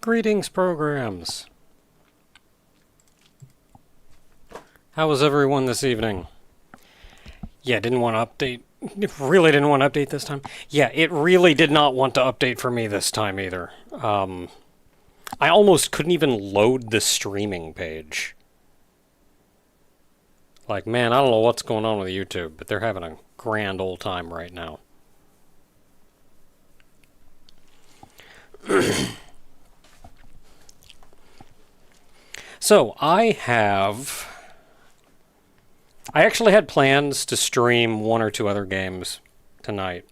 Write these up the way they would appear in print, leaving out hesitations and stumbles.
Greetings, programs. How was everyone this evening? Yeah, didn't want to update. Really didn't want to update this time. Yeah, it really did not want to update for me this time either. I almost couldn't even load the streaming page. Like, man, I don't know what's going on with YouTube, but they're having a grand old time right now. So, I actually had plans to stream one or two other games tonight.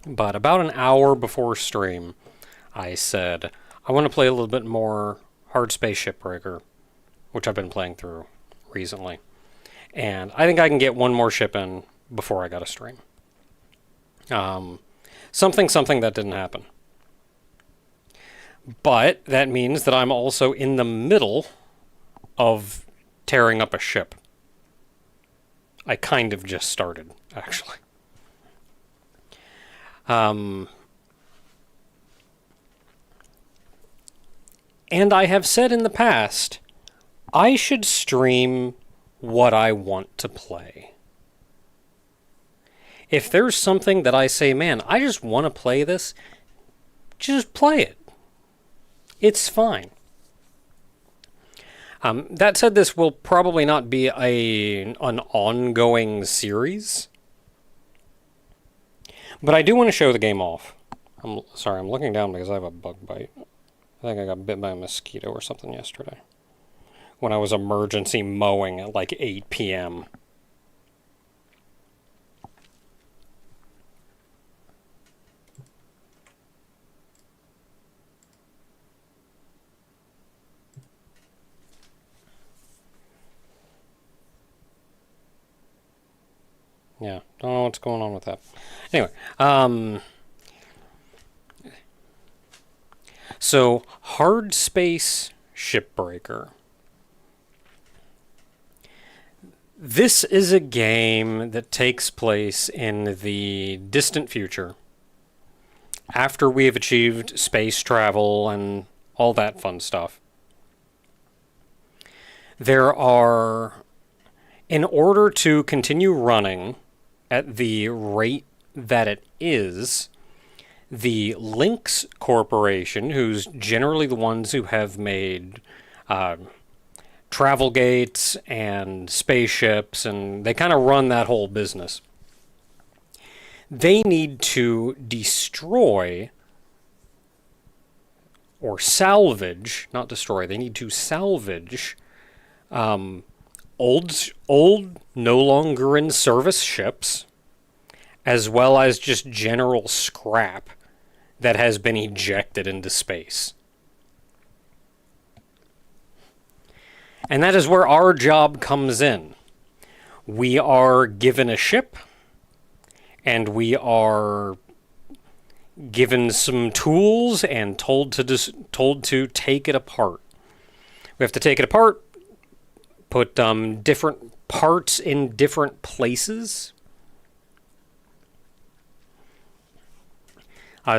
But about an hour before stream, I said, I want to play a little bit more Hardspace Shipbreaker, which I've been playing through recently. And I think I can get one more ship in before I got to stream. Something that didn't happen. But that means that I'm also in the middle of tearing up a ship. I kind of just started, actually. And I have said in the past, I should stream what I want to play. If there's something that I say, man, I just want to play this, just play it. It's fine. That said, this will probably not be an ongoing series. But I do want to show the game off. I'm sorry, I'm looking down because I have a bug bite. I think I got bit by a mosquito or something yesterday. When I was emergency mowing at like 8 p.m. Yeah, don't know what's going on with that. Anyway, so Hardspace Shipbreaker. This is a game that takes place in the distant future, after we have achieved space travel and all that fun stuff. There are, in order to continue running at the rate that it is, the Lynx Corporation, who's generally the ones who have made travel gates and spaceships, and they kind of run that whole business. They need to destroy or salvage, not destroy, they need to salvage old, no longer in service ships, as well as just general scrap that has been ejected into space. And that is where our job comes in. We are given a ship, and we are given some tools and told to take it apart. We have to take it apart, put different parts in different places.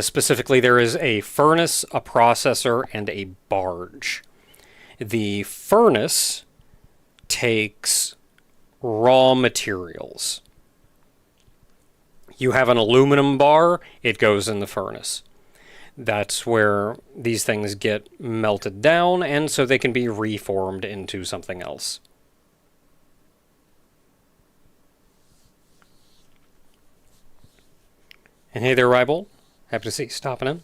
Specifically, there is a furnace, a processor, and a barge. The furnace takes raw materials. You have an aluminum bar, it goes in the furnace. That's where these things get melted down, and so they can be reformed into something else. And hey there, Rybold. Happy to see you stopping in.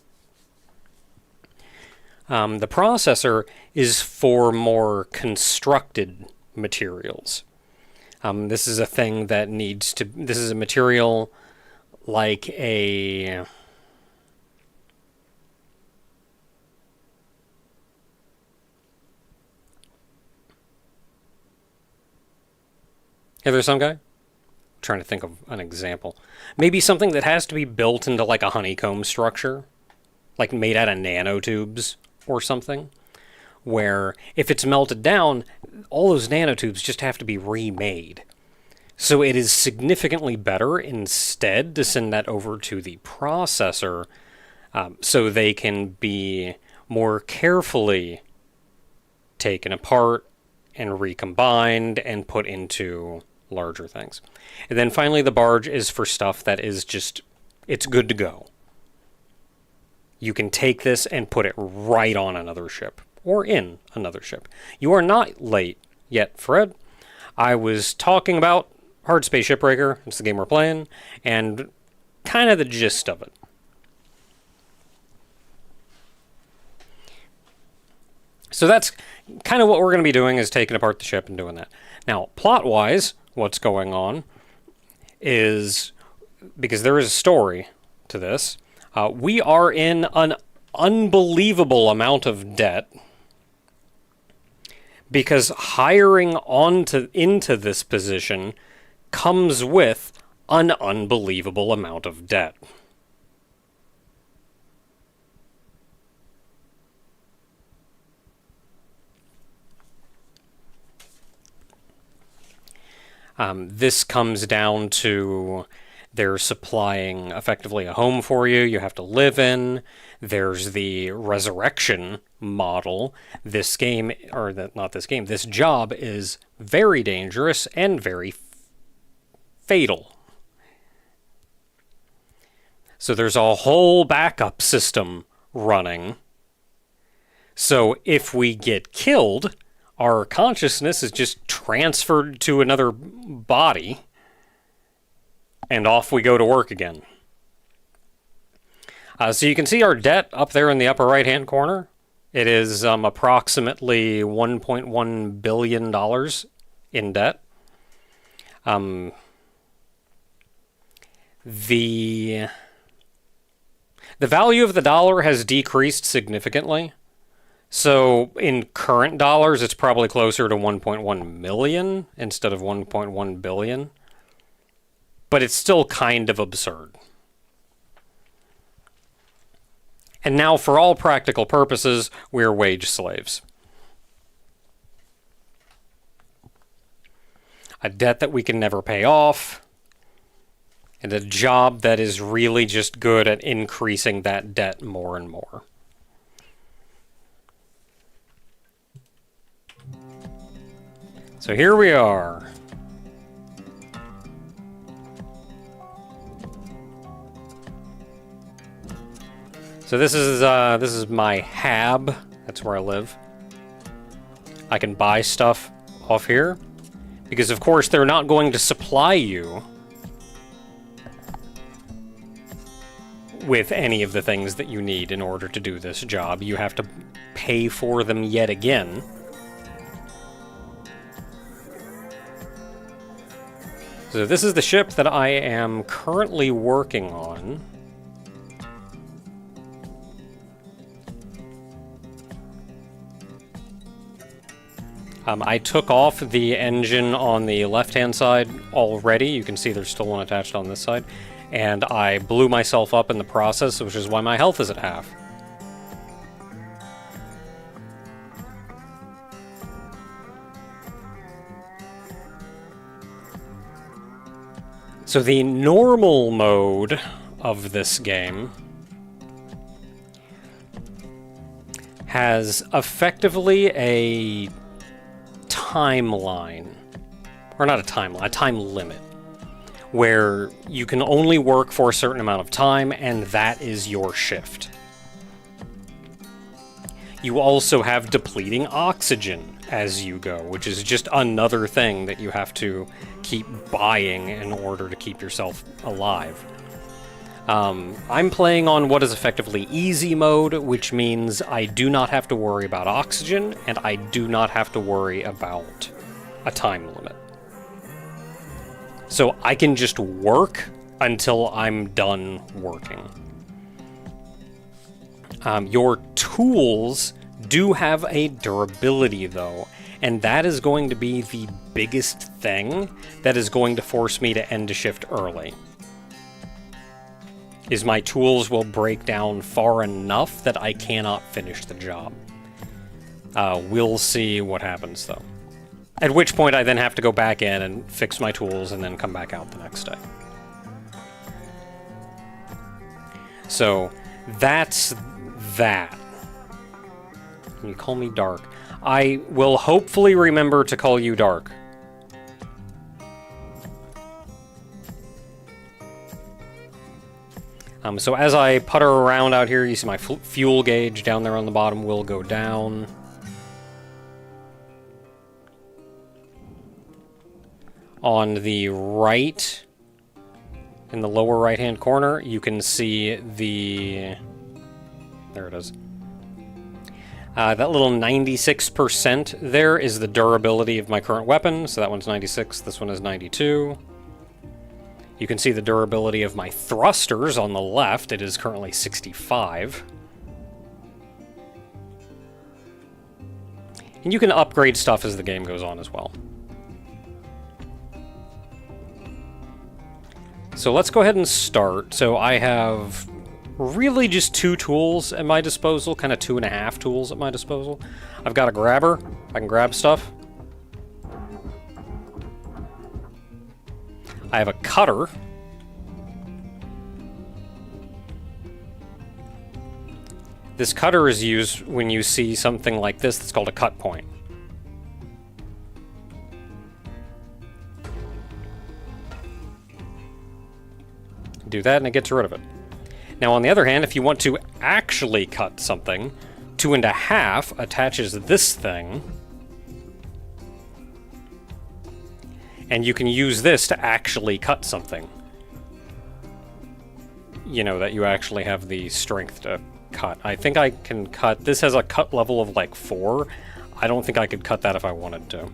The processor is for more constructed materials. This is a thing that needs to... This is a material like a... Hey, there's some guy? I'm trying to think of an example. Maybe something that has to be built into like a honeycomb structure. Like made out of nanotubes or something. Where if it's melted down, all those nanotubes just have to be remade. So it is significantly better instead to send that over to the processor so they can be more carefully taken apart and recombined and put into larger things. And then finally, the barge is for stuff that is just, it's good to go. You can take this and put it right on another ship, or in another ship. You are not late yet, Fred. I was talking about Hardspace Shipbreaker, it's the game we're playing, and kind of the gist of it. So that's kind of what we're going to be doing, is taking apart the ship and doing that. Now, plot-wise, what's going on is, because there is a story to this, we are in an unbelievable amount of debt because hiring into this position comes with an unbelievable amount of debt. This comes down to they're supplying effectively a home for you have to live in. There's the resurrection model. This game, or not this game, this job is very dangerous and very fatal. So there's a whole backup system running. So if we get killed, our consciousness is just transferred to another body, and off we go to work again. So you can see our debt up there in the upper right-hand corner. It is approximately $1.1 billion in debt. The value of the dollar has decreased significantly. So in current dollars, it's probably closer to 1.1 million instead of 1.1 billion. But it's still kind of absurd. And now, for all practical purposes, we're wage slaves. A debt that we can never pay off, and a job that is really just good at increasing that debt more and more. So here we are. So this is my hab. That's where I live. I can buy stuff off here because, of course, they're not going to supply you with any of the things that you need in order to do this job. You have to pay for them yet again. So this is the ship that I am currently working on. I took off the engine on the left-hand side already. You can see there's still one attached on this side. And I blew myself up in the process, which is why my health is at half. So the normal mode of this game has effectively a timeline, or not a timeline, a time limit, where you can only work for a certain amount of time, and that is your shift. You also have depleting oxygen as you go, which is just another thing that you have to keep buying in order to keep yourself alive. I'm playing on what is effectively easy mode, which means I do not have to worry about oxygen, and I do not have to worry about a time limit. So I can just work until I'm done working. Your tools do have a durability, though, and that is going to be the biggest thing that is going to force me to end a shift early. Is my tools will break down far enough that I cannot finish the job. We'll see what happens, though. At which point I then have to go back in and fix my tools and then come back out the next day. So, that's that. Can you call me Dark? I will hopefully remember to call you Dark. So as I putter around out here, you see my fuel gauge down there on the bottom will go down. On the right, in the lower right-hand corner, you can see the... There it is. That little 96% there is the durability of my current weapon. So that one's 96, this one is 92. You can see the durability of my thrusters on the left. It is currently 65. And you can upgrade stuff as the game goes on as well. So let's go ahead and start. So I have really just 2 tools at my disposal, kind of 2.5 tools at my disposal. I've got a grabber. I can grab stuff. I have a cutter. This cutter is used when you see something like this that's called a cut point. Do that and it gets rid of it. Now on the other hand, if you want to actually cut something, 2.5 attaches this thing. And you can use this to actually cut something. You know, that you actually have the strength to cut. I think I can cut... This has a cut level of like 4. I don't think I could cut that if I wanted to.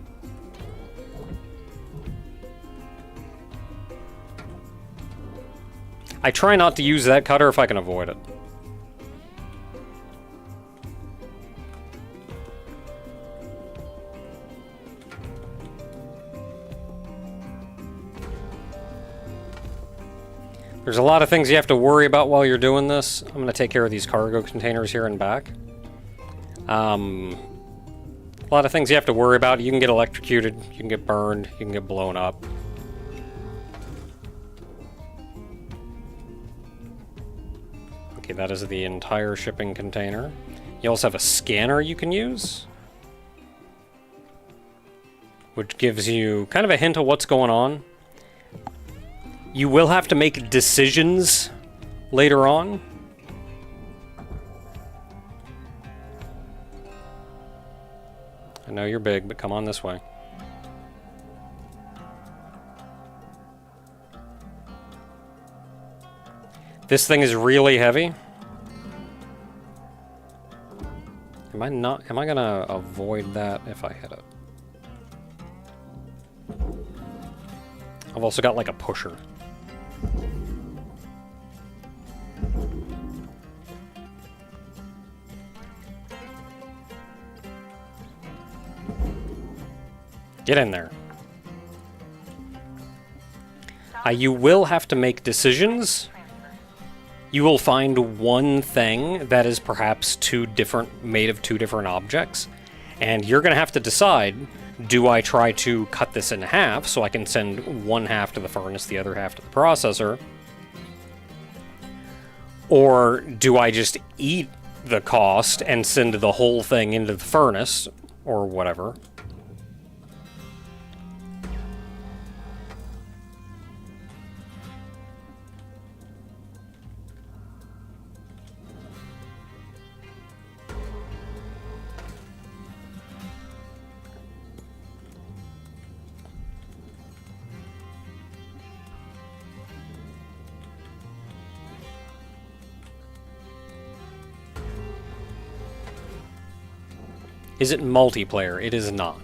I try not to use that cutter if I can avoid it. There's a lot of things you have to worry about while you're doing this. I'm going to take care of these cargo containers here and back. A lot of things you have to worry about. You can get electrocuted, you can get burned, you can get blown up. Okay, that is the entire shipping container. You also have a scanner you can use, which gives you kind of a hint of what's going on. You will have to make decisions later on. I know you're big, but come on this way. This thing is really heavy. Am I gonna avoid that if I hit it? I've also got like a pusher. Get in there. You will have to make decisions. You will find one thing that is perhaps made of 2 different objects, and you're going to have to decide, do I try to cut this in half so I can send one half to the furnace, the other half to the processor? Or do I just eat the cost and send the whole thing into the furnace, or whatever? Is it multiplayer? It is not.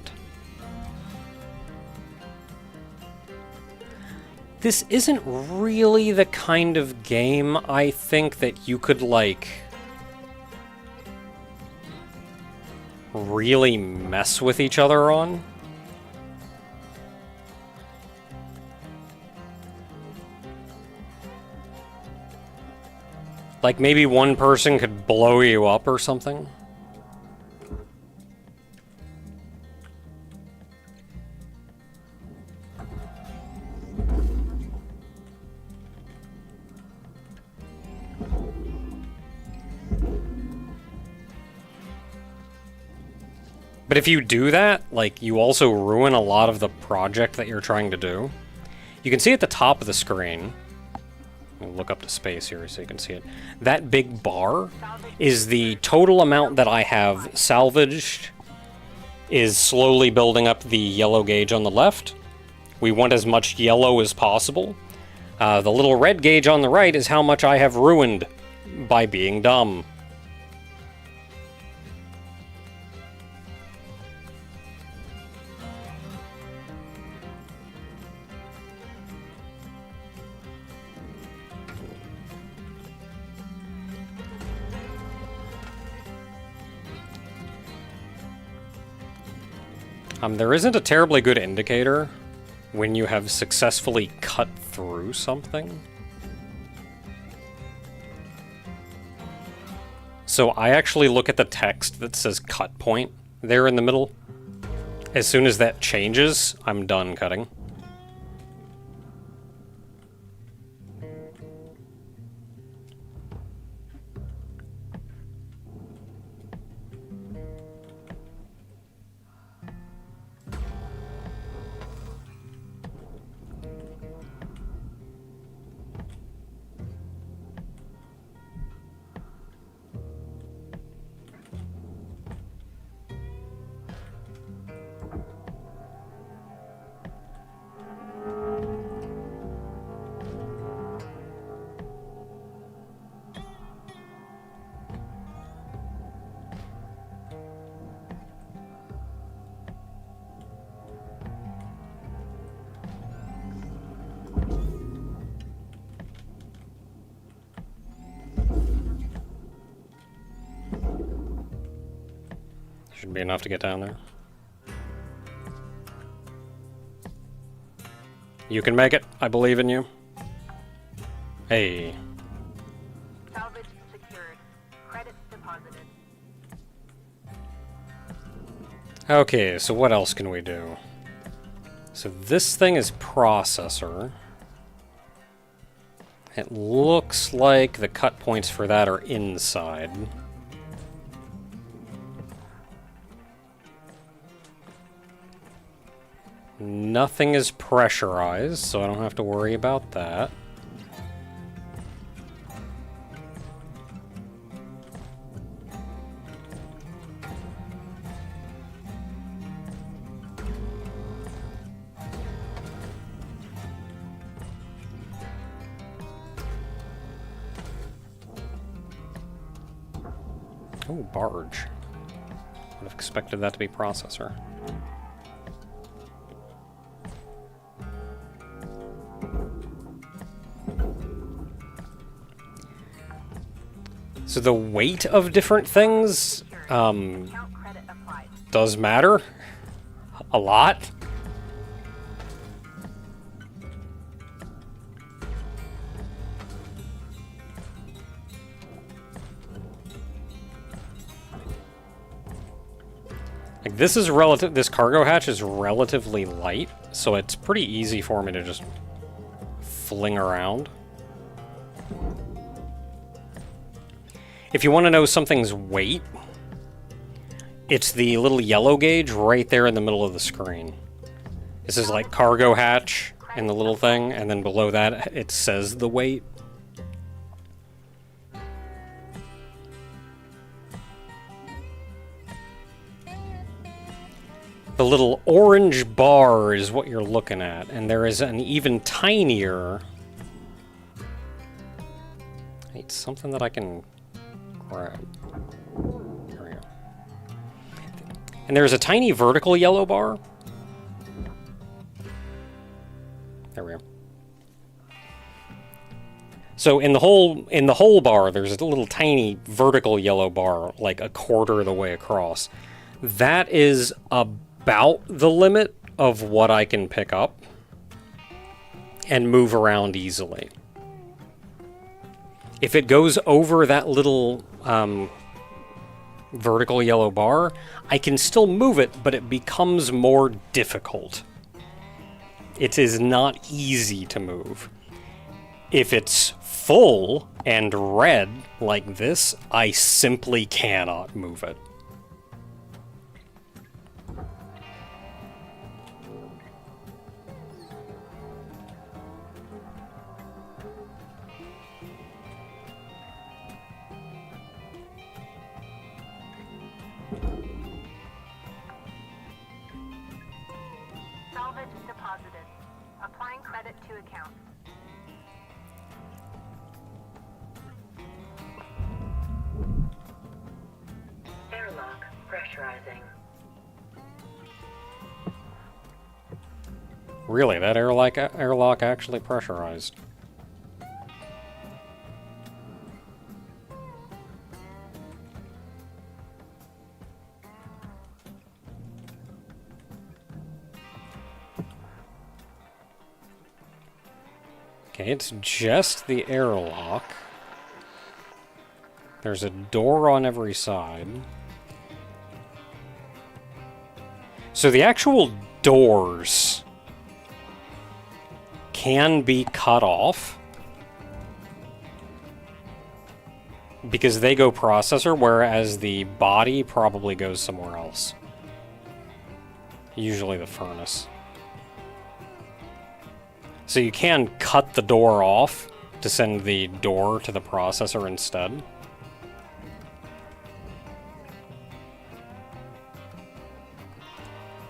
This isn't really the kind of game I think that you could, like, really mess with each other on. Like, maybe one person could blow you up or something. But if you do that, like, you also ruin a lot of the project that you're trying to do. You can see at the top of the screen, I'll look up to space here so you can see it, that big bar is the total amount that I have salvaged is slowly building up the yellow gauge on the left. We want as much yellow as possible. The little red gauge on the right is how much I have ruined by being dumb. There isn't a terribly good indicator when you have successfully cut through something. So I actually look at the text that says cut point there in the middle. As soon as that changes, I'm done cutting. Should be enough to get down there. You can make it. I believe in you. Hey. Salvage secured. Credits deposited. Okay, so what else can we do? So this thing is processor. It looks like the cut points for that are inside. Nothing is pressurized, so I don't have to worry about that. Oh, barge. Would have expected that to be processor. So the weight of different things does matter a lot. Like this cargo hatch is relatively light, so it's pretty easy for me to just fling around. If you want to know something's weight, it's the little yellow gauge right there in the middle of the screen. This is like cargo hatch and the little thing, and then below that it says the weight. The little orange bar is what you're looking at, and there is an even tinier... It's something that I can grab. There we go. And there's a tiny vertical yellow bar. There we go. So in the whole bar, there's a little tiny vertical yellow bar, like a quarter of the way across. That is about the limit of what I can pick up and move around easily. If it goes over that little vertical yellow bar, I can still move it, but it becomes more difficult. It is not easy to move. If it's full and red like this, I simply cannot move it. 2 accounts. Airlock pressurizing. Really, that airlock actually pressurized. Okay, it's just the airlock. There's a door on every side. So the actual doors can be cut off because they go processor, whereas the body probably goes somewhere else. Usually the furnace. So you can cut the door off to send the door to the processor instead.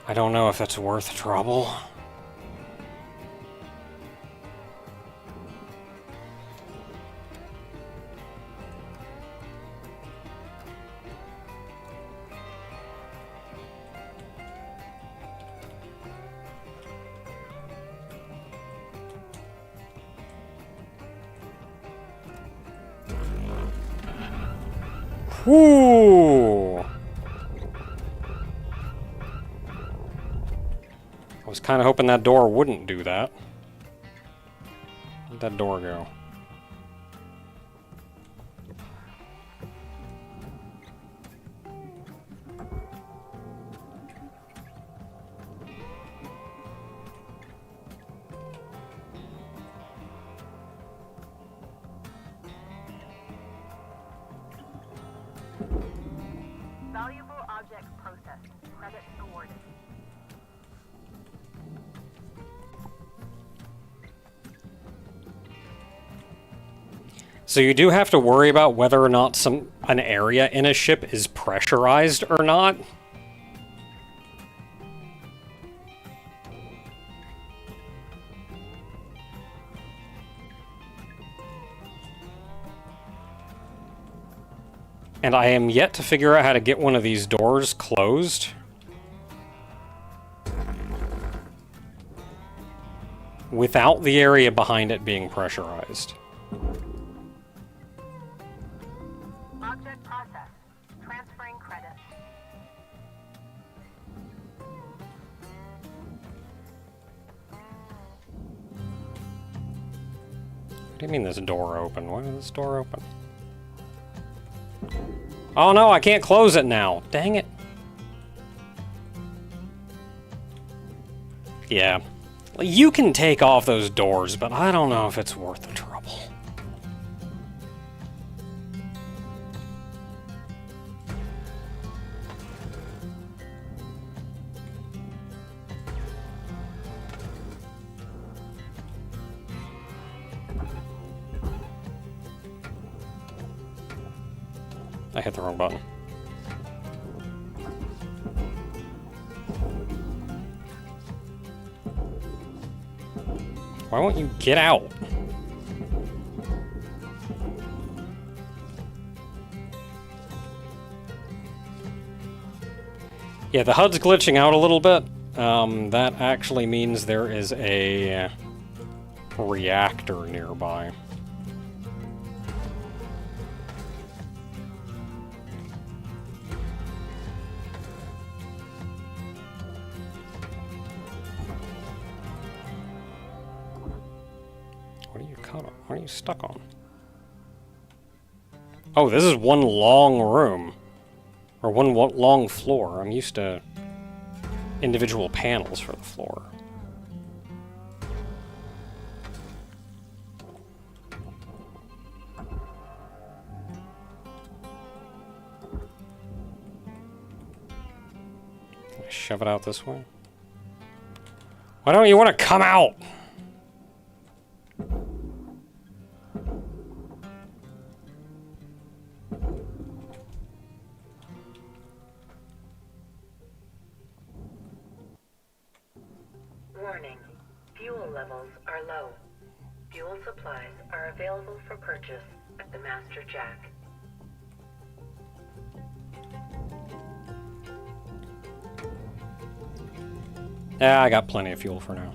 I don't know if it's worth trouble. Whoo! I was kind of hoping that door wouldn't do that. Where'd that door go? Valuable object processed. Credit awarded. So you do have to worry about whether or not an area in a ship is pressurized or not. And I am yet to figure out how to get one of these doors closed without the area behind it being pressurized. Object processed. Transferring credit. What do you mean this door open? Why is this door open? Oh no, I can't close it now. Dang it. Yeah. You can take off those doors, but I don't know if it's worth the trouble. I hit the wrong button. Why won't you get out? Yeah, the HUD's glitching out a little bit. That actually means there is a reactor nearby. What are you stuck on? Oh, this is one long room. Or one long floor. I'm used to individual panels for the floor. Can I shove it out this way? Why don't you want to come out? Warning. Fuel levels are low. Fuel supplies are available for purchase at the Master Jack. Yeah, I got plenty of fuel for now.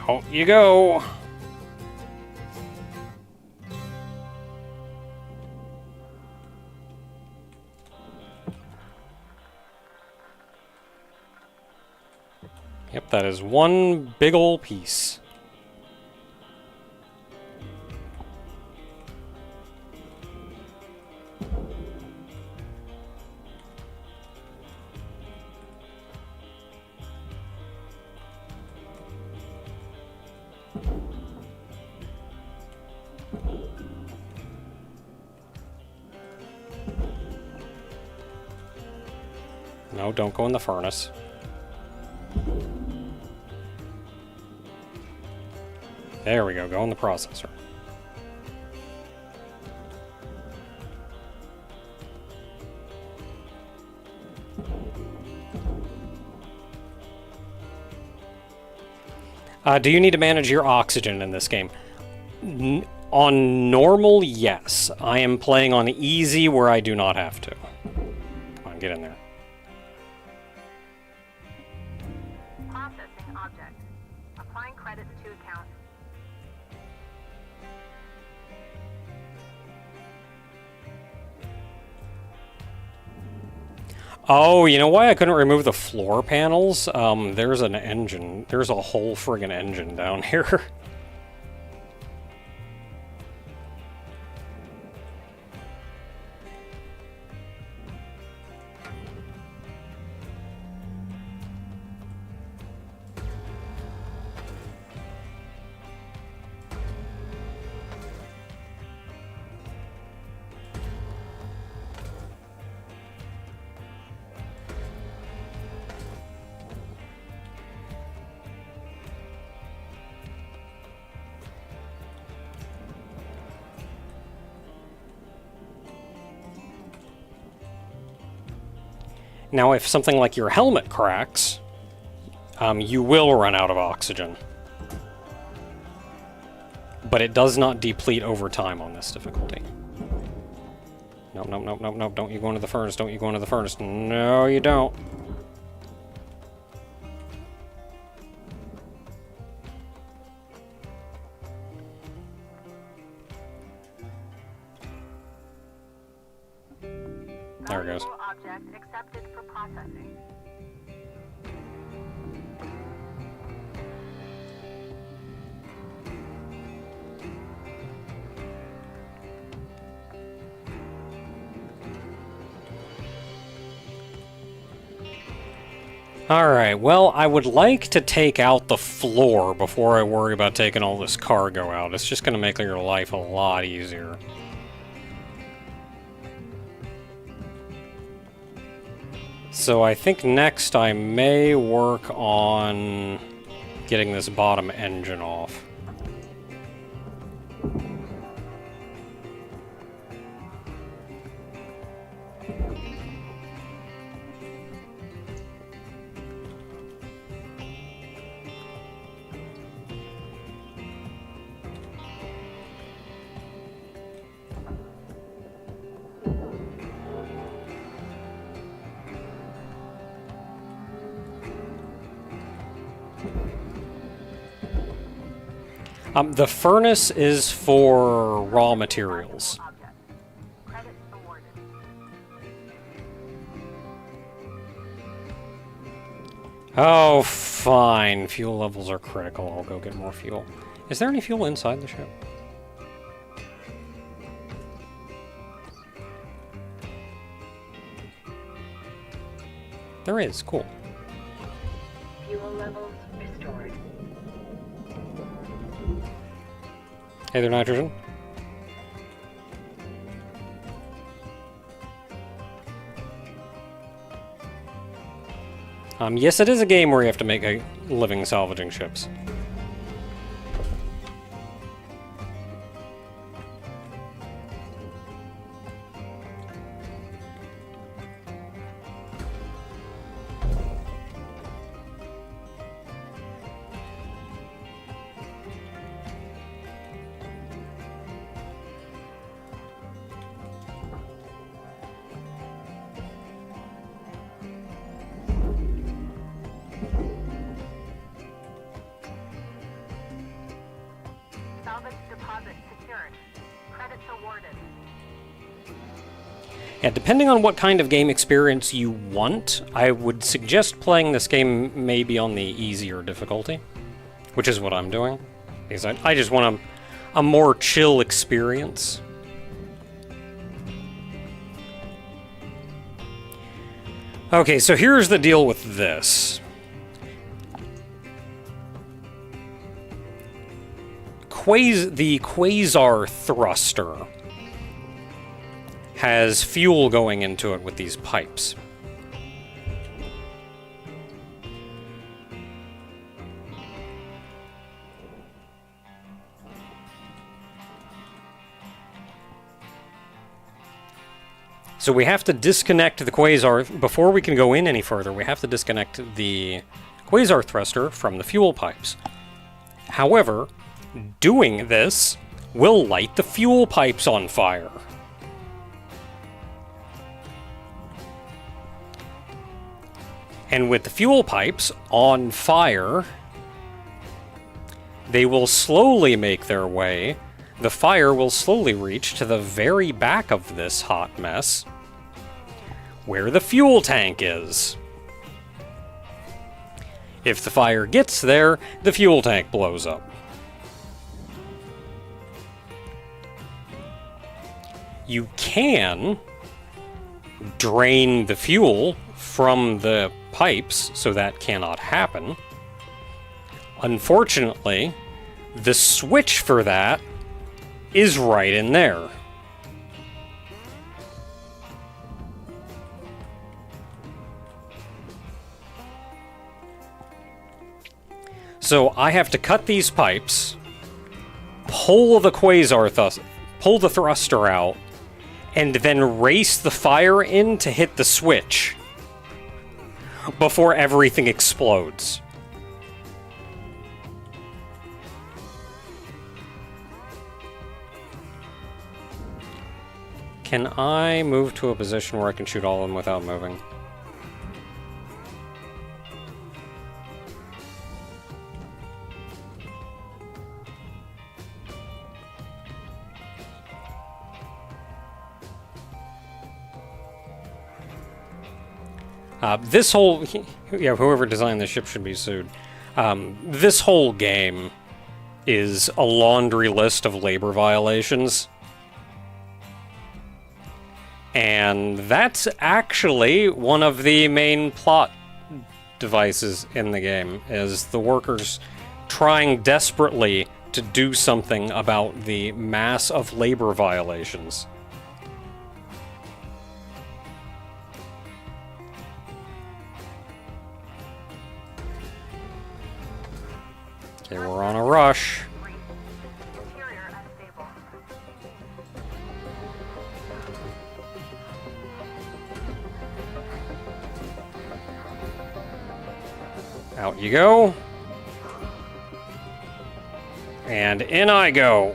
Out you go! Yep, that is one big ol' piece. No, don't go in the furnace. There we go, go in the processor. Do you need to manage your oxygen in this game? On normal, yes. I am playing on easy where I do not have to. Come on, get in there. Processing object. Applying credits to account. Oh, you know why I couldn't remove the floor panels? There's an engine. There's a whole friggin' engine down here. Now, if something like your helmet cracks, you will run out of oxygen. But it does not deplete over time on this difficulty. Nope, nope, nope, nope, nope. Don't you go into the furnace. Don't you go into the furnace. No, you don't. There it goes. Valuable object accepted for processing. Alright, well, I would like to take out the floor before I worry about taking all this cargo out. It's just going to make your life a lot easier. So I think next I may work on getting this bottom engine off. The furnace is for raw materials. Object. Credits awarded. Oh, fine. Fuel levels are critical. I'll go get more fuel. Is there any fuel inside the ship? There is. Cool. Fuel levels restored. Hey there, nitrogen. Yes, it is a game where you have to make a living salvaging ships. Salvage deposit secured. Credits awarded. Yeah, depending on what kind of game experience you want, I would suggest playing this game maybe on the easier difficulty, which is what I'm doing, because I just want a more chill experience. Okay, so here's the deal with this. The quasar thruster has fuel going into it with these pipes. So we have to disconnect the quasar, before we can go in any further, we have to disconnect the quasar thruster from the fuel pipes. However, doing this will light the fuel pipes on fire. And with the fuel pipes on fire, they will slowly make their way. The fire will slowly reach to the very back of this hot mess, where the fuel tank is. If the fire gets there, the fuel tank blows up. You can drain the fuel from the pipes, so that cannot happen. Unfortunately, the switch for that is right in there. So I have to cut these pipes, pull the pull the thruster out, and then race the fire in to hit the switch before everything explodes. Can I move to a position where I can shoot all of them without moving? Whoever designed this ship should be sued. This whole game is a laundry list of labor violations. And that's actually one of the main plot devices in the game, is the workers trying desperately to do something about the mass of labor violations. Okay, we're on a rush. Interior unstable. Out you go. And in I go.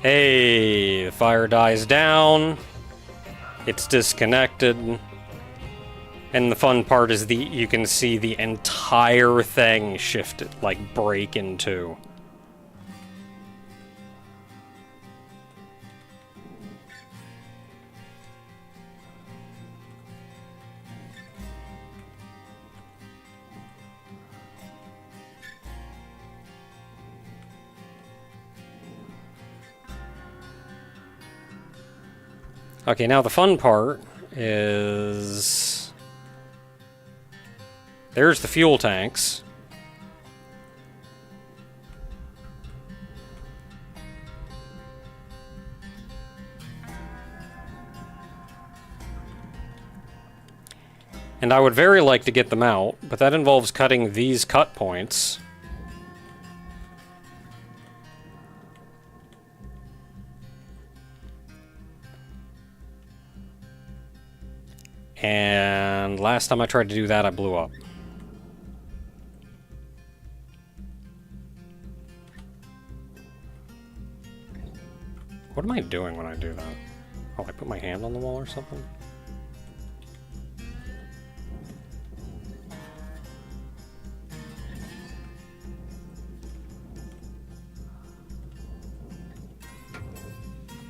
Hey, the fire dies down. It's disconnected. And the fun part is you can see the entire thing shift, like break in two. Okay, now the fun part is... There's the fuel tanks. And I would very like to get them out, but that involves cutting these cut points. And last time I tried to do that, I blew up. What am I doing when I do that? Oh, I put my hand on the wall or something?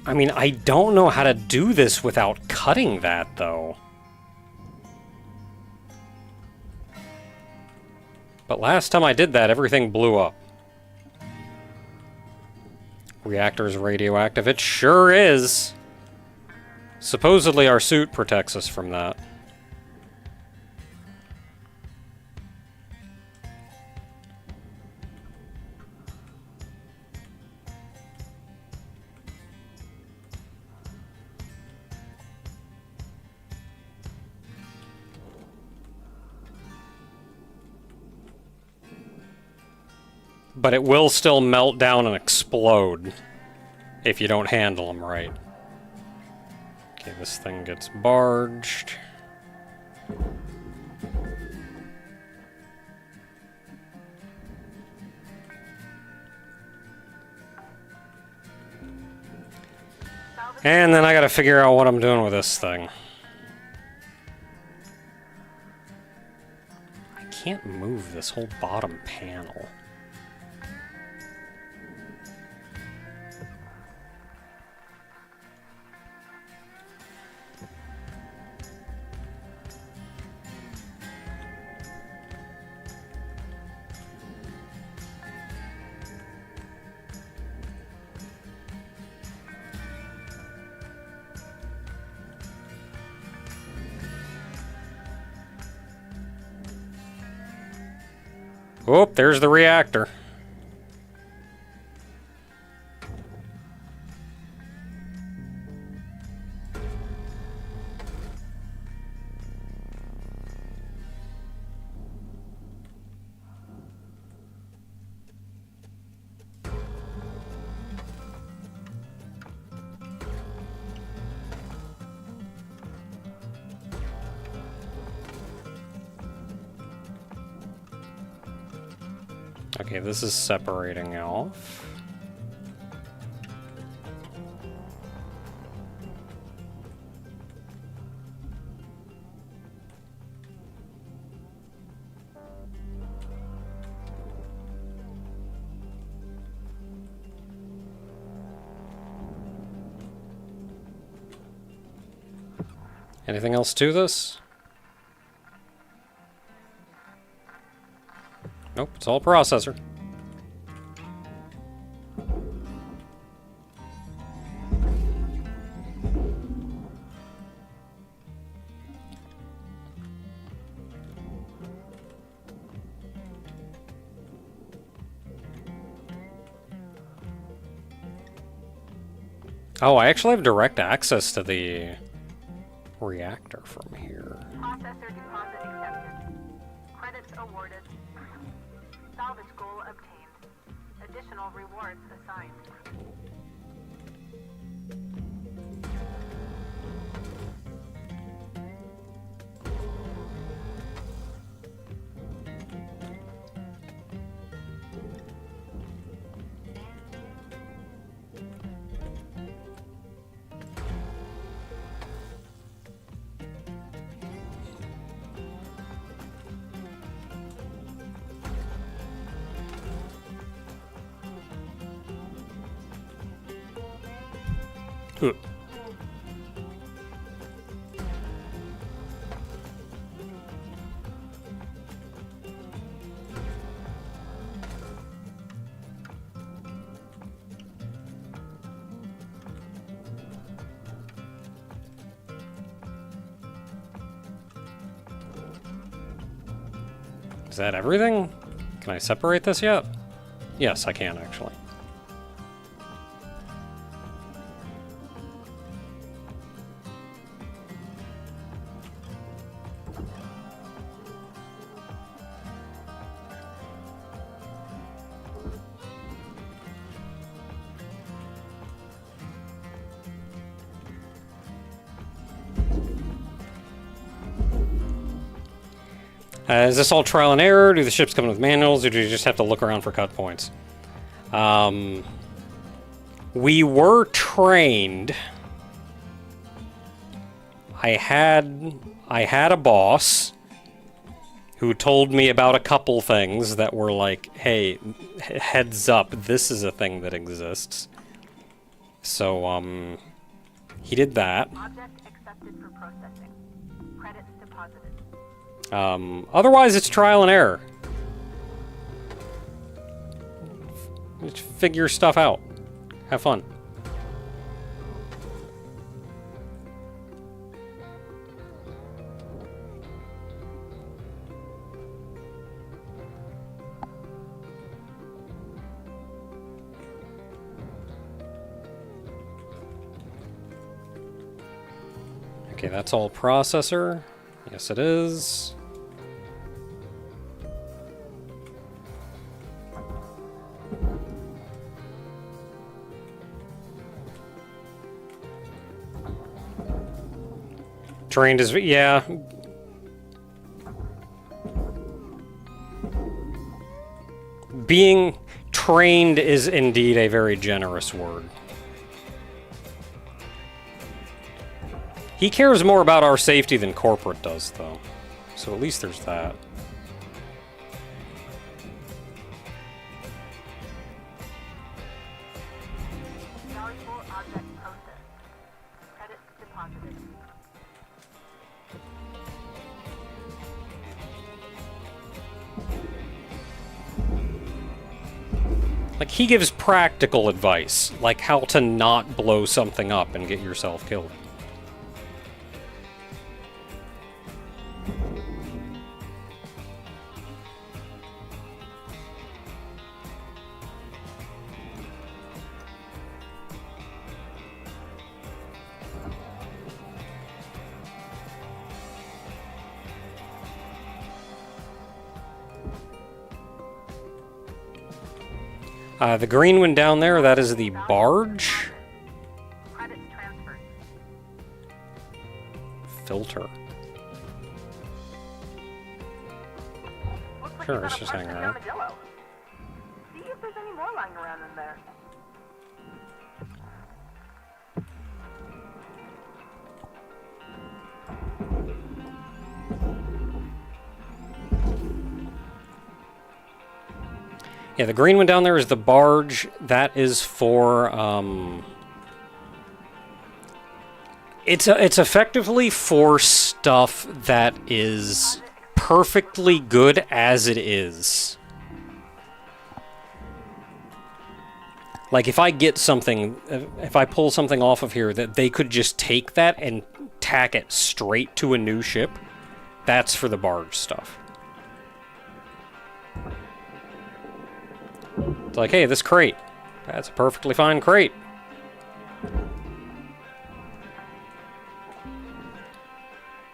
I mean, I don't know how to do this without cutting that, though. But last time I did that, everything blew up. Reactor is radioactive. It sure is! Supposedly our suit protects us from that. But it will still melt down and explode if you don't handle them right. Okay, this thing gets barged. And then I gotta figure out what I'm doing with this thing. I can't move this whole bottom panel. Oh, there's the reactor. Okay, this is separating off. Anything else to this? Nope, it's all processor. Oh, I actually have direct access to the reactor from here. Processor deposit accepted. Credits awarded. Salvage goal obtained. Additional rewards assigned. Ugh. that everything? Can I separate this yet? Yes, I can, actually. Is this all trial and error? Do the ships come with manuals, or do you just have to look around for cut points? We were trained. I had a boss who told me about a couple things that were like, hey, heads up, this is a thing that exists. So, he did that. Object accepted for processing. Credits deposited. Otherwise, it's trial and error. Just figure stuff out. Have fun. Okay, that's all processor. Yes, it is. Trained as... yeah. Being trained is indeed a very generous word. He cares more about our safety than corporate does, though. So at least there's that. Valuable object processed. Credits deposited. Like, he gives practical advice, like how to not blow something up and get yourself killed. The green one down there, that is the barge. Credits transferred. Filter. Looks like Sure, you it's got a just hanging parchment around. armadillo. See if there's any more lying around in there. Yeah, the green one down there is the barge. That is for, it's effectively for stuff that is perfectly good as it is. Like, if I get something, if I pull something off of here that they could just take that and tack it straight to a new ship, that's for the barge stuff. It's like, hey, this crate. That's a perfectly fine crate.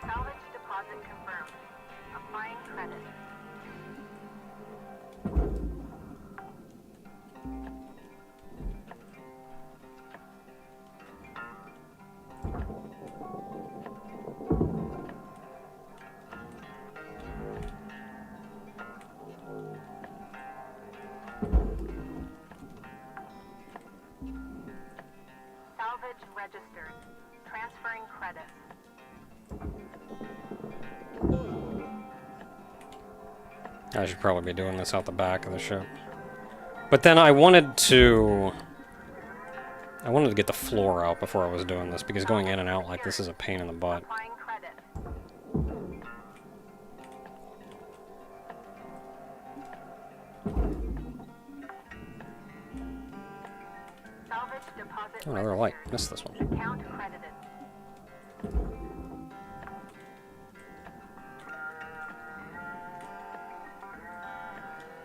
Salvage deposit confirmed. Applying credit. Salvage registered. Transferring credits. I should probably be doing this out the back of the ship. But then I wanted to get the floor out before I was doing this, because going in and out like this is a pain in the butt. Applying credit. Salvage deposit. Oh, another light. Missed this one. Account credited.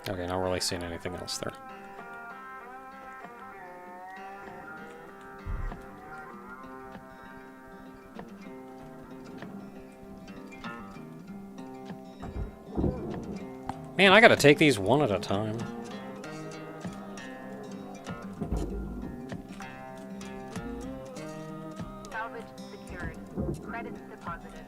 Okay, not really seeing anything else there. Man, I gotta take these one at a time. Salvage secured. Credits deposited.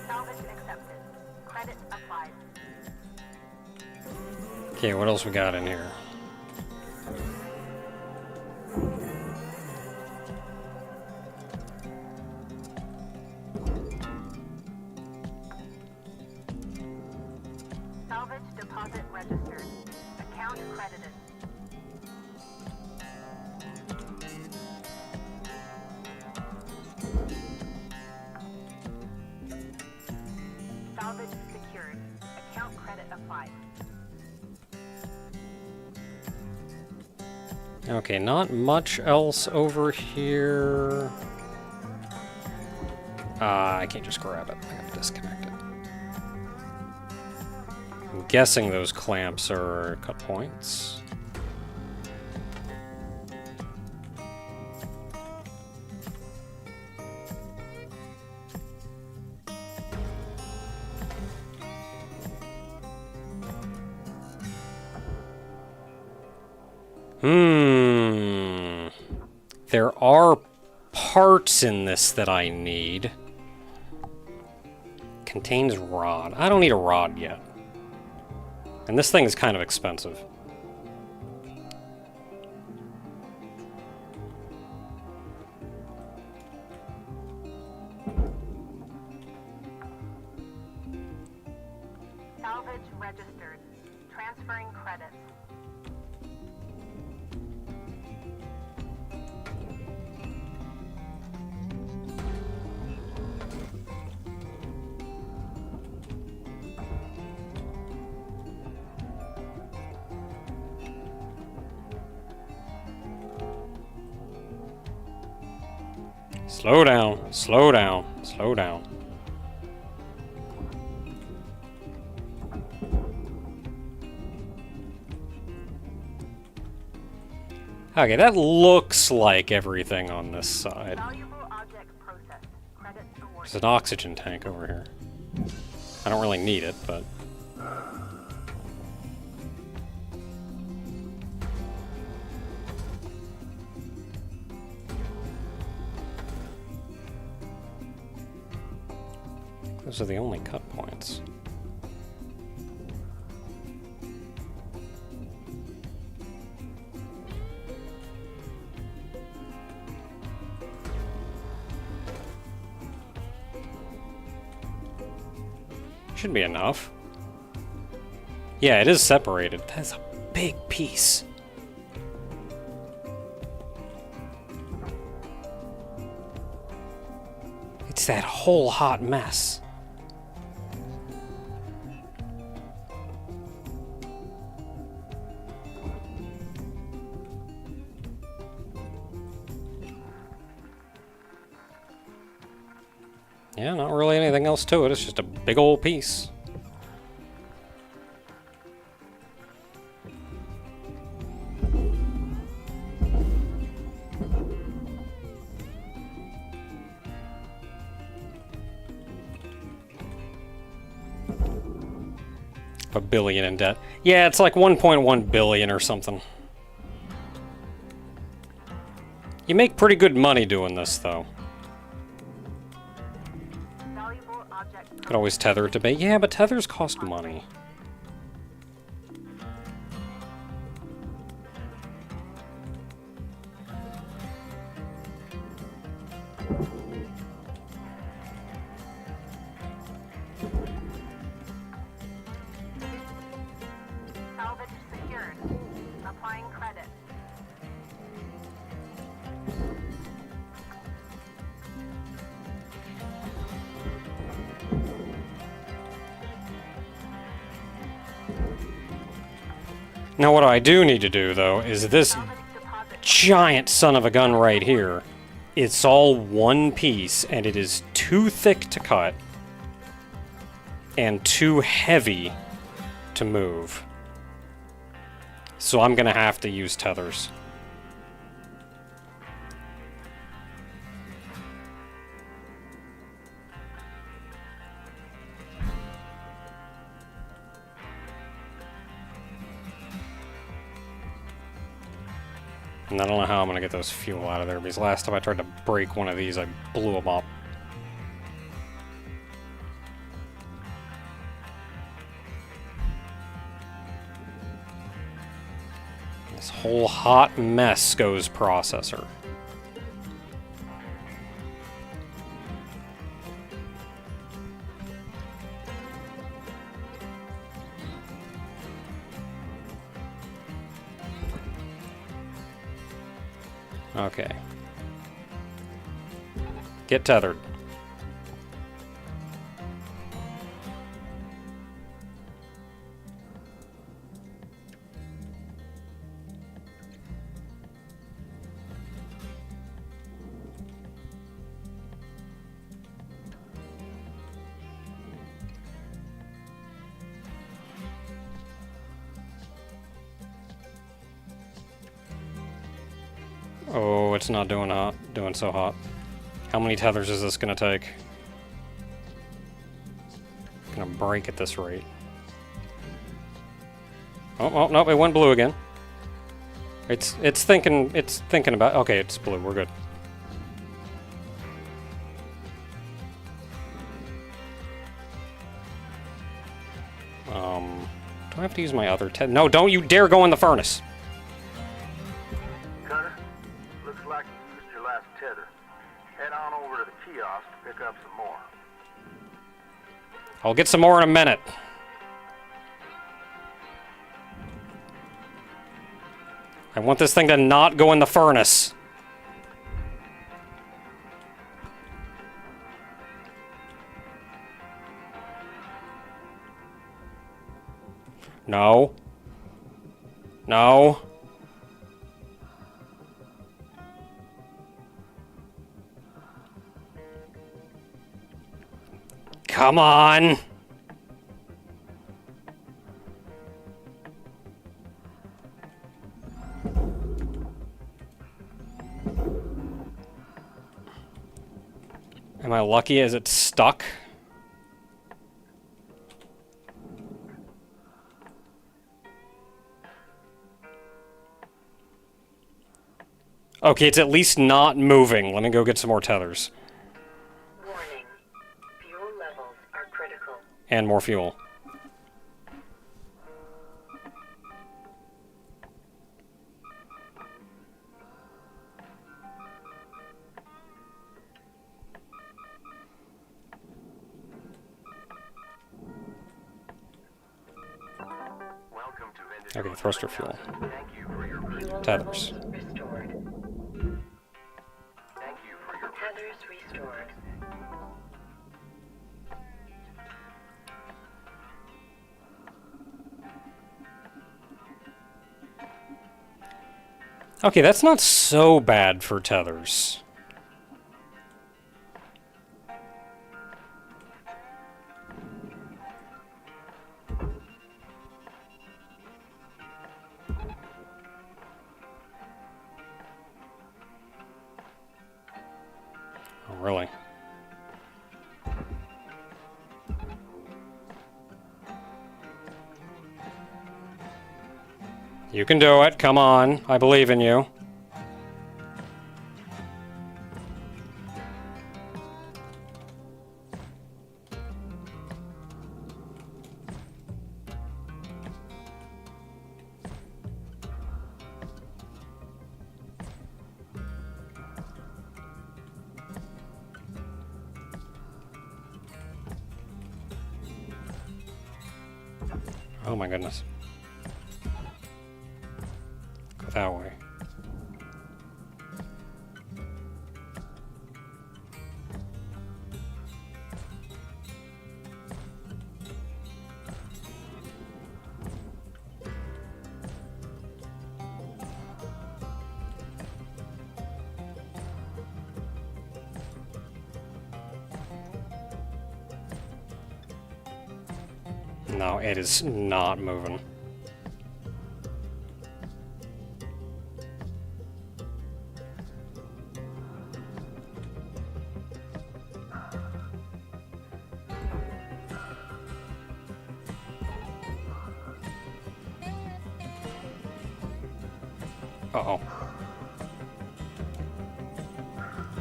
Salvage accepted. Credits applied. Okay, what else we got in here? Salvage deposit registered. Account credited. Salvage secured. Account credit applied. Okay, not much else over here. I can't just grab it. I gotta disconnect it. I'm guessing those clamps are cut points. There are parts in this that I need. Contains rod. I don't need a rod yet. And this thing is kind of expensive. Salvage registered. Transferring credits. Slow down, slow down, slow down. Okay, that looks like everything on this side. Valuable object processed. Credits awarded. There's an oxygen tank over here. I don't really need it, but... those are the only cut points. Should be enough. Yeah, it is separated. That's a big piece. It's that whole hot mess. Yeah, not really anything else to it. It's just a big old piece. A billion in debt. Yeah, it's like 1.1 billion or something. You make pretty good money doing this, though. Valuable object Could always tether it to bait. Yeah, but tethers cost money. salvage secured. Applying credit. Now what I do need to do, though, is this giant son of a gun right here. It's all one piece, and it is too thick to cut and too heavy to move. So I'm gonna have to use tethers. And I don't know how I'm gonna get those fuel out of there, because last time I tried to break one of these, I blew them up. This whole hot mess goes processor. Okay. Get tethered. Oh, it's not doing so hot. How many tethers is this gonna take? Gonna break at this rate. Oh, nope, it went blue again. It's thinking about. Okay, it's blue. We're good. Do I have to use my other tether? No, don't you dare go in the furnace. Looks like you used your last tether. Head on over to the kiosk to pick up some more. I'll get some more in a minute. I want this thing to not go in the furnace. No. No. Come on! Am I lucky as it's stuck? Okay, it's at least not moving. Let me go get some more tethers. Warning. Fuel levels are critical. And more fuel. Okay, thruster fuel. Tethers. Restored. Tethers restored. Okay, that's not so bad for tethers. Oh, really? You can do it. Come on. I believe in you. Oh my goodness. Go that way. No, it is not moving. Uh-oh.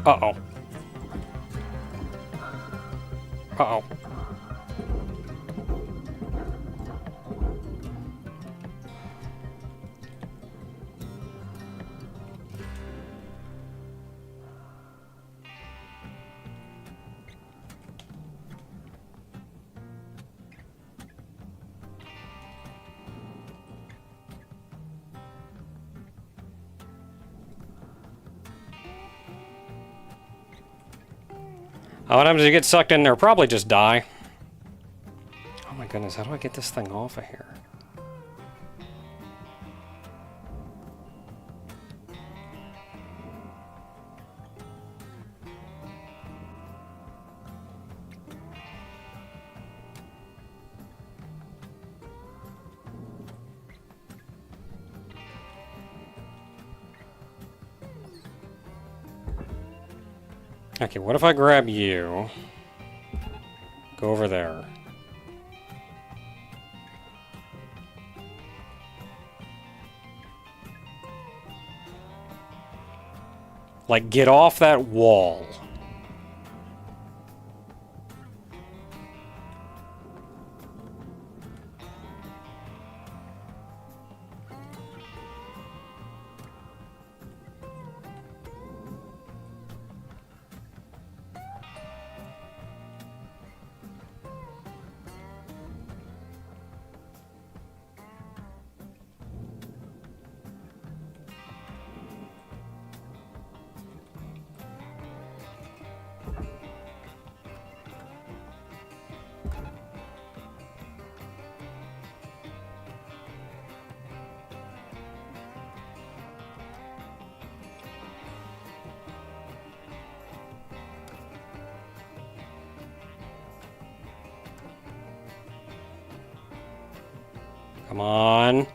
Uh-oh. Uh-oh. Oh, what happens if you get sucked in there? Probably just die. Oh my goodness, how do I get this thing off of here? Okay, what if I grab you? Go over there. Like, get off that wall. Come on.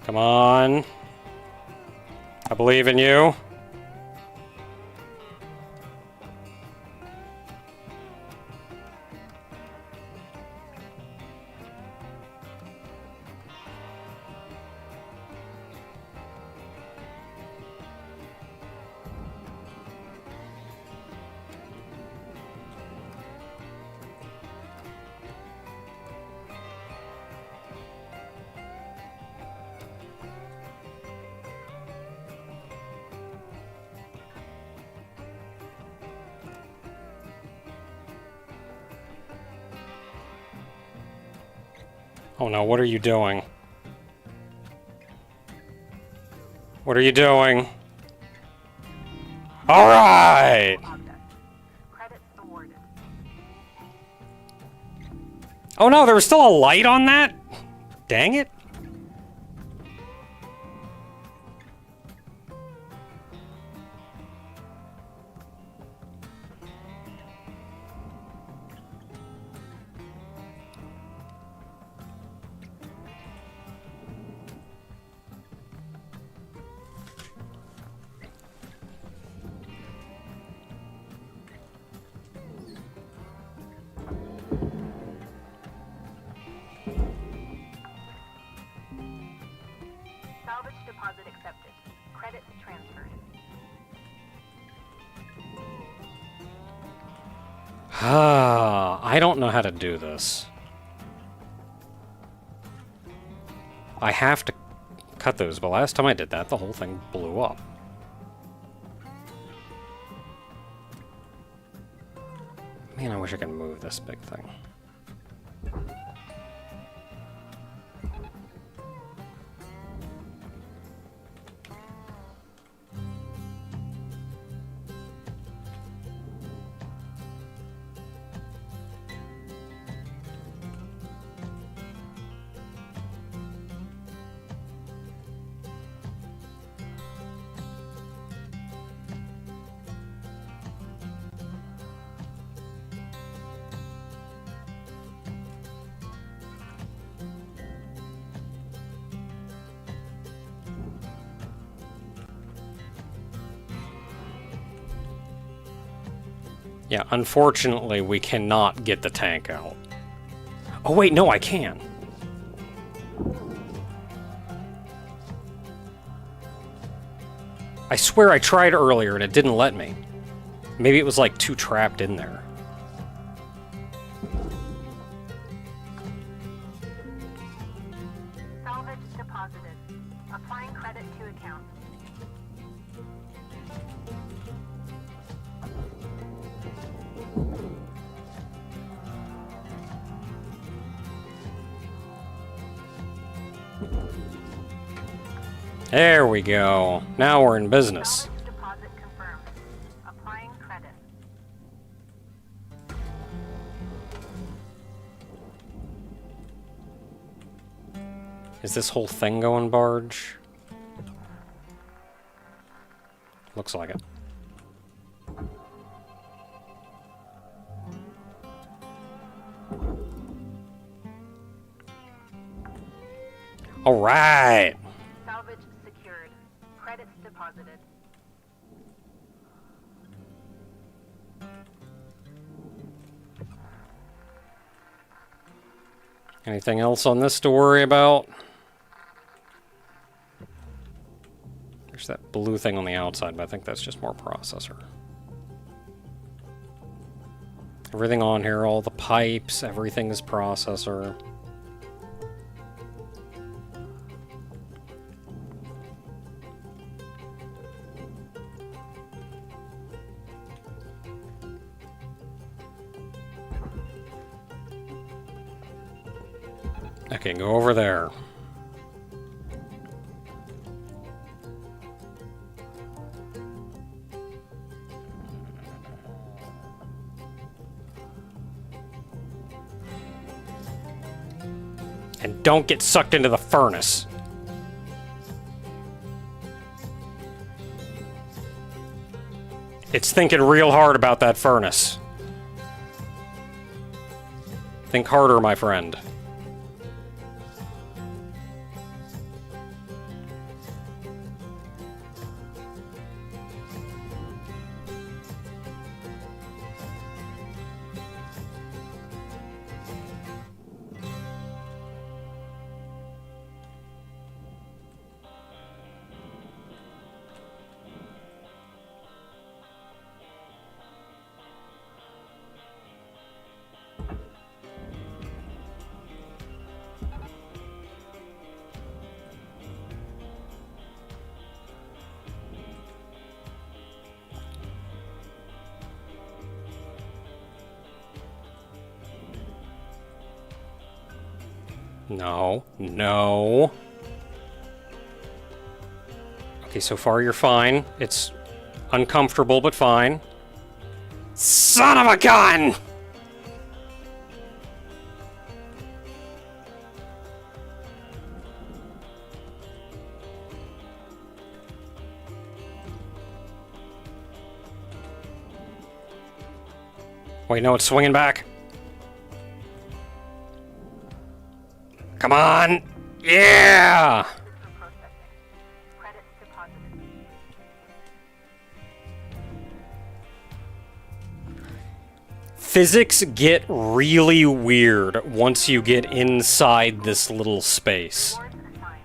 Come on. I believe in you. Oh no, what are you doing? What are you doing? Alright! Credits awarded. Oh no, there was still a light on that? Dang it. Salvage deposit accepted. Credits transferred. I don't know how to do this. I have to cut those, but last time I did that, the whole thing blew up. Man, I wish I could move this big thing. Yeah, unfortunately, we cannot get the tank out. Oh, wait, no, I can. I swear I tried earlier and it didn't let me. Maybe it was, like, too trapped in there. Salvage deposited. Applying credit to account. There we go. Now we're in business. Salvage deposit confirmed. Applying credit. Is this whole thing going barge? Looks like it. All right. Salvage secured. Credits deposited. Anything else on this to worry about? There's that blue thing on the outside, but I think that's just more processor. Everything on here, all the pipes, everything is processor. Okay, go over there. And don't get sucked into the furnace. It's thinking real hard about that furnace. Think harder, my friend. No, no. Okay, so far you're fine. It's uncomfortable, but fine. Son of a gun! Wait, no, it's swinging back. Come on! Yeah! For processing. Credits deposited. Physics get really weird once you get inside this little space. Board assigned.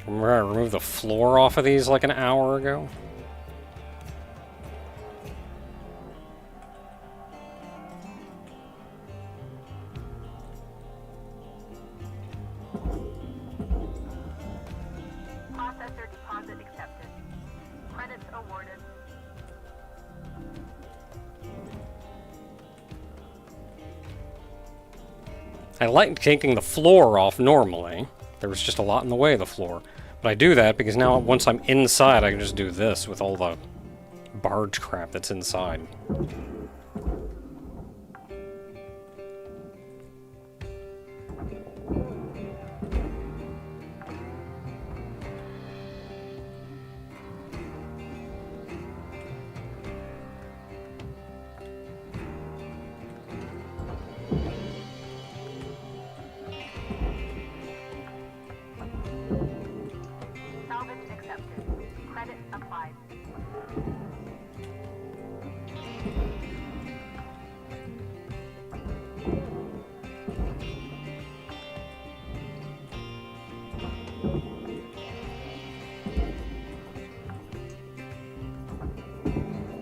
Remember I removed the floor off of these like an hour ago? Processor deposit accepted. Credits awarded. I like taking the floor off normally. There was just a lot in the way of the floor. But I do that because now once I'm inside, I can just do this with all the barge crap that's inside. Salvage accepted. Credit applied.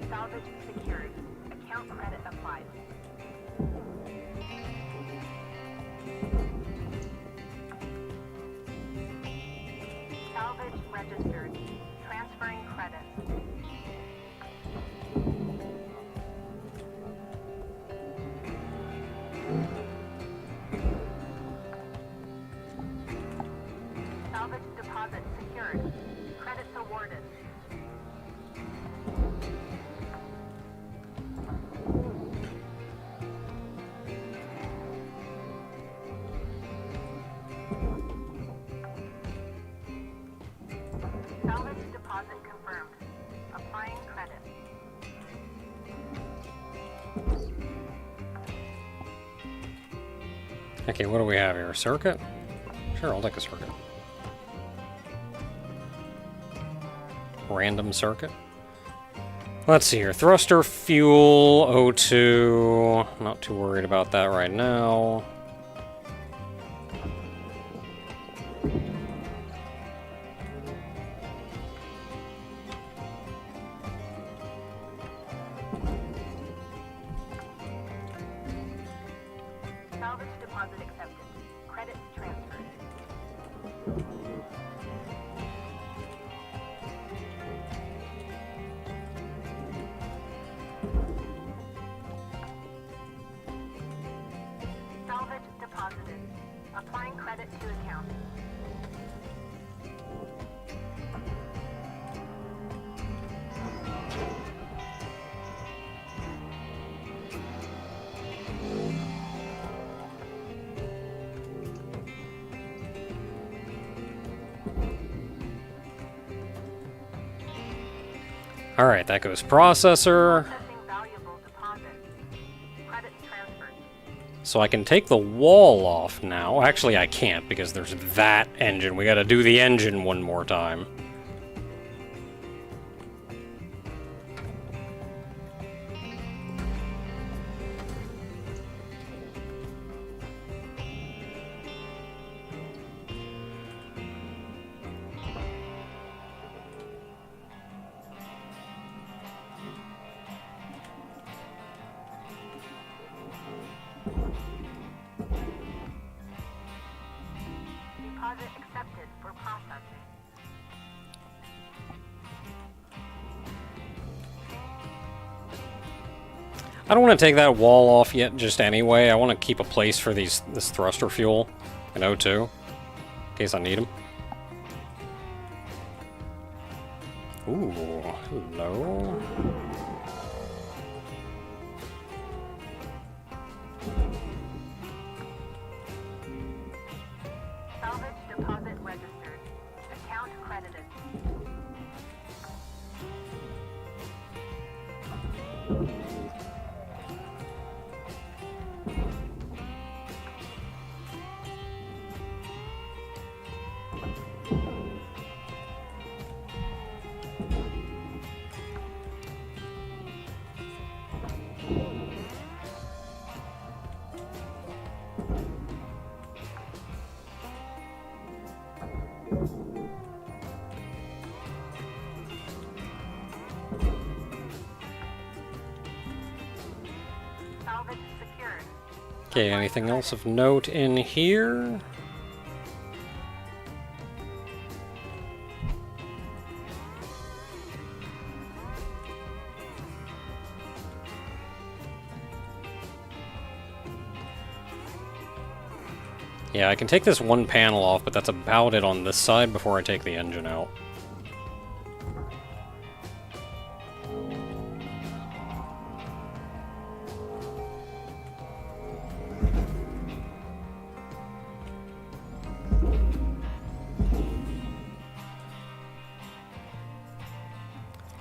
Salvage secured. Account credit applied. Salvage registered. Transferring credits. Salvage deposit secured. Credits awarded. Salvage deposit confirmed. Applying credit. Okay, what do we have here? A circuit? Sure, I'll take a circuit. Random circuit. Let's see here. Thruster, fuel, O2. Not too worried about that right now. Salvage deposit accepted. Credit transferred. Salvage deposited. Applying credit to account. Alright, that goes processor. Processing valuable deposit. Credits transferred. So I can take the wall off now. Actually, I can't because there's that engine. We gotta do the engine one more time. Deposit accepted for processing. I don't want to take that wall off yet just anyway. I want to keep a place for this thruster fuel and O2 in case I need them. Ooh, hello. Salvage deposit registered. Account credited. Salvage secured. Okay, anything else of note in here? Yeah, I can take this one panel off, but that's about it on this side before I take the engine out.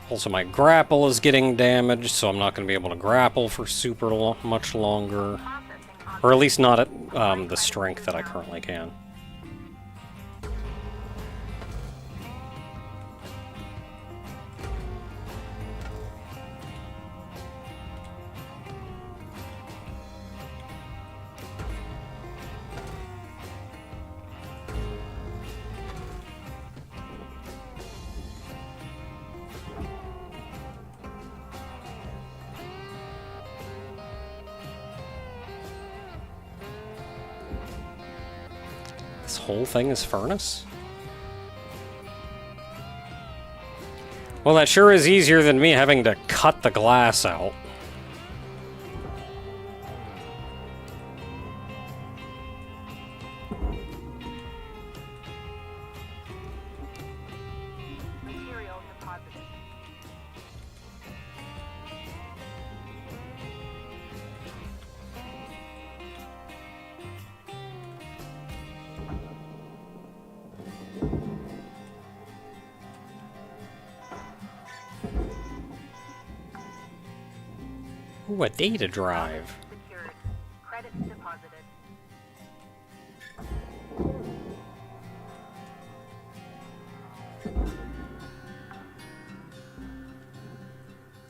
Also, my grapple is getting damaged, so I'm not going to be able to grapple for much longer. Or at least not at the strength that I currently can. This whole thing is furnace? Well, that sure is easier than me having to cut the glass out. Material deposited. Ooh, a data drive. Secured. Credits deposited.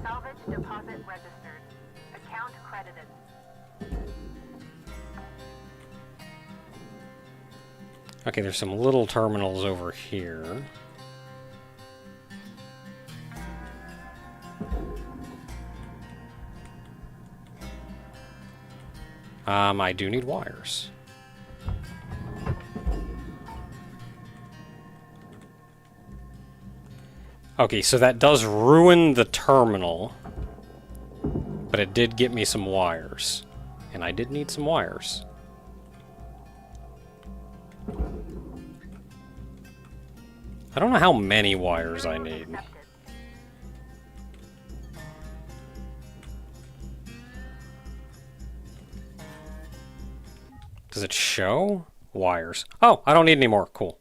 Salvage deposit registered. Account credited. Okay, there's some little terminals over here. I do need wires. Okay, so that does ruin the terminal, but it did get me some wires. And I did need some wires. I don't know how many wires I need. Accepted. Does it show? Wires. Oh, I don't need any more. Cool.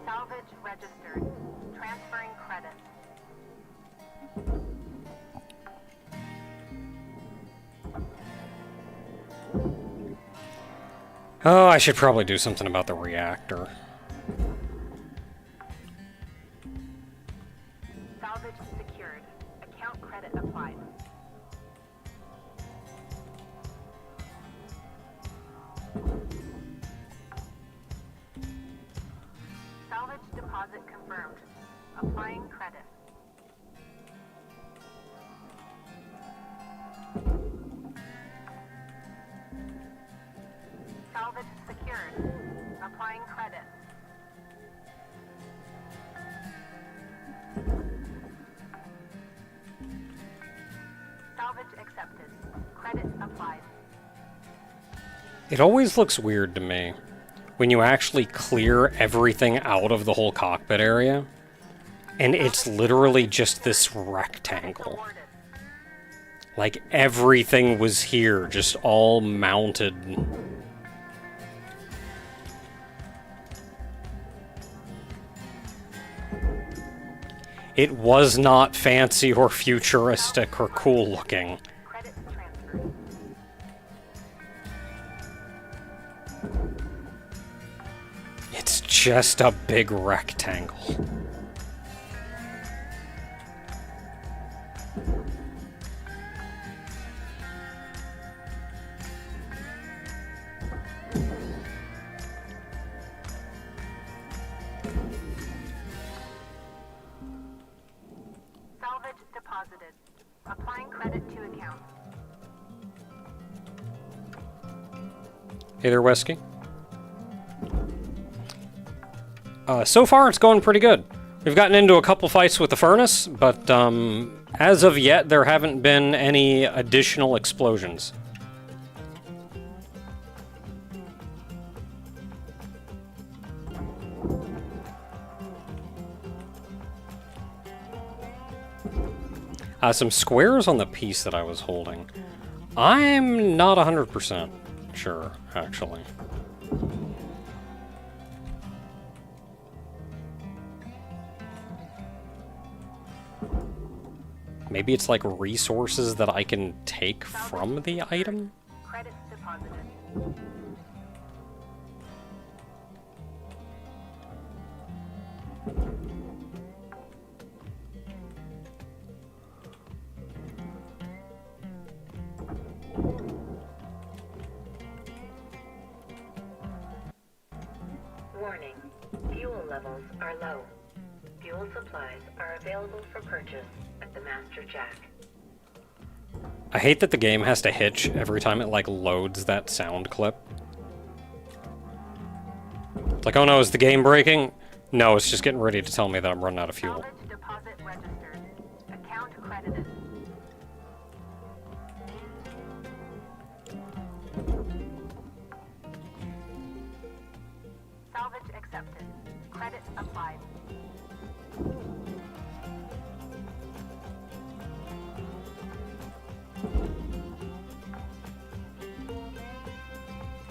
Salvage registered. Transferring credits. Oh, I should probably do something about the reactor. Salvage secured. Account credit applied. Salvage deposit confirmed. Applying credit. Salvage secured. Applying credit. Salvage accepted. Credit applied. It always looks weird to me when you actually clear everything out of the whole cockpit area, and it's literally just this rectangle. Awarded. Like everything was here, just all mounted. It was not fancy or futuristic or cool looking. Credit transferred. It's just a big rectangle. Salvage deposited. Applying credit to account. Hey there, Wesky. So far, it's going pretty good. We've gotten into a couple fights with the furnace, but as of yet, there haven't been any additional explosions. Some squares on the piece that I was holding. I'm not 100% sure, actually. Maybe it's like resources that I can take from the item? Credits deposited. Warning. Fuel levels are low. Fuel supplies are available for purchase at the Master Jack. I hate that the game has to hitch every time it, like, loads that sound clip. It's like, oh no, is the game breaking? No, it's just getting ready to tell me that I'm running out of fuel. Salvage deposit registered. Account credited. Salvage accepted. Credit applied.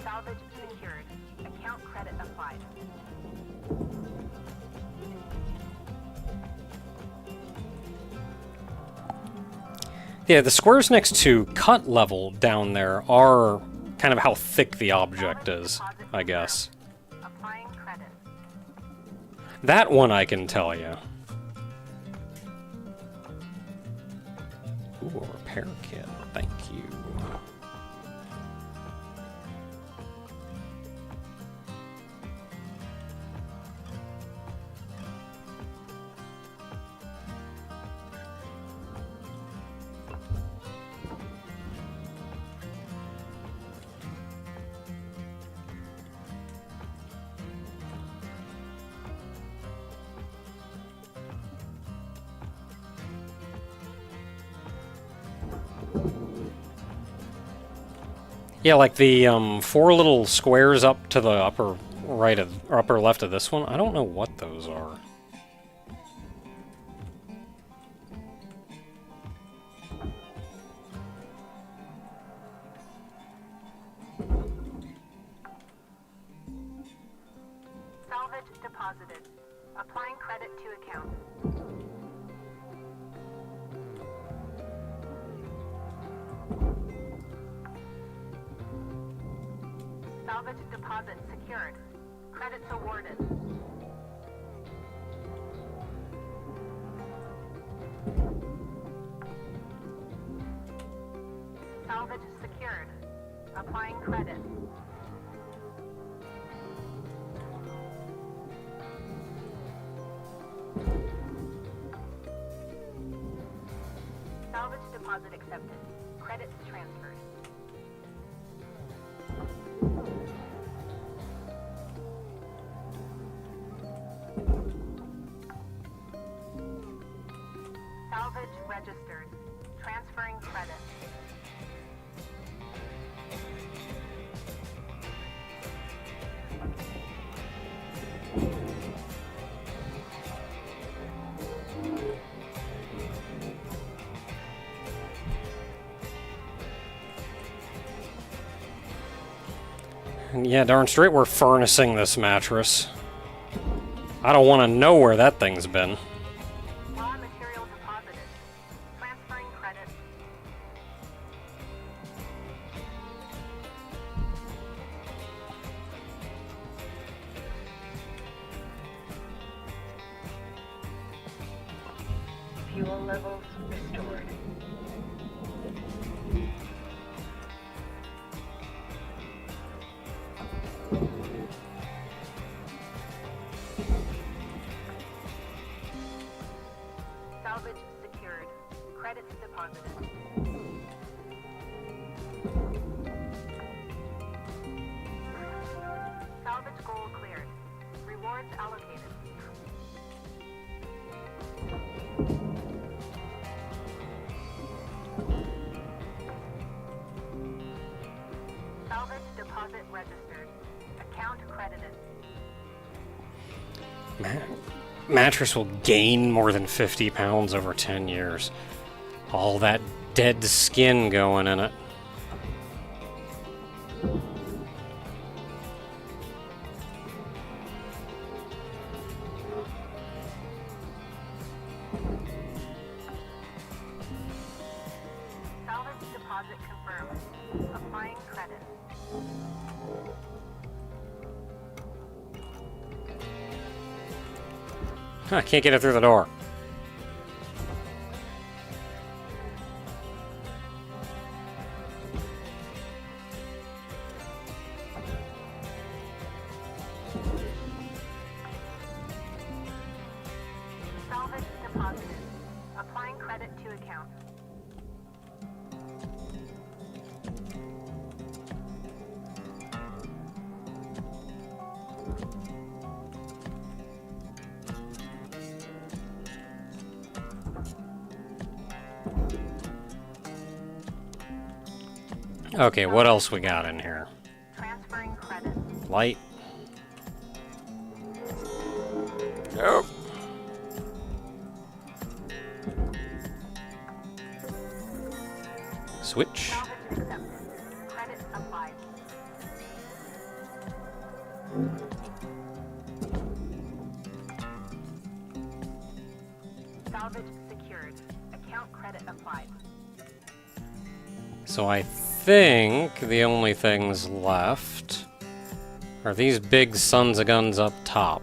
Salvage secured. Account credit applied. Yeah, the squares next to cut level down there are kind of how thick the object is, I guess. Applying credit. That one I can tell you. Ooh, a repair kit. Thank you. Yeah, like the 4 little squares up to the upper right of, or upper left of this one. I don't know what those are. Salvage deposited. Applying credit to account. Salvage deposit secured. Credits awarded. Salvage secured. Applying credit. Salvage deposit accepted. Credits transferred. Salvage registered. Transferring credit. And yeah, darn straight we're furnacing this mattress. I don't want to know where that thing's been. Raw material deposited. Transferring credit. Fuel levels restored. Salvage secured. Credits deposited. Salvage goal cleared. Rewards allocated. Mattress will gain more than 50 pounds over 10 years. All that dead skin going in it. Salvage deposit confirmed. Applying credit. I can't get it through the door. Salvage deposited. Applying credit to account. Okay, what else we got in here? Transferring credit. Light. Nope. Switch. Salvage accepted. Credit applied. Salvage secured. Account credit applied. So I think the only things left are these big sons of guns up top.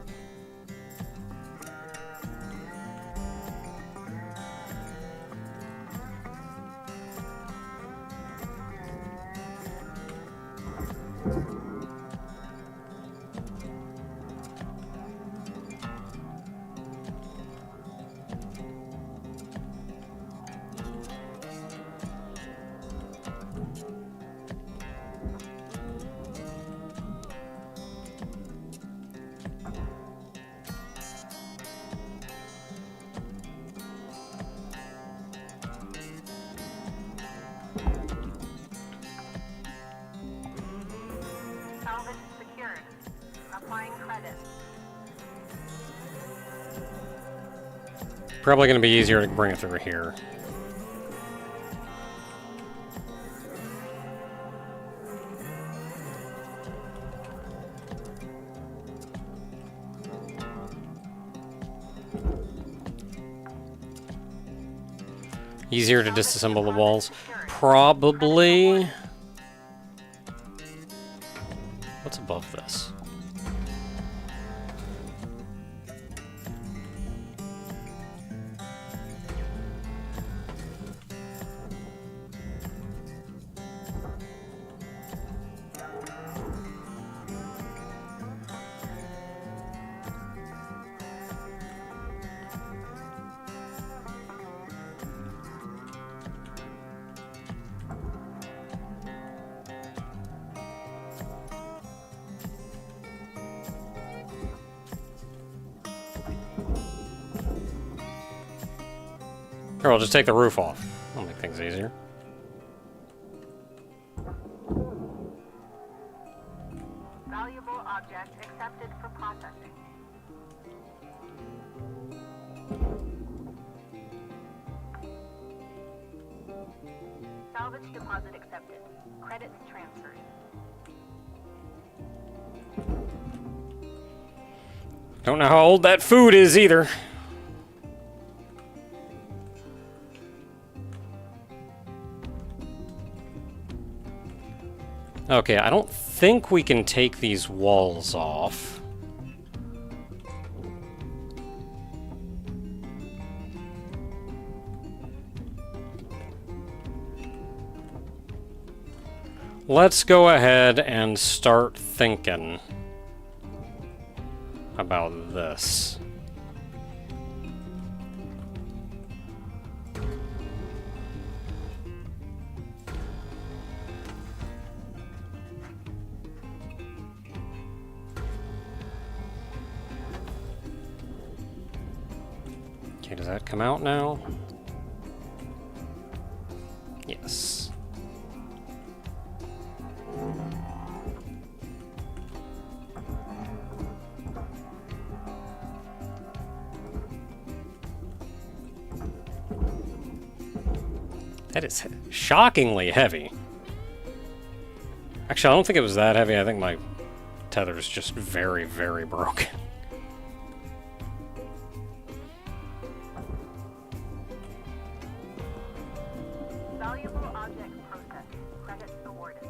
Salvage secured. Applying credit. Probably going to be easier to bring it through here. Easier to disassemble the walls. Probably. What's above this? Or I'll just take the roof off. That'll make things easier. Valuable object accepted for processing. Salvage deposit accepted. Credits transferred. Don't know how old that food is either. Okay, I don't think we can take these walls off. Let's go ahead and start thinking about this. Okay, does that come out now? Yes. That is shockingly heavy. Actually, I don't think it was that heavy. I think my tether's just very, very broken. Valuable object processed. Credits awarded.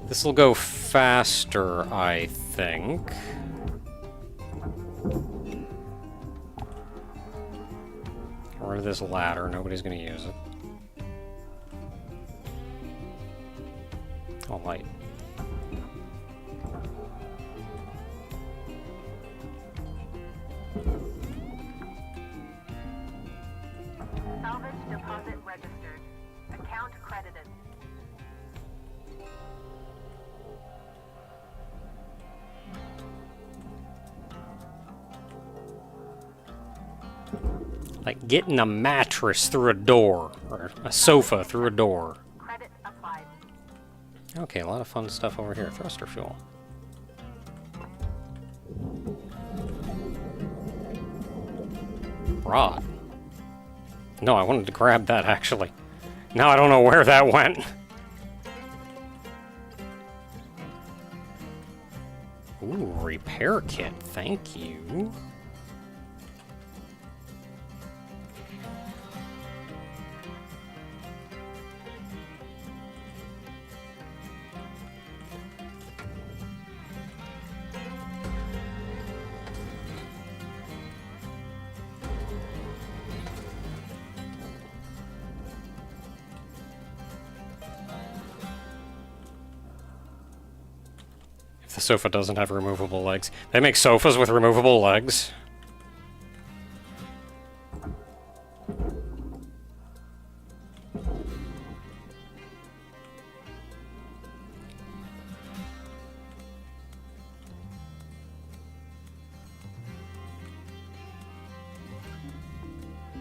This will go faster, I think. Get rid of this ladder. Nobody's going to use it. Oh, light. Salvage deposit registered. Account credited. Like getting a mattress through a door, or a sofa through a door. Credit applied. Okay, a lot of fun stuff over here. Thruster fuel. Rod. No, I wanted to grab that, actually. Now I don't know where that went. Ooh, repair kit. Thank you. The sofa doesn't have removable legs. They make sofas with removable legs.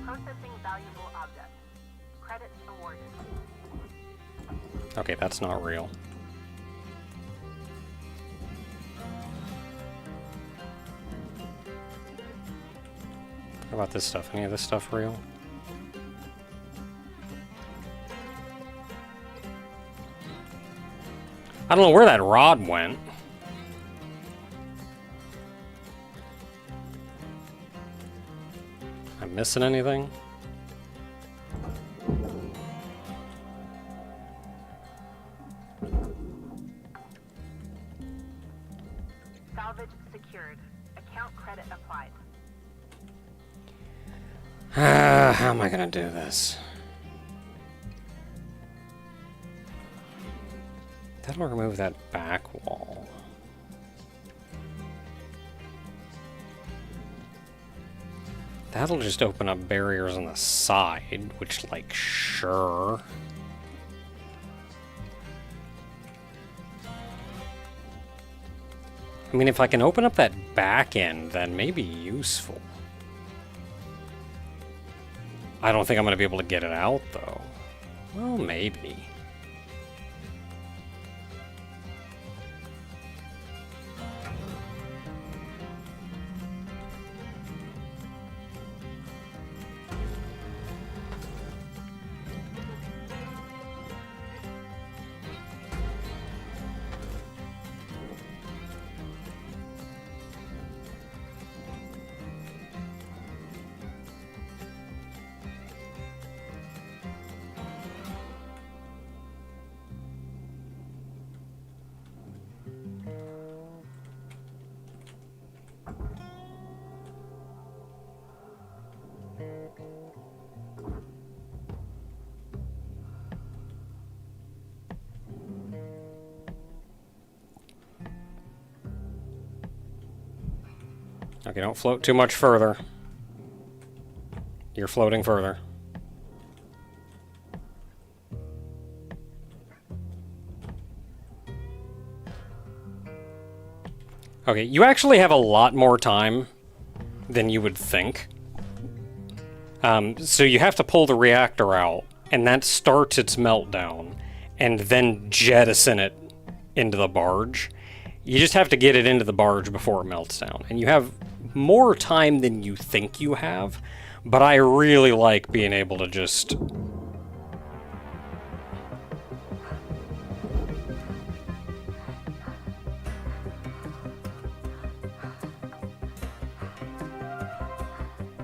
Processing valuable object. Credits awarded. Okay, that's not real. What about this stuff? Any of this stuff real? I don't know where that rod went. Am I missing anything? Salvage secured. Account credit applied. How am I gonna do this? That'll remove that back wall. That'll just open up barriers on the side, which, like, sure. I mean, if I can open up that back end, that may be useful. I don't think I'm going to be able to get it out, though. Well, maybe. Okay, don't float too much further. You're floating further. Okay, you actually have a lot more time than you would think. So you have to pull the reactor out, and that starts its meltdown, and then jettison it into the barge. You just have to get it into the barge before it melts down. And you have more time than you think you have, but I really like being able to just...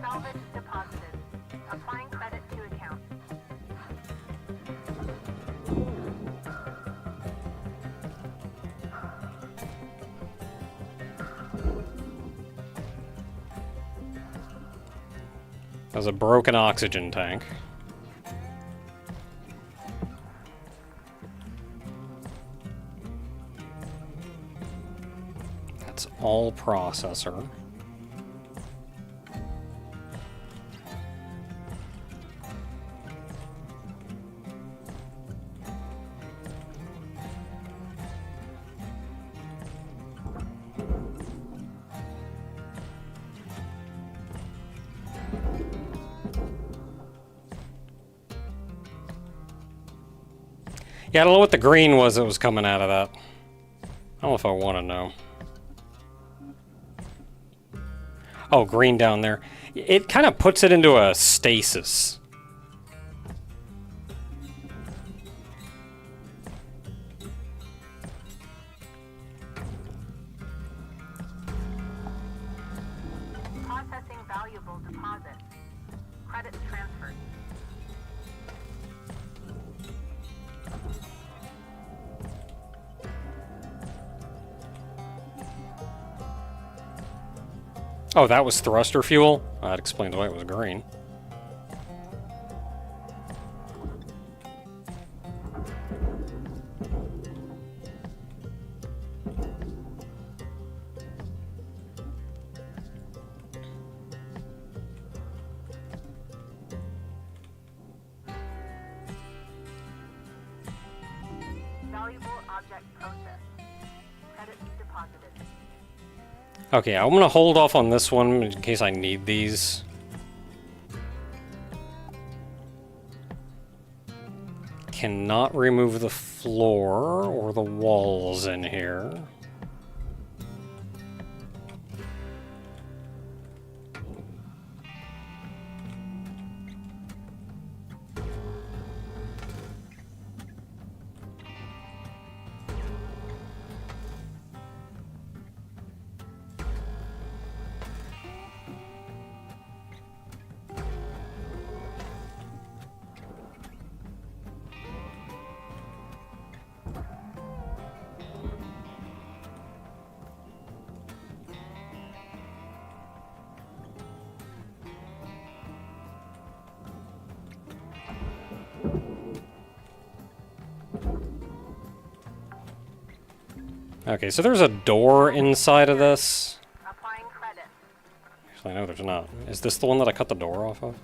Salvage deposited. Applying credit to account. There's a broken oxygen tank. That's all processor. Yeah, I don't know what the green was that was coming out of that. I don't know if I want to know. Oh, green down there. It kind of puts it into a stasis. Processing valuable deposit. Credits transferred. Oh, that was thruster fuel? That explains why it was green. Valuable object processed. Credits deposited. Okay, I'm gonna hold off on this one in case I need these. Cannot remove the floor or the walls in here. Okay, so there's a door inside of this. Applying credit. Actually, no, there's not. Is this the one that I cut the door off of?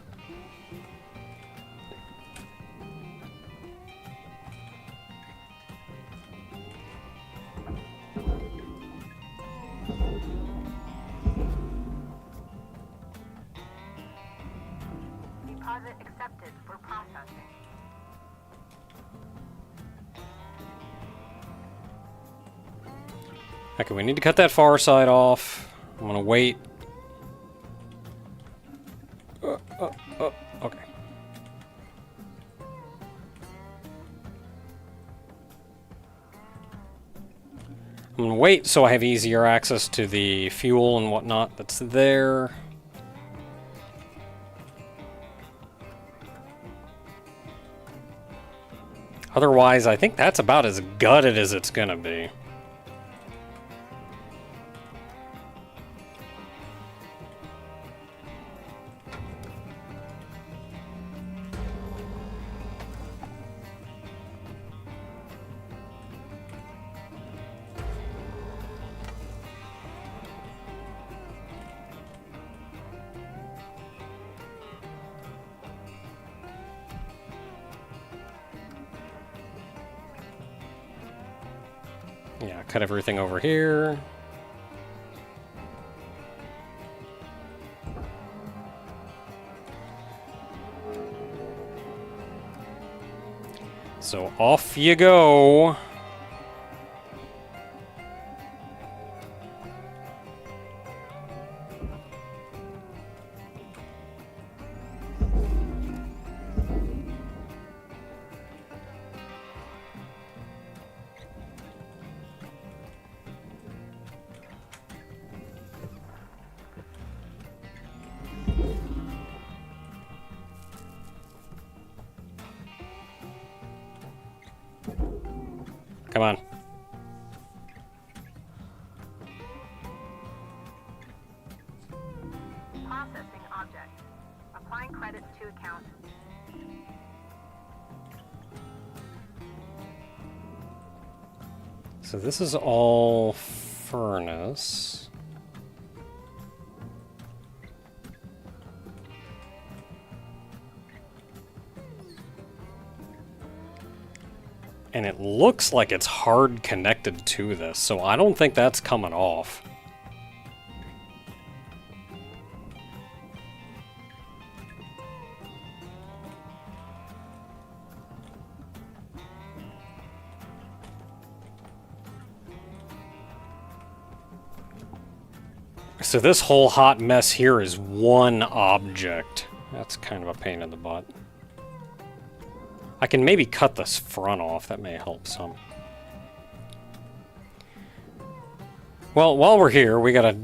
Deposit accepted for processing. Okay, we need to cut that far side off. I'm gonna wait. Okay. I'm gonna wait so I have easier access to the fuel and whatnot that's there. Otherwise, I think that's about as gutted as it's gonna be. Yeah, cut everything over here. So off you go. Come on. Processing object. Applying credits to account. So this is all furnace. And it looks like it's hard connected to this, so I don't think that's coming off. So this whole hot mess here is one object. That's kind of a pain in the butt. I can maybe cut this front off. That may help some. Well, while we're here, we gotta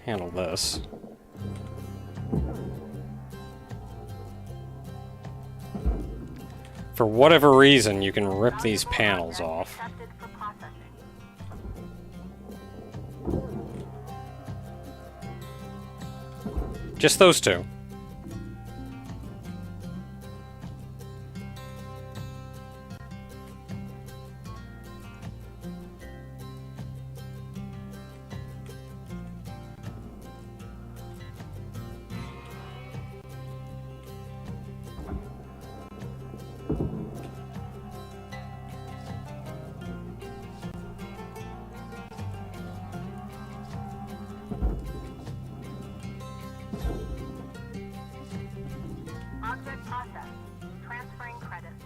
handle this. For whatever reason, you can rip these panels off. Accepted for processing. Just those two. Object processed. Transferring credits.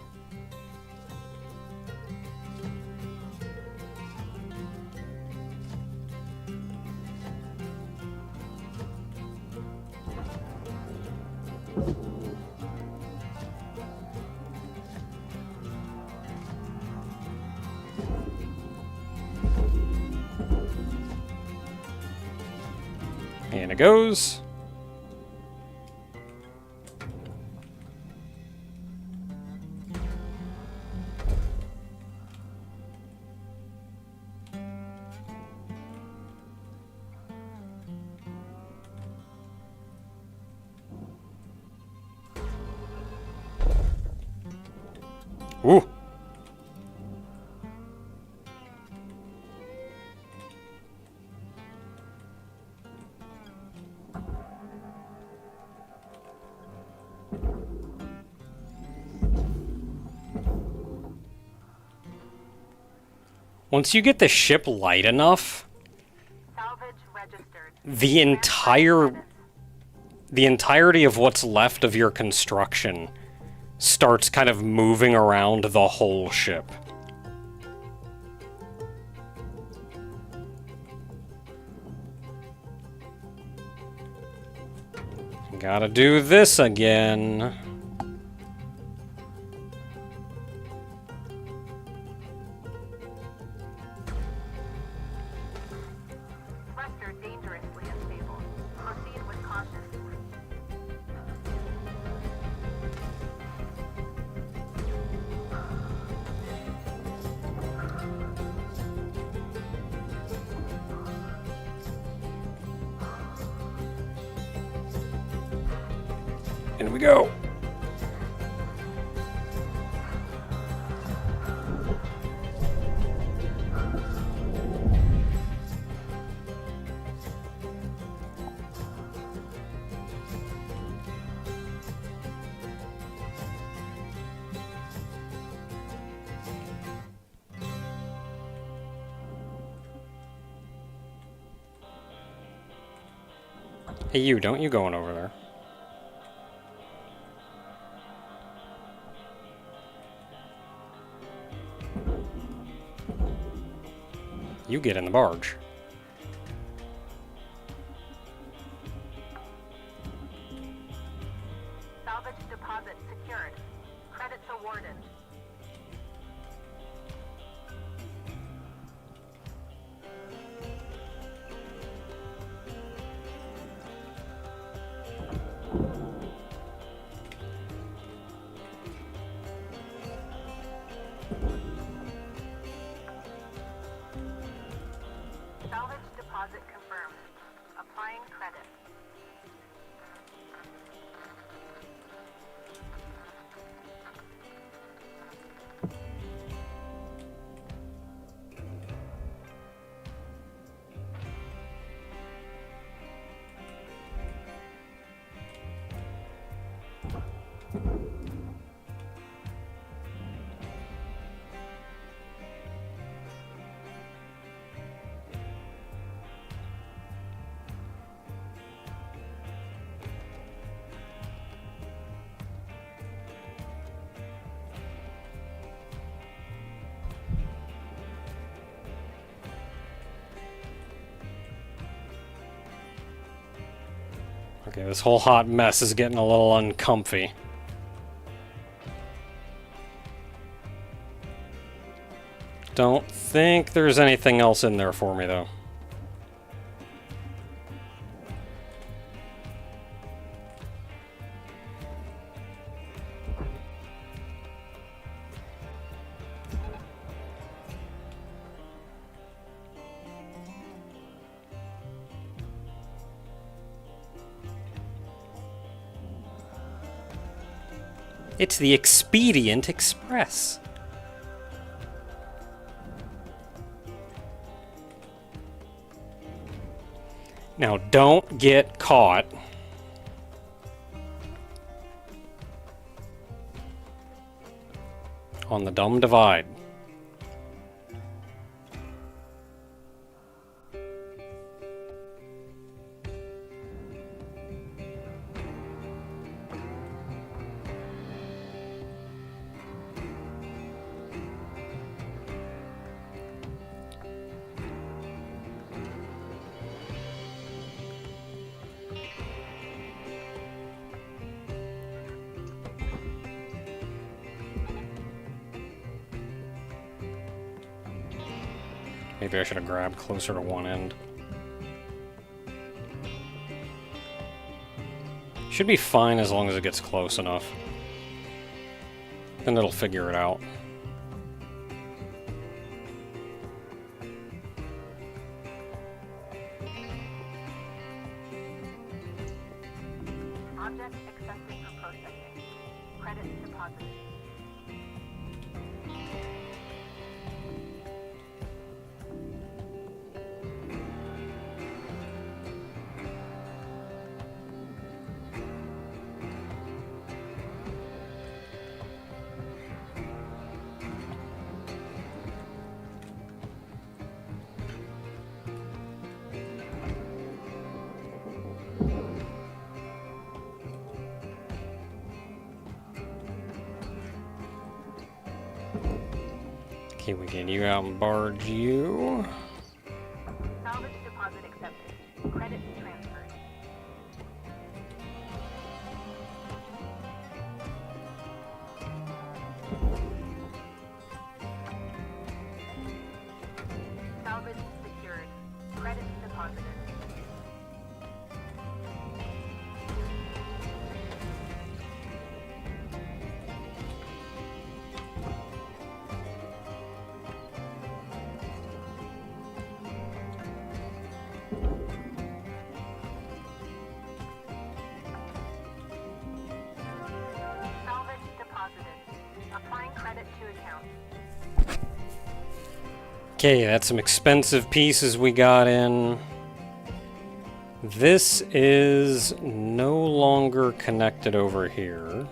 And it goes. Ooh. Once you get the ship light enough, Salvage registered. the entirety of what's left of your construction starts kind of moving around the whole ship. Gotta do this again. Thruster dangerously unstable. Proceed with caution. In we go. Hey, you, don't you going over there. You get in the barge. Salvage deposit secured. Credits awarded. Okay, this whole hot mess is getting a little uncomfy. Don't think there's anything else in there for me, though. It's the Expedient Express. Now, don't get caught. On the dumb divide. Maybe I should have grabbed closer to one end. Should be fine as long as it gets close enough. Then it'll figure it out. Object accepted for processing. Credit deposited. Okay, we can you out and barge you. Salvage deposit accepted. Credit transferred. Salvage secured. Credit deposited. Salvage deposited. Applying credit to account. Okay, that's some expensive pieces we got in. This is no longer connected over here.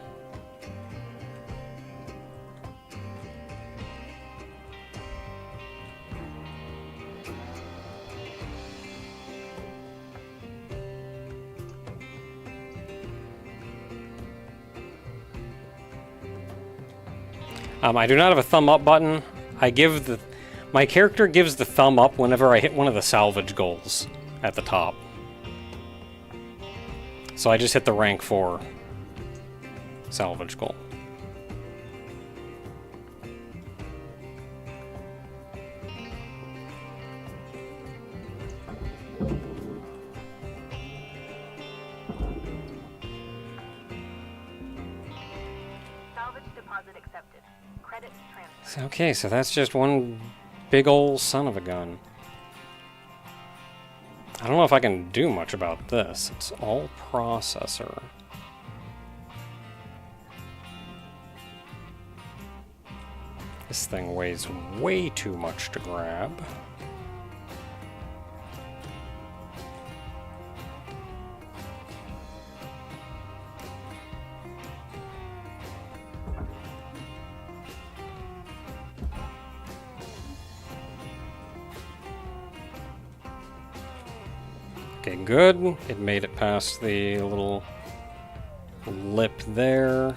I do not have a thumb up button. My character gives the thumb up whenever I hit one of the salvage goals at the top. So I just hit the rank 4 salvage goal. Salvage deposit accepted. Credit transferred. Okay, so that's just one big ol' son of a gun. I don't know if I can do much about this. It's all processor. This thing weighs way too much to grab. Okay, good. It made it past the little lip there.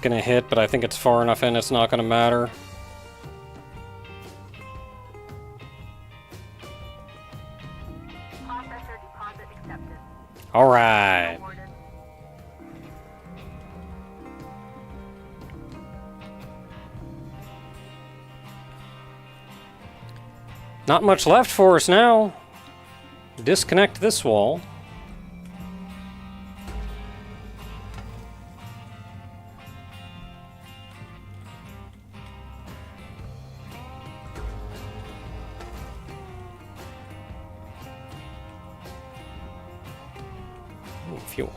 gonna hit, but I think it's far enough in, it's not gonna matter. Processor deposit accepted. Alright. Awarded. Not much left for us now. Disconnect this wall. Ooh, fuel.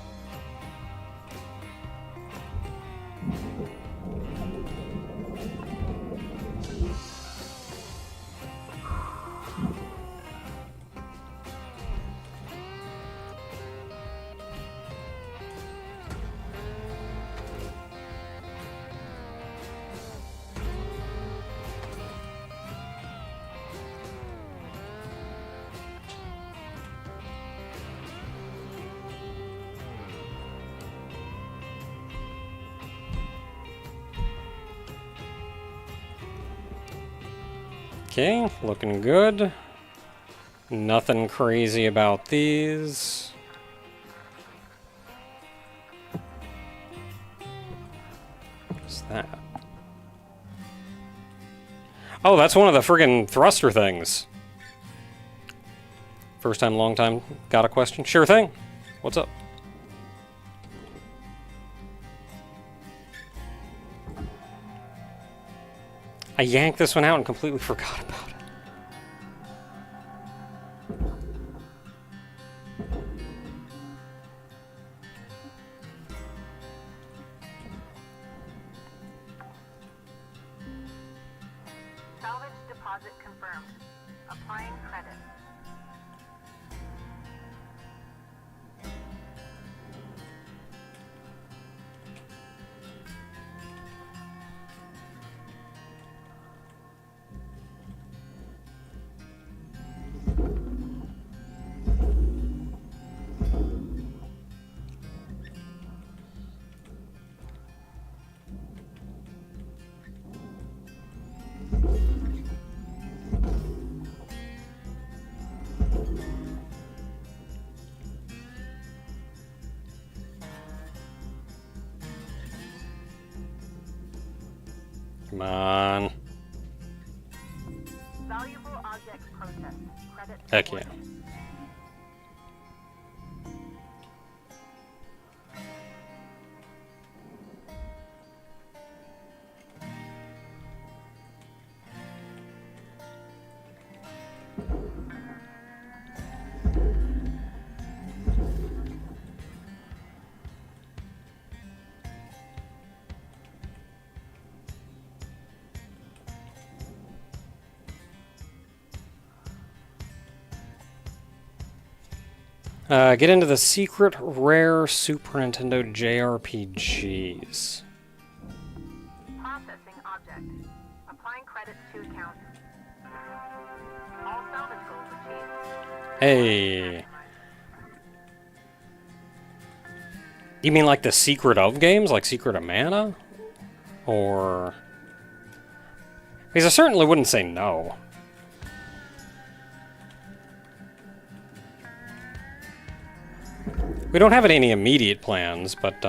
Okay, looking good. Nothing crazy about these. What's that? Oh, that's one of the friggin' thruster things. First time, long time. Got a question? Sure thing. What's up? I yanked this one out and completely forgot about it. Salvage deposit confirmed. Applying credit. Come on. Valuable object processed. Credit. Heck yeah. awarded. Get into the secret rare Super Nintendo JRPGs. Processing object. Applying credits to account. All salvage goals achieved. Hey. You mean like the Secret of games? Like Secret of Mana? Or... Because I certainly wouldn't say no. We don't have any immediate plans, but,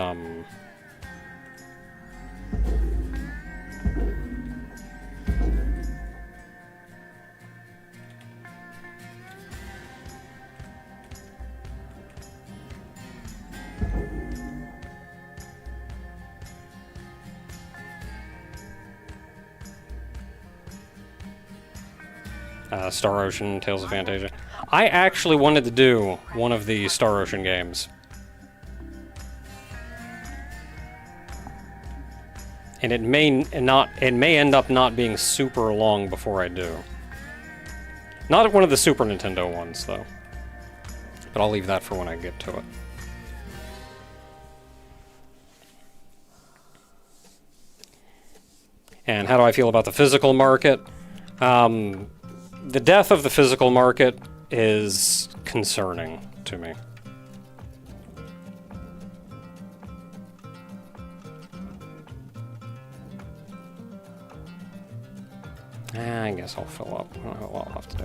Star Ocean, Tales of Fantasia. I actually wanted to do one of the Star Ocean games. And it may end up not being super long before I do. Not one of the Super Nintendo ones, though. But I'll leave that for when I get to it. And how do I feel about the physical market? The death of the physical market is concerning to me. I guess I'll fill up. I don't know what I'll have to do.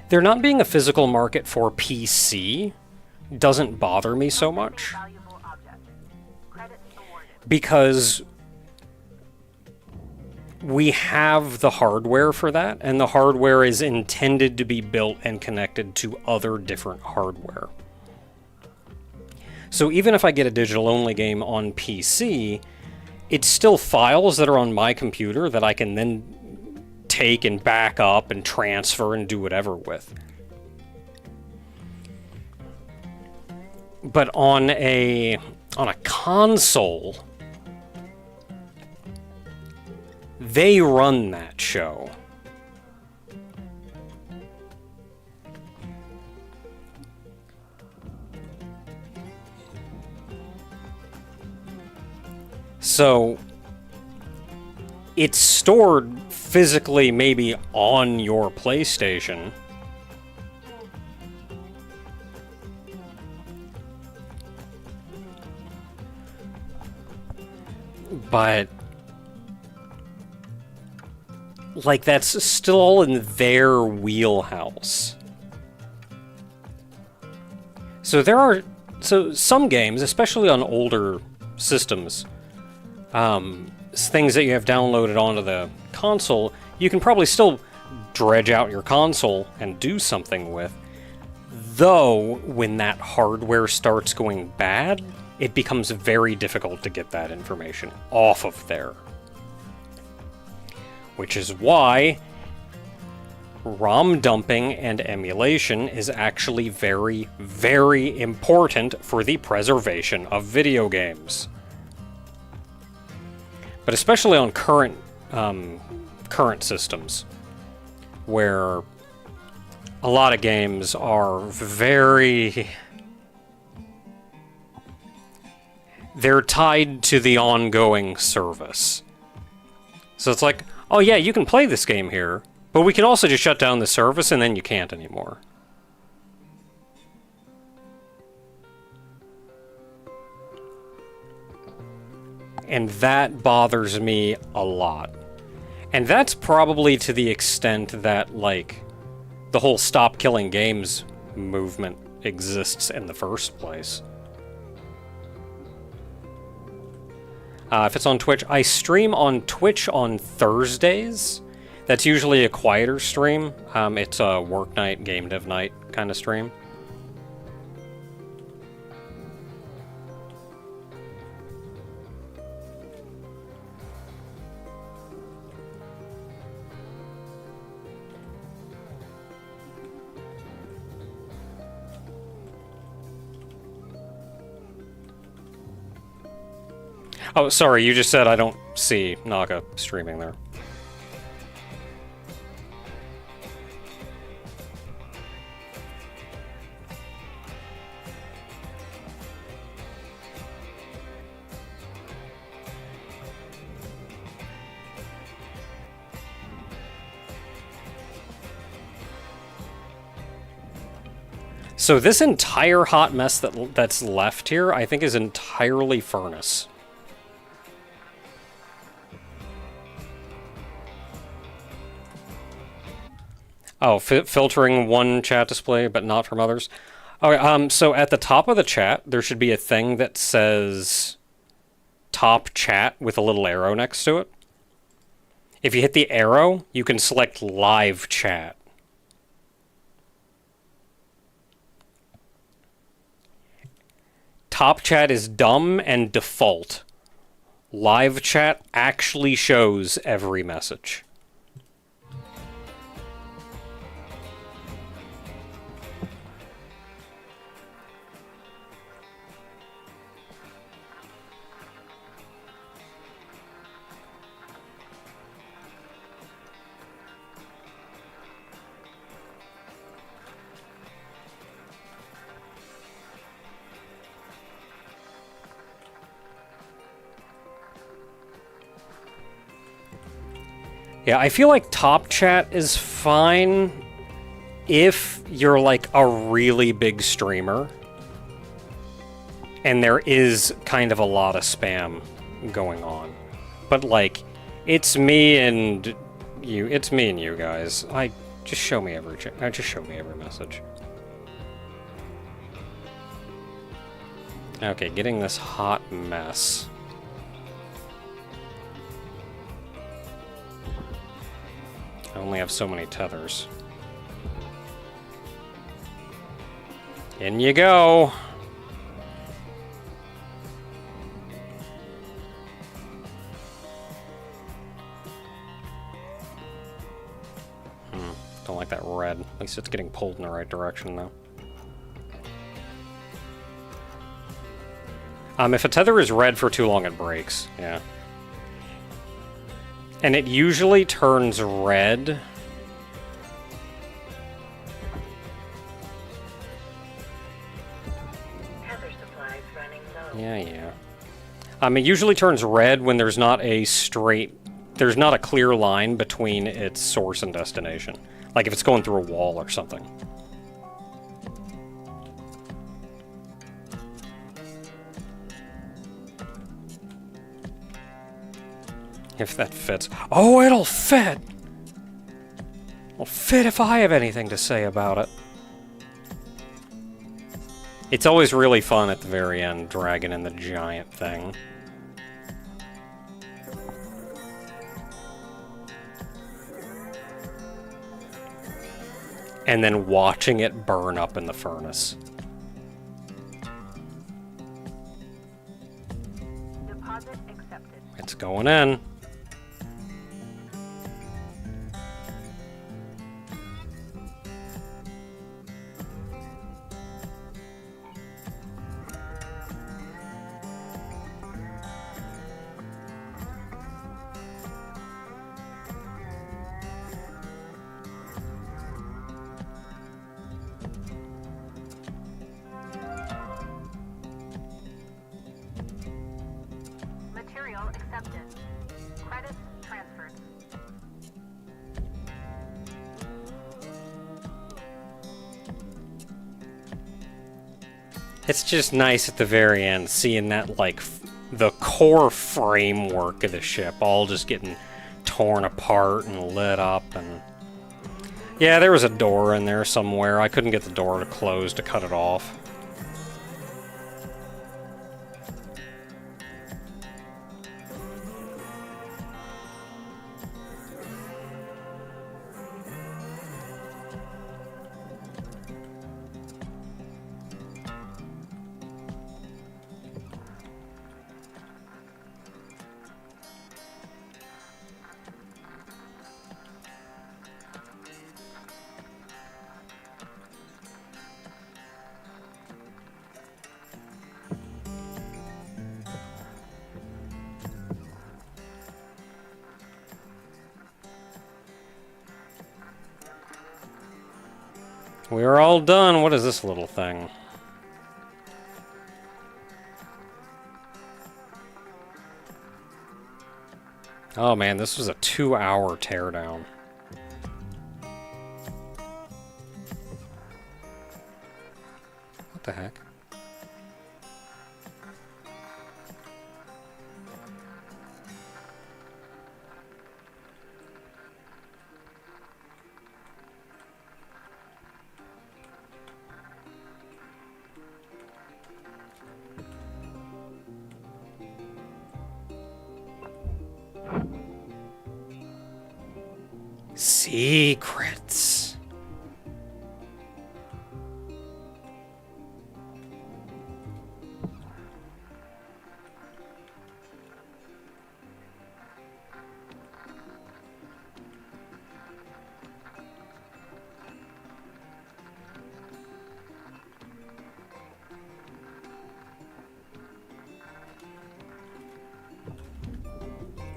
There not being a physical market for PC doesn't bother me so much, because we have the hardware for that, and the hardware is intended to be built and connected to other different hardware. So even if I get a digital-only game on PC, it's still files that are on my computer that I can then take and back up and transfer and do whatever with. But on a console, they run that show. So it's stored physically maybe on your PlayStation, but like that's still all in their wheelhouse. So some games, especially on older systems, things that you have downloaded onto the console, you can probably still dredge out your console and do something with. Though, when that hardware starts going bad, it becomes very difficult to get that information off of there. Which is why ROM dumping and emulation is actually very, very important for the preservation of video games. But especially on current systems, where a lot of games are they're tied to the ongoing service. So it's like, oh yeah, you can play this game here, but we can also just shut down the service and then you can't anymore. And that bothers me a lot. And that's probably to the extent that, like, the whole Stop Killing Games movement exists in the first place. If it's on Twitch, I stream on Twitch on Thursdays. That's usually a quieter stream. It's a work night, game dev night kind of stream. Oh, sorry, you just said I don't see Naga streaming there. So this entire hot mess that's left here, I think, is entirely Furnace. Oh, filtering one chat display, but not from others. Okay, so at the top of the chat, there should be a thing that says top chat with a little arrow next to it. If you hit the arrow, you can select live chat. Top chat is dumb and default. Live chat actually shows every message. Yeah, I feel like top chat is fine if you're like a really big streamer and there is kind of a lot of spam going on. But like, it's me and you guys. Just show me every message. Okay, getting this hot mess. I only have so many tethers. In you go. Don't like that red. At least it's getting pulled in the right direction though. If a tether is red for too long, it breaks. Yeah. And it usually turns red. Tether supplies running low. Yeah. It usually turns red when there's not a clear line between its source and destination. Like if it's going through a wall or something. If that fits. Oh, it'll fit! It'll fit if I have anything to say about it. It's always really fun at the very end, dragging in the giant thing. And then watching it burn up in the furnace. Deposit accepted. It's going in. Material accepted. Credits transferred. It's just nice at the very end seeing that, like, the core framework of the ship all just getting torn apart and lit up. And yeah, there was a door in there somewhere. I couldn't get the door to close to cut it off. We're all done. What is this little thing? Oh man, this was a 2-hour teardown. What the heck? Secrets.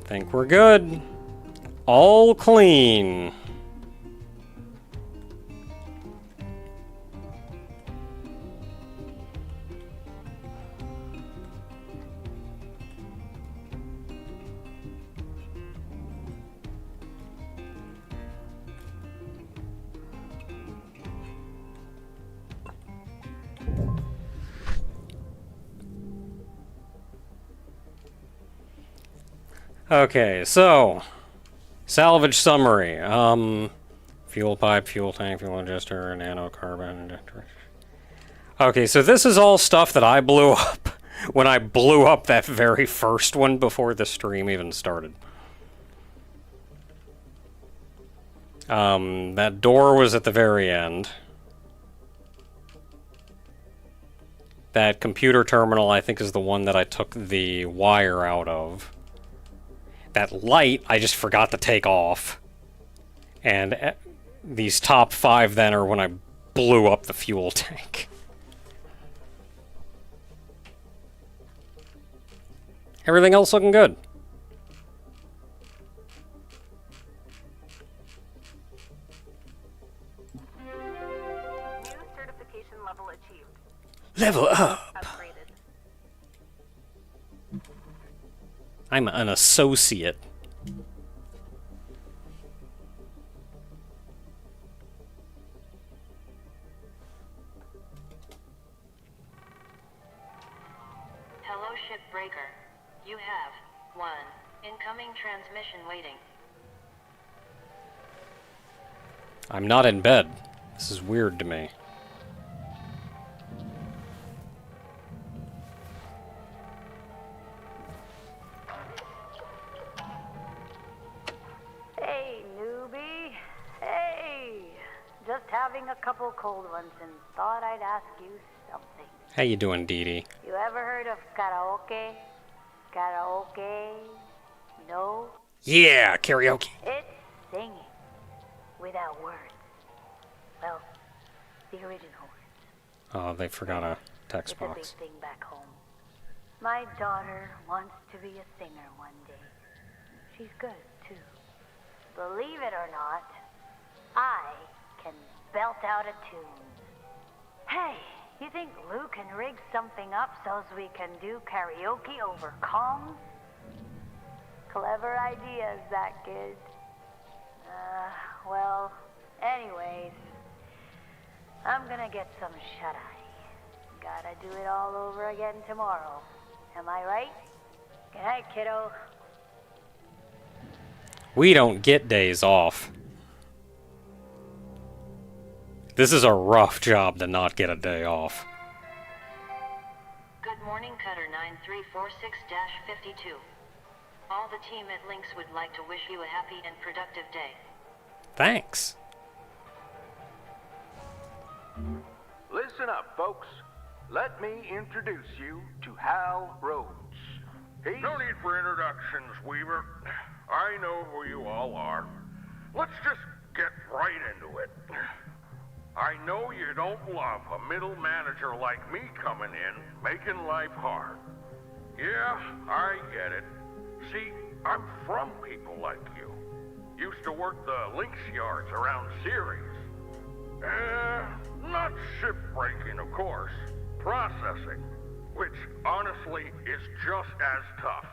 Think we're good. All clean. Okay, so salvage summary. Fuel pipe, fuel tank, fuel ingester, nanocarbon injector. Okay, so this is all stuff that I blew up when I blew up that very first one before the stream even started. That door was at the very end. That computer terminal, I think, is the one that I took the wire out of. That light, I just forgot to take off. And these top 5 then are when I blew up the fuel tank. Everything else looking good. New certification level achieved. Level up. Upgraded. I'm an associate. Hello, Shipbreaker. You have one incoming transmission waiting. I'm not in bed. This is weird to me. Hey, newbie. Hey. Just having a couple cold ones and thought I'd ask you something. How you doing, Dee Dee? You ever heard of karaoke? Karaoke? No? Yeah, karaoke. It's singing without words. Well, the original words. Oh, they forgot a text It's a big box. thing back home. My daughter wants to be a singer one day. She's good, too. Believe it or not, I can belt out a tune. Hey, you think Lou can rig something up so we can do karaoke over comms? Clever ideas, that kid. Well, anyways, I'm gonna get some shut-eye. Gotta do it all over again tomorrow. Am I right? Good night, kiddo. We don't get days off. This is a rough job to not get a day off. Good morning, Cutter 9346-52. All the team at Lynx would like to wish you a happy and productive day. Thanks. Listen up, folks. Let me introduce you to Hal Rhodes. He's... No need for introductions, Weaver. I know who you all are. Let's just get right into it. I know you don't love a middle manager like me coming in, making life hard. Yeah, I get it. See, I'm from people like you. Used to work the Lynx yards around Ceres. Not shipbreaking, of course. Processing, which honestly is just as tough.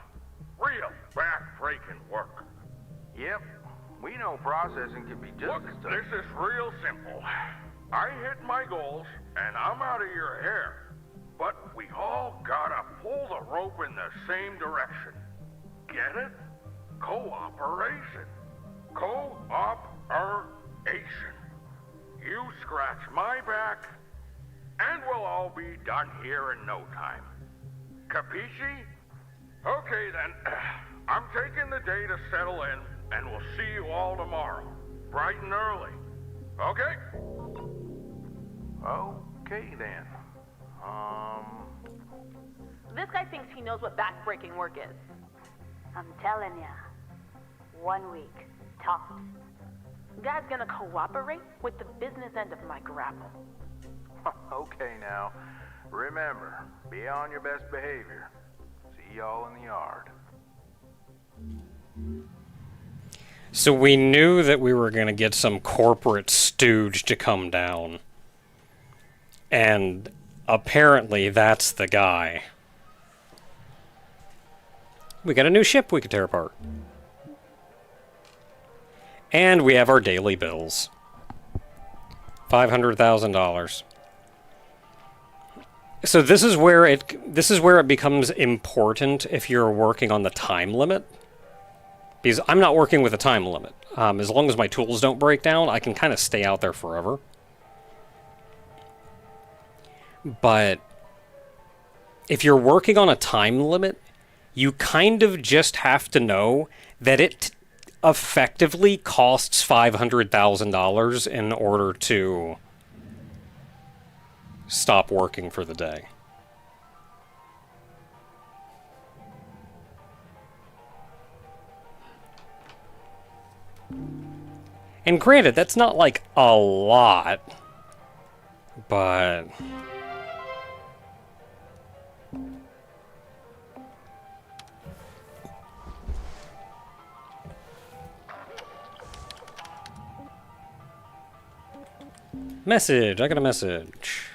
Real back-breaking work. Yep, we know processing can be just Look, as tough. this is real simple. I hit my goals, and I'm out of your hair. But we all gotta pull the rope in the same direction. Get it? Cooperation. Cooperation. You scratch my back, and we'll all be done here in no time. Capisci? Okay then, I'm taking the day to settle in, and we'll see you all tomorrow, bright and early. Okay? Okay, then. This guy thinks he knows what backbreaking work is. I'm telling ya. 1 week, tops. Guy's gonna cooperate with the business end of my grapple. Okay, now. Remember, be on your best behavior. See y'all in the yard. So we knew that we were going to get some corporate stooge to come down. And apparently that's the guy. We got a new ship we could tear apart. And we have our daily bills. $500,000. So this is where it becomes important if you're working on the time limit. Because I'm not working with a time limit. As long as my tools don't break down, I can kind of stay out there forever. But if you're working on a time limit, you kind of just have to know that it effectively costs $500,000 in order to stop working for the day. And granted, that's not like a lot, but... Message! I got a message.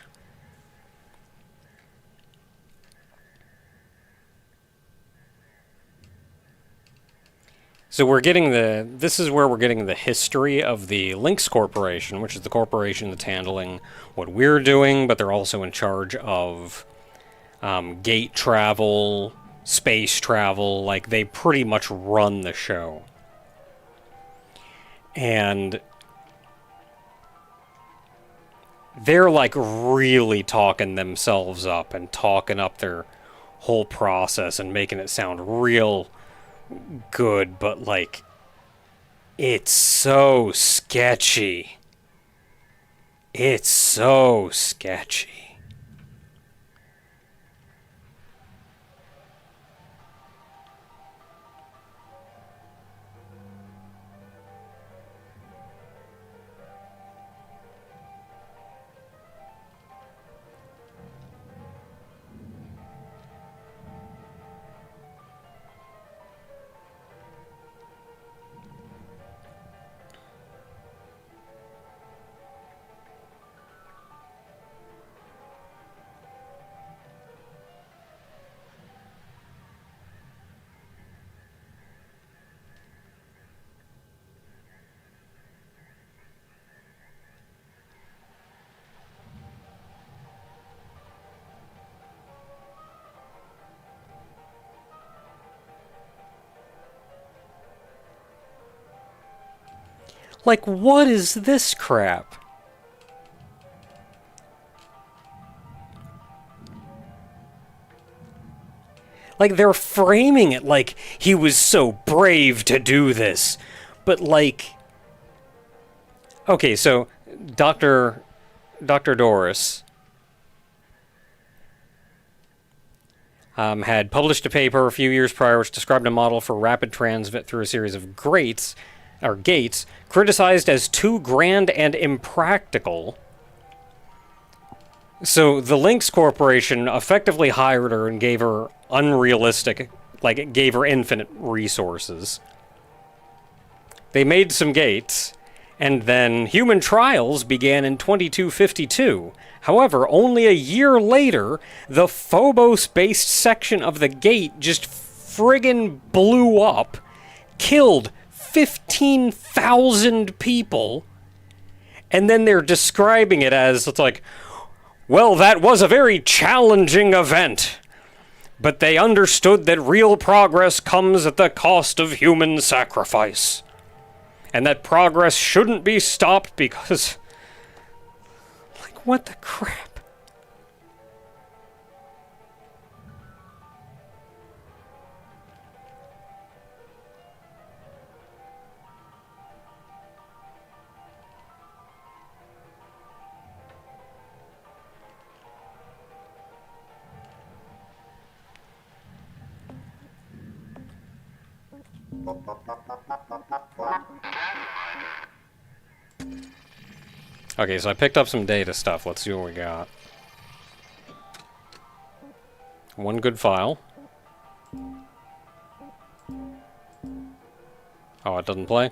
So we're getting this is where we're getting the history of the Lynx Corporation, which is the corporation that's handling what we're doing, but they're also in charge of gate travel, space travel. Like, they pretty much run the show. And they're like really talking themselves up and talking up their whole process and making it sound real good, but like, it's so sketchy. It's so sketchy. Like, what is this crap? Like, they're framing it like he was so brave to do this. But, like... Okay, so Dr. Doris had published a paper a few years prior which described a model for rapid transit through a series of gates, criticized as too grand and impractical. So the Lynx Corporation effectively hired her and gave her unrealistic, like, it gave her infinite resources. They made some gates, and then human trials began in 2252. However, only a year later, the Phobos-based section of the gate just friggin' blew up, killed 15,000 people, and then they're describing it as, it's like, well, that was a very challenging event, but they understood that real progress comes at the cost of human sacrifice, and that progress shouldn't be stopped because... Like, what the crap? Okay, so I picked up some data stuff. Let's see what we got. One good file. Oh, it doesn't play?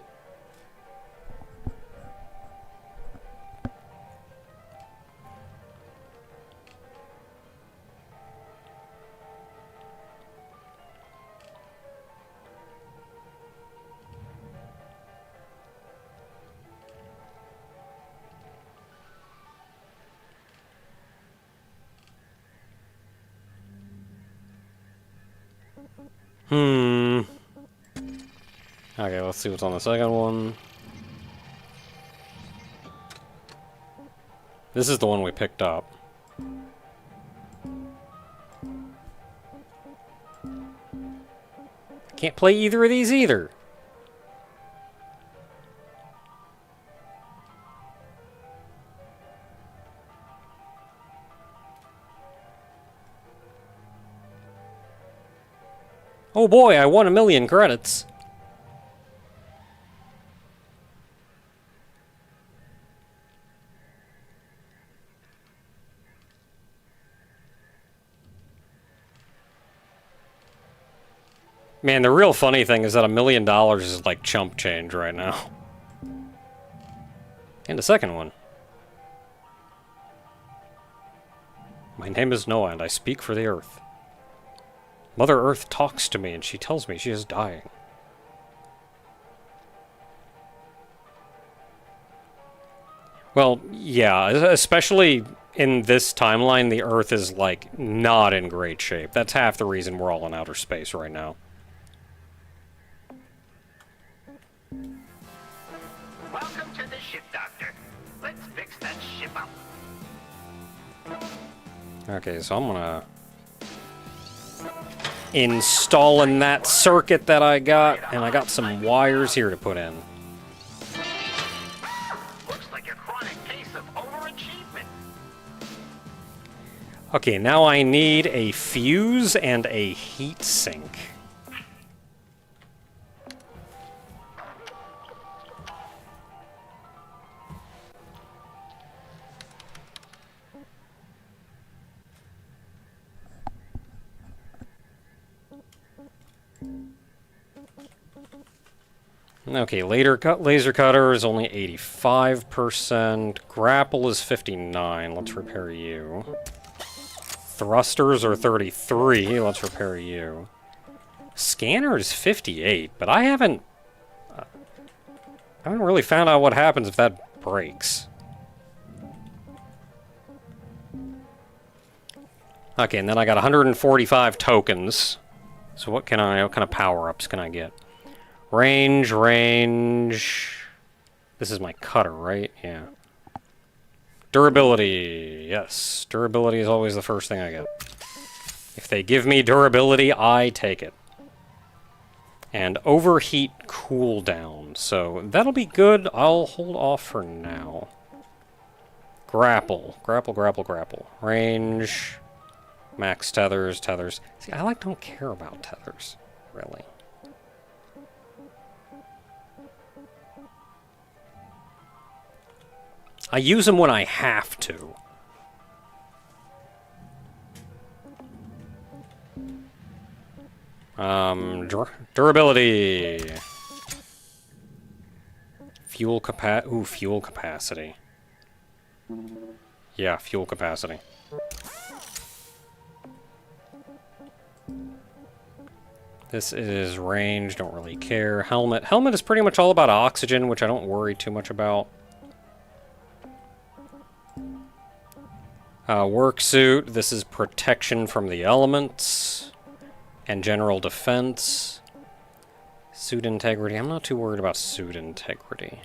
Okay, let's see what's on the second one. This is the one we picked up. Can't play either of these either. Oh boy, I won 1,000,000 credits. Man, the real funny thing is that $1,000,000 is like chump change right now. And the second one. My name is Noah, and I speak for the Earth. Mother Earth talks to me, and she tells me she is dying. Well, yeah, especially in this timeline, the Earth is, like, not in great shape. That's half the reason we're all in outer space right now. Welcome to the ship, Doctor. Let's fix that ship up. Okay, so I'm gonna install in that circuit that I got, and I got some wires here to put in. Looks like a chronic case of overachievement. Okay, now I need a fuse and a heat sink. Okay, laser cutter is only 85%. Grapple is 59. Let's repair you. Thrusters are 33. Let's repair you. Scanner is 58, but I haven't really found out what happens if that breaks. Okay, and then I got 145 tokens. So what kind of power-ups can I get? Range. This is my cutter, right? Yeah. Durability. Yes. Durability is always the first thing I get. If they give me durability, I take it. And overheat cooldown. So that'll be good. I'll hold off for now. Grapple. Grapple. Range. Max tethers. See, I don't care about tethers, really. I use them when I have to. Durability. Fuel capacity. Yeah, fuel capacity. This is range, don't really care. Helmet. Helmet is pretty much all about oxygen, which I don't worry too much about. Work suit. This is protection from the elements. And general defense. Suit integrity. I'm not too worried about suit integrity.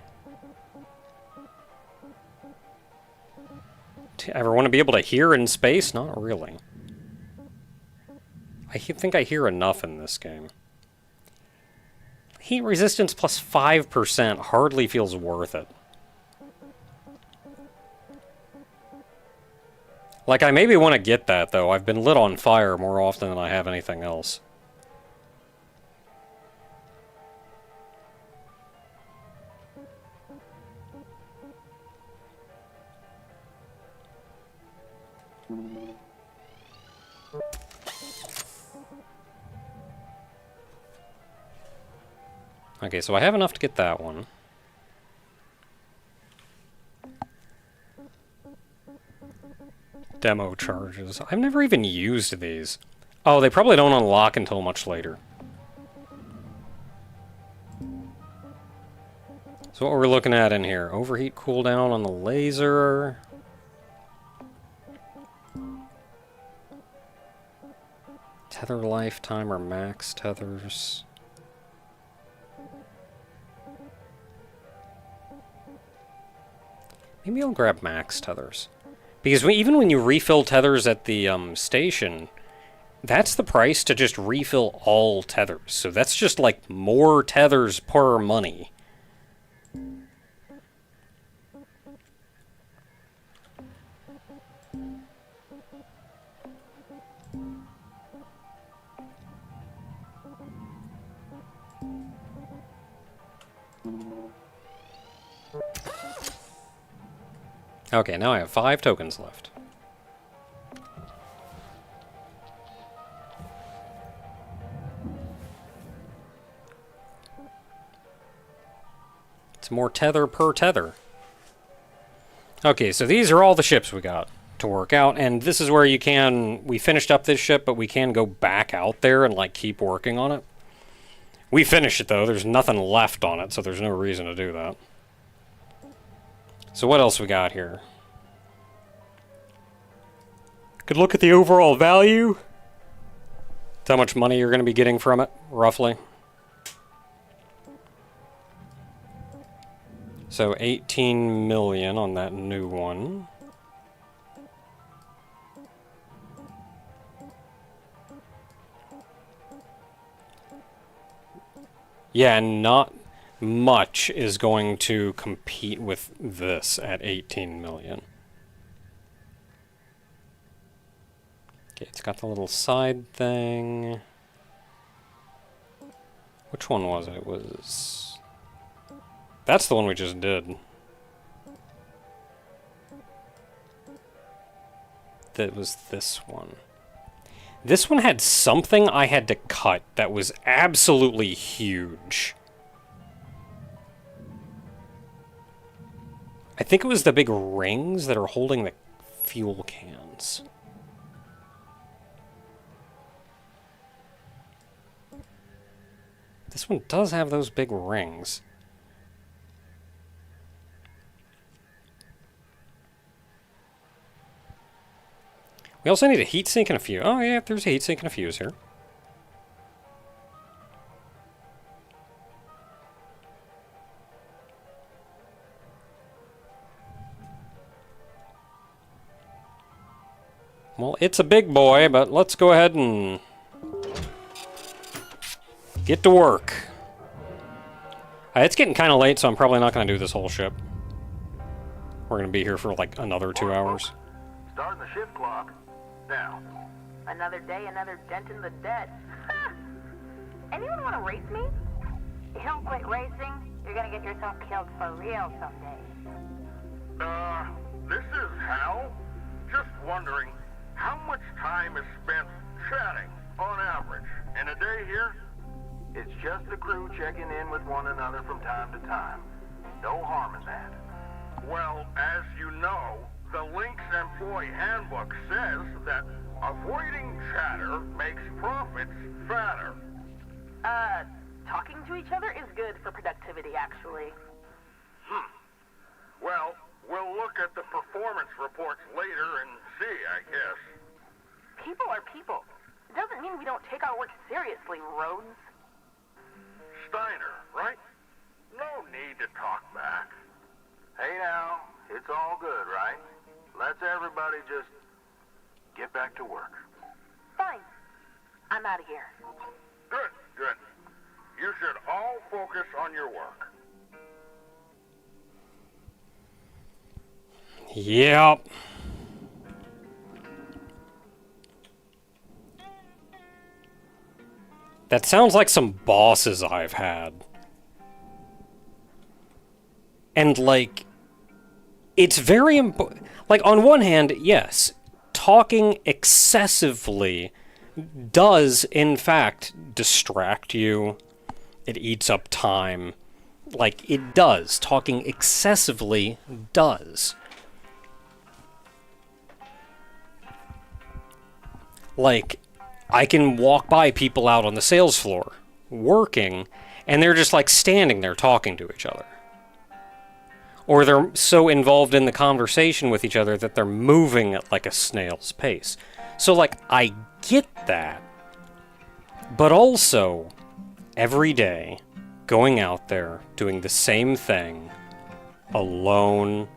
Ever want to be able to hear in space? Not really. I think I hear enough in this game. Heat resistance plus 5% hardly feels worth it. Like, I maybe want to get that, though. I've been lit on fire more often than I have anything else. Okay, so I have enough to get that one. Demo charges. I've never even used these. Oh, they probably don't unlock until much later. So what we're looking at in here. Overheat cooldown on the laser. Tether lifetime or max tethers. Maybe I'll grab max tethers. Because even when you refill tethers at the station, that's the price to just refill all tethers. So that's just like more tethers per money. Okay, now I have 5 tokens left. It's more tether per tether. Okay, so these are all the ships we got to work out, and this is where you can... We finished up this ship, but we can go back out there and, like, keep working on it. We finished it, though. There's nothing left on it, so there's no reason to do that. So what else we got here? Could look at the overall value. That's how much money you're going to be getting from it, roughly. So 18 million on that new one. Yeah, and not much is going to compete with this at 18 million. Okay, it's got the little side thing. Which one was it? It was... That's the one we just did. That was this one. This one had something I had to cut that was absolutely huge. I think it was the big rings that are holding the fuel cans. This one does have those big rings. We also need a heatsink and a fuse. Oh yeah, there's a heatsink and a fuse here. Well, it's a big boy, but let's go ahead and get to work. It's getting kind of late, so I'm probably not going to do this whole ship. We're going to be here for like another 2 hours. Starting the shift clock. Now. Another day, another dent in the debt. Anyone want to race me? You don't quit racing, you're gonna get yourself killed for real someday. This is Hal. Just wondering, how much time is spent chatting, on average, in a day here? It's just the crew checking in with one another from time to time. No harm in that. Well, as you know, the Lynx Employee Handbook says that avoiding chatter makes profits fatter. Talking to each other is good for productivity, actually. Well, we'll look at the performance reports later and see, I guess. People are people. It doesn't mean we don't take our work seriously, Rhodes. Steiner, right? No need to talk back. Hey now, it's all good, right? Let's everybody just get back to work. Fine. I'm out of here. Good, good. You should all focus on your work. Yep. That sounds like some bosses I've had. And, like, it's very important. Like, on one hand, yes, talking excessively does, in fact, distract you. It eats up time. Like, it does. Talking excessively does. Like, I can walk by people out on the sales floor, working, and they're just, like, standing there talking to each other. Or they're so involved in the conversation with each other that they're moving at, like, a snail's pace. So, like, I get that. But also, every day, going out there, doing the same thing, alone,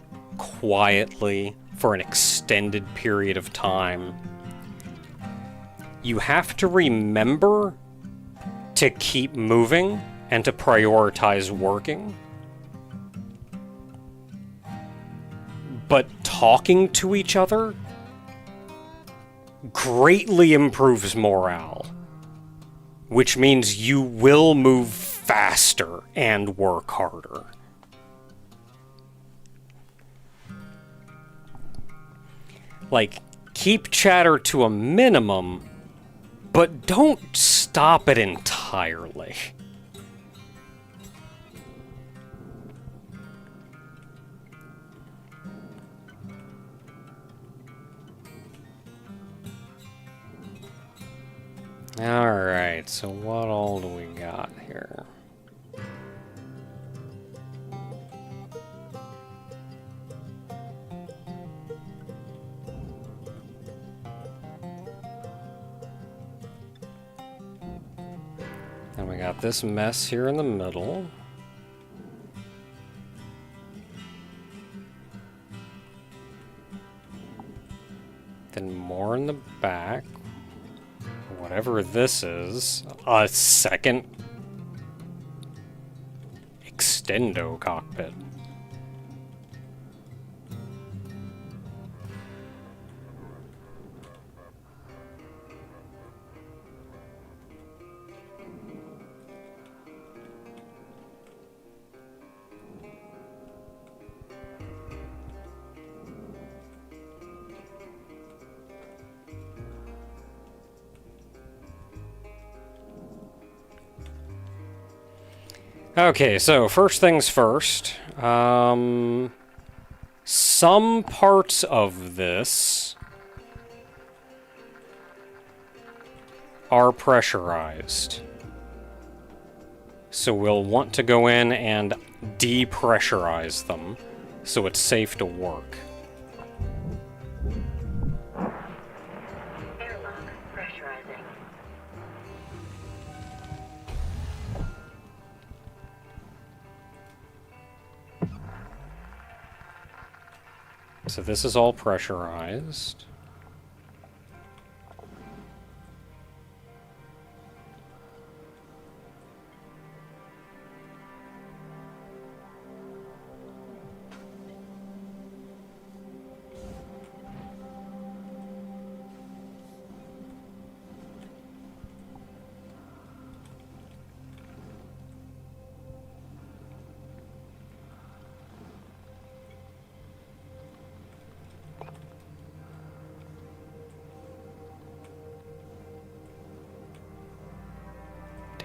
quietly for an extended period of time, you have to remember to keep moving and to prioritize working. But talking to each other greatly improves morale, which means you will move faster and work harder. Like, keep chatter to a minimum, but don't stop it entirely. Alright, so what all do we got here? And we got this mess here in the middle. Then more in the back. Whatever this is. A second extendo cockpit. Okay, so first things first. Some parts of this are pressurized. So we'll want to go in and depressurize them so it's safe to work. Airlock pressurizing. So this is all pressurized.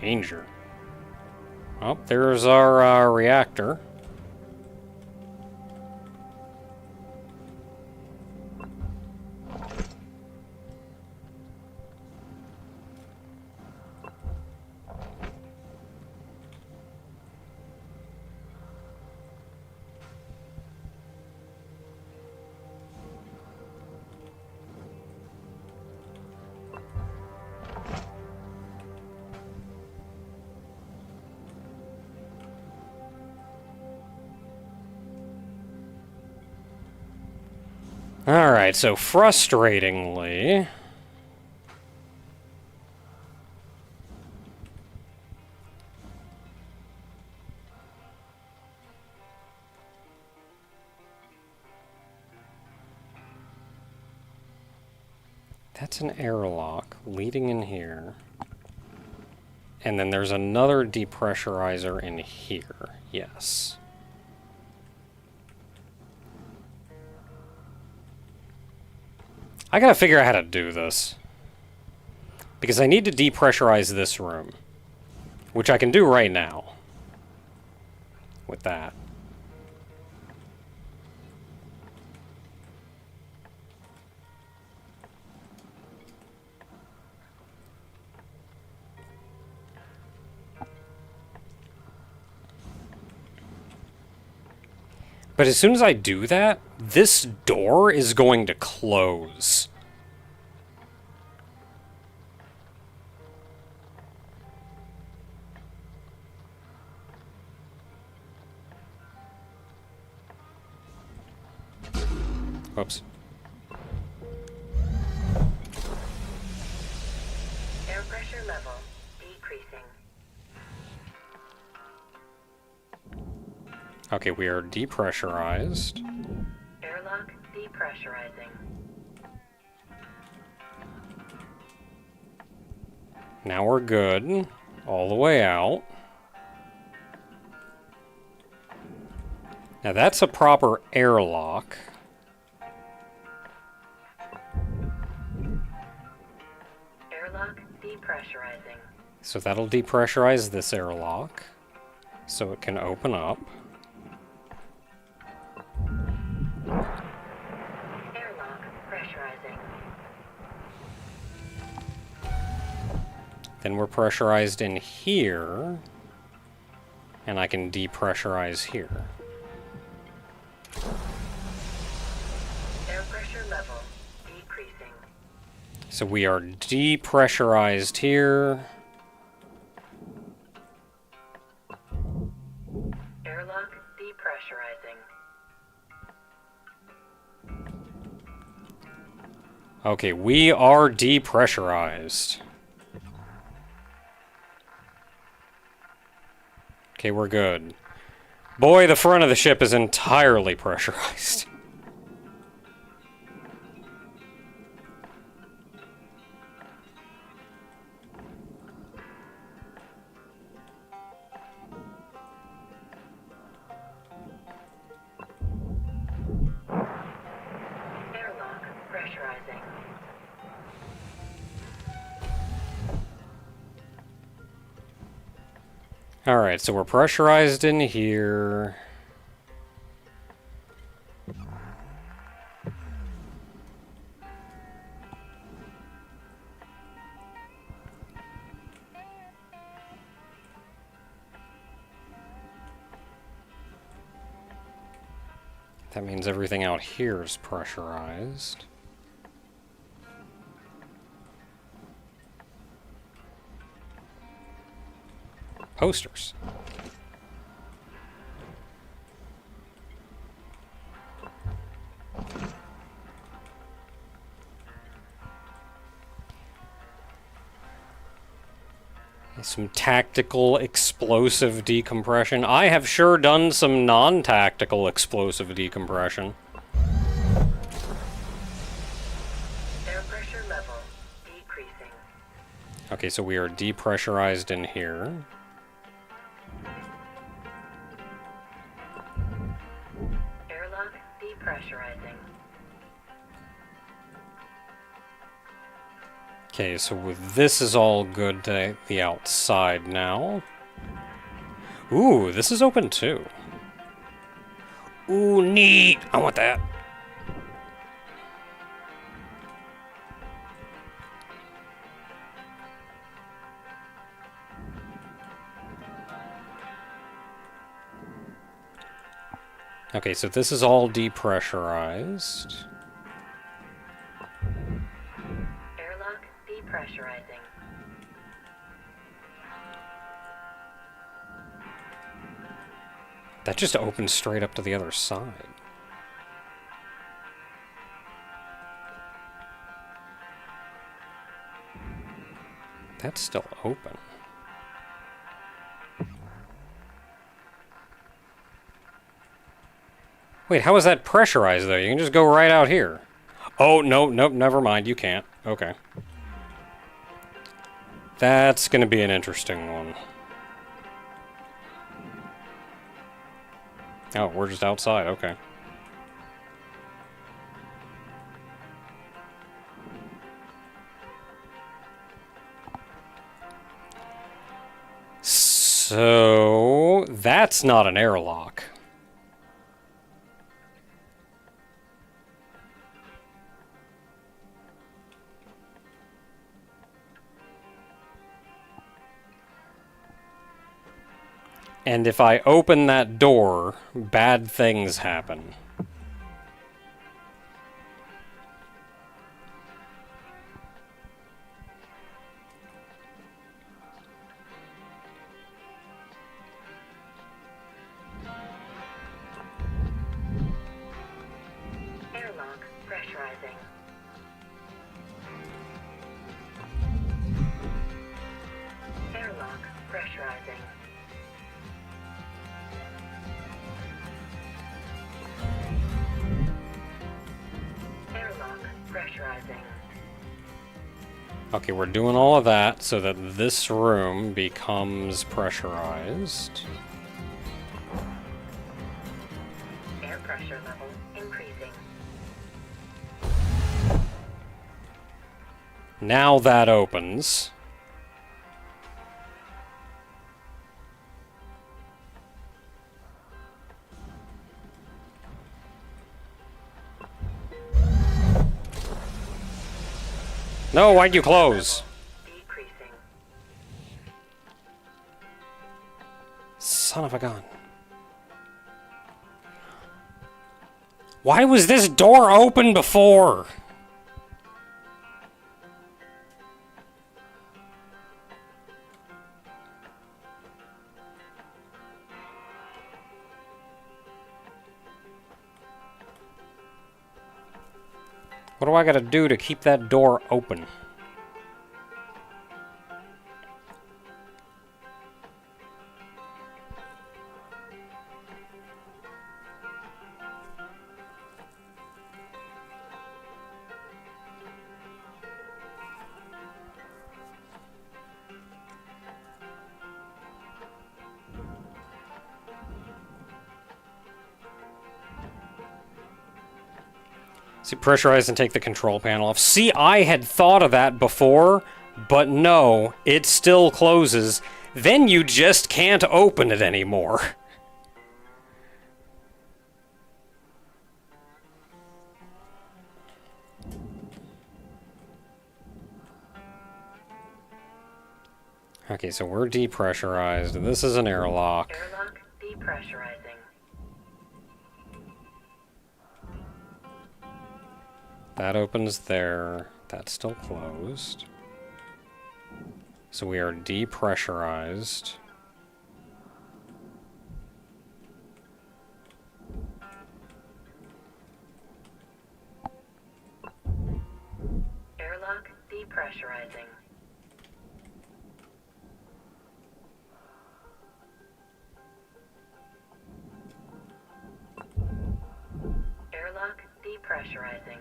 Danger. Oh, there's our reactor. Alright, so frustratingly... That's an airlock leading in here. And then there's another depressurizer in here. Yes. I gotta figure out how to do this. Because I need to depressurize this room. Which I can do right now. With that. But as soon as I do that, this door is going to close. Whoops. Air pressure level decreasing. Okay, we are depressurized. Airlock depressurizing. Now we're good. All the way out. Now that's a proper airlock. Airlock depressurizing. So that'll depressurize this airlock. So it can open up. Airlock pressurizing. Then we're pressurized in here. And I can depressurize here. Air pressure level decreasing. So we are depressurized here. Airlock depressurizing. Okay, we are depressurized. Okay, we're good. Boy, the front of the ship is entirely pressurized. Airlock pressurizing. Alright, so we're pressurized in here. That means everything out here is pressurized. Posters. Some tactical explosive decompression. I have sure done some non-tactical explosive decompression. Air pressure level decreasing. Okay, so we are depressurized in here. Airlock depressurizing. Okay, so this is all good to the outside now. Ooh, this is open too. Ooh, neat! I want that. Okay, so this is all depressurized. Airlock depressurizing. That just opens straight up to the other side. That's still open. Wait, how is that pressurized, though? You can just go right out here. Oh, no, nope, never mind. You can't. Okay. That's gonna be an interesting one. Oh, we're just outside. Okay. So, that's not an airlock. And if I open that door, bad things happen. Airlock Okay, we're doing all of that so that this room becomes pressurized. Air pressure level increasing. Now that opens. No, why'd you close? Decreasing. Son of a gun. Why was this door open before? What do I gotta do to keep that door open? See, pressurize and take the control panel off. See, I had thought of that before, but no, it still closes. Then you just can't open it anymore. Okay, so we're depressurized. This is an airlock. Airlock depressurizing. That opens there. That's still closed. So we are depressurized. Airlock depressurizing. Airlock depressurizing.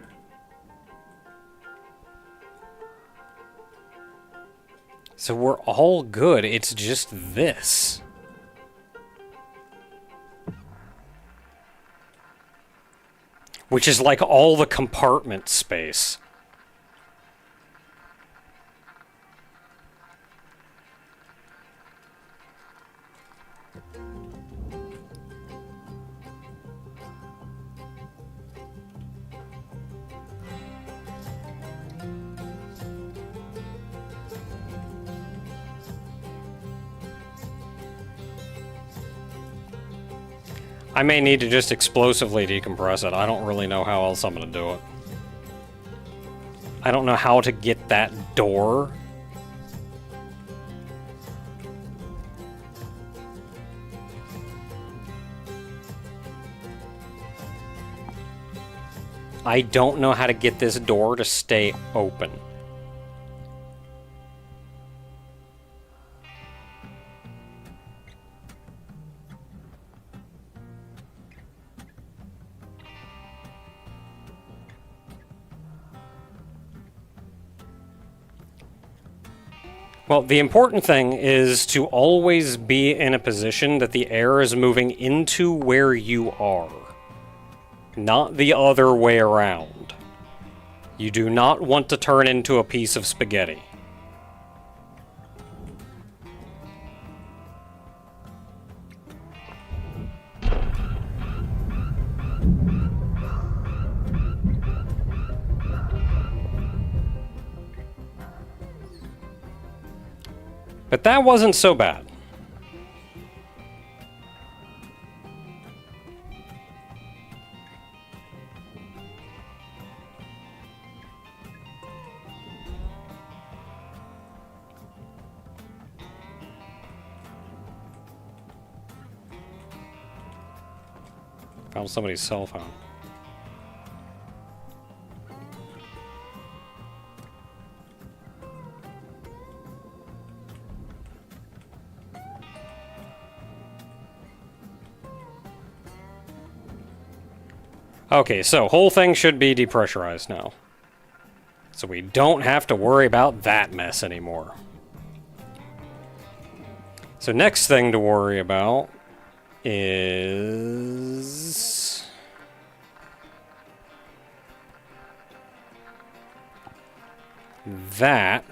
So we're all good. It's just this. Which is like all the compartment space. I may need to just explosively decompress it. I don't really know how else I'm gonna do it. I don't know how to get that door. I don't know how to get this door to stay open. Well, the important thing is to always be in a position that the air is moving into where you are, not the other way around. You do not want to turn into a piece of spaghetti. But that wasn't so bad. Found somebody's cell phone. Okay, so whole thing should be depressurized now. So we don't have to worry about that mess anymore. So next thing to worry about is... that.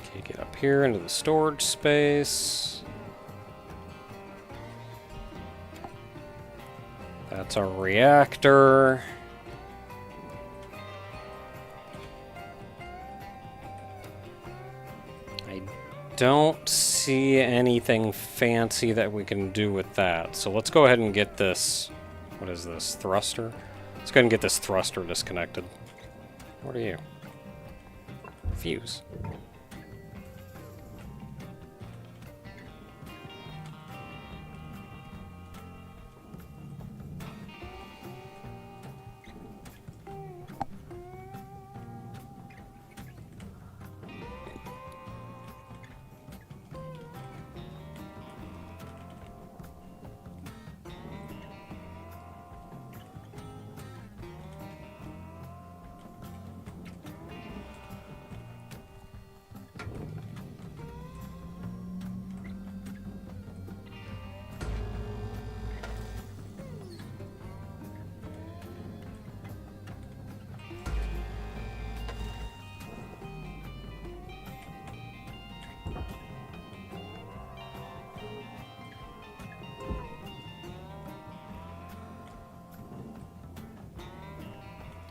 Okay, get up here into the storage space. That's our reactor. I don't see anything fancy that we can do with that. So let's go ahead and get this. What is this? Thruster? Let's go ahead and get this thruster disconnected. What are you? Fuse.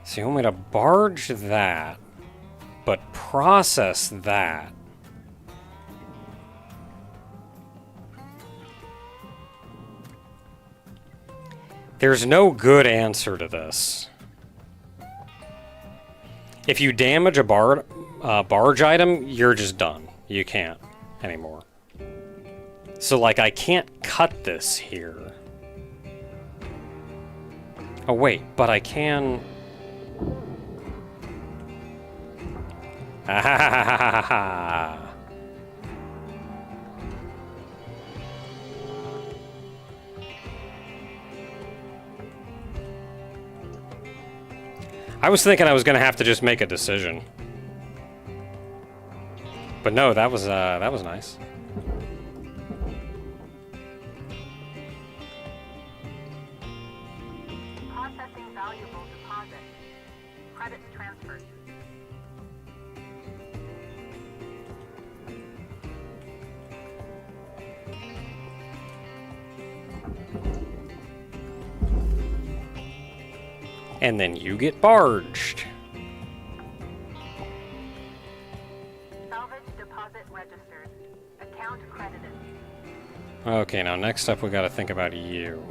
So you want me to barge that, but process that. There's no good answer to this. If you damage a barge item, you're just done. You can't anymore. So, like, I can't cut this here. Oh, wait, but I can... Ah, I was thinking I was gonna have to just make a decision, but no, that was nice. Processing valuable deposit. Credits transferred. And then you get barged. Salvage deposit registered. Account credited. Okay, now next up we gotta think about you.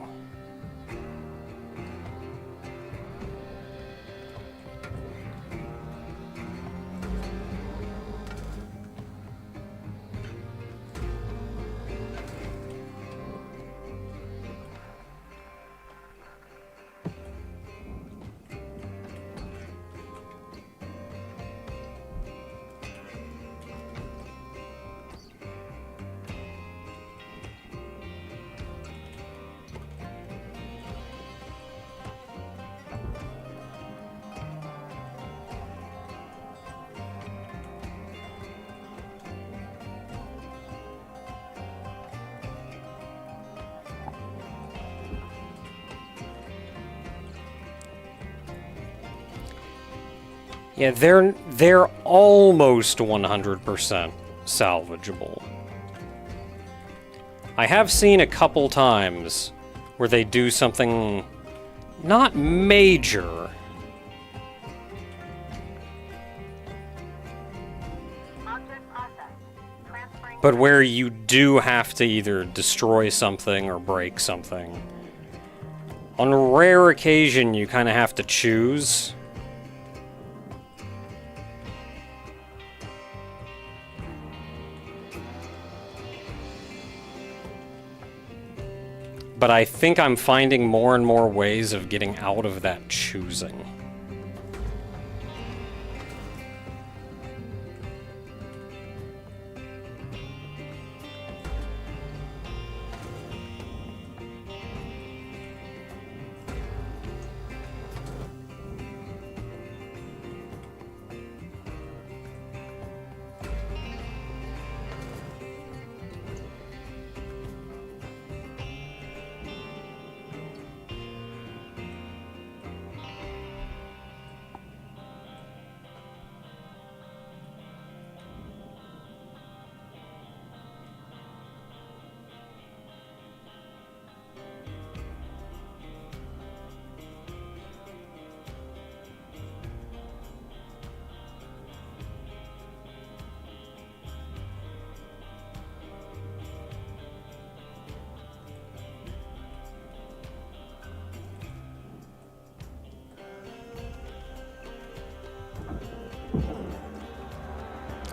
Yeah, they're almost 100% salvageable. I have seen a couple times where they do something not major. Object processed. Transferring. But where you do have to either destroy something or break something. On rare occasion, you kind of have to choose. but I think I'm finding more and more ways of getting out of that choosing.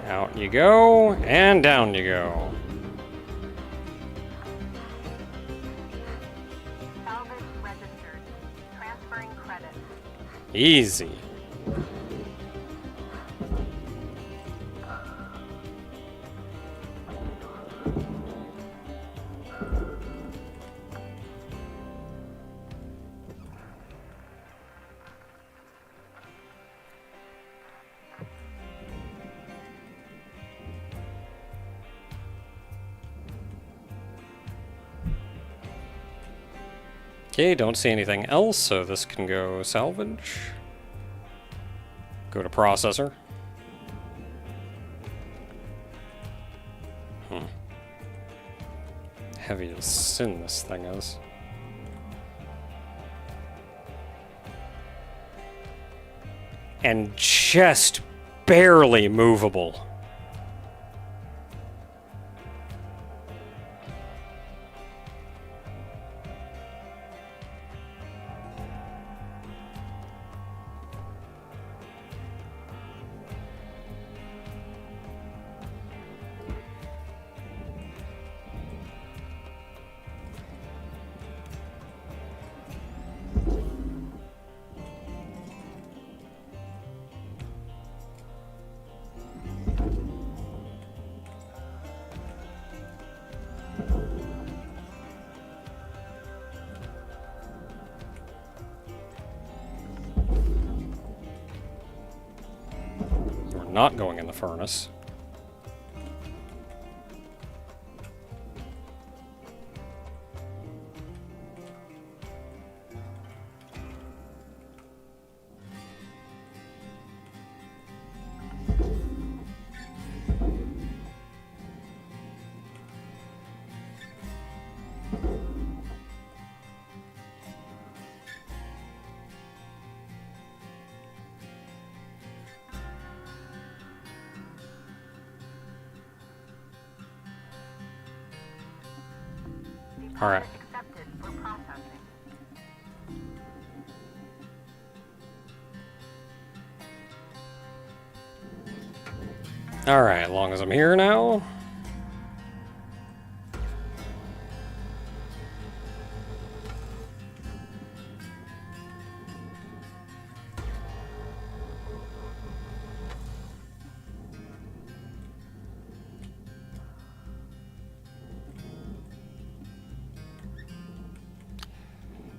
Out you go, and down you go. Salvage registered. Transferring credit. Easy. Okay, don't see anything else, so this can go salvage. Go to processor. Heavy as sin this thing is. And just barely movable. Not going in the furnace. All right. Accepted for processing. All right, as long as I'm here now.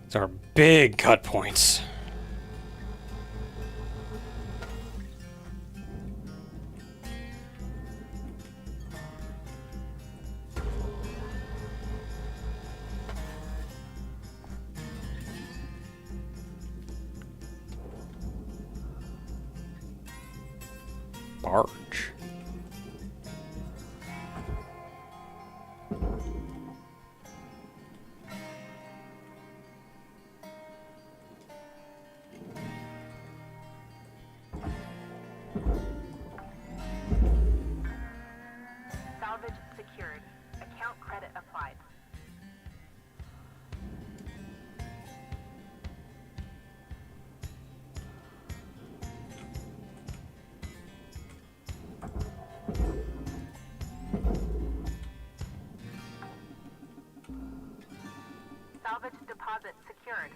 These are big cut points. Barge. Salvage secured. Account credit applied. secured.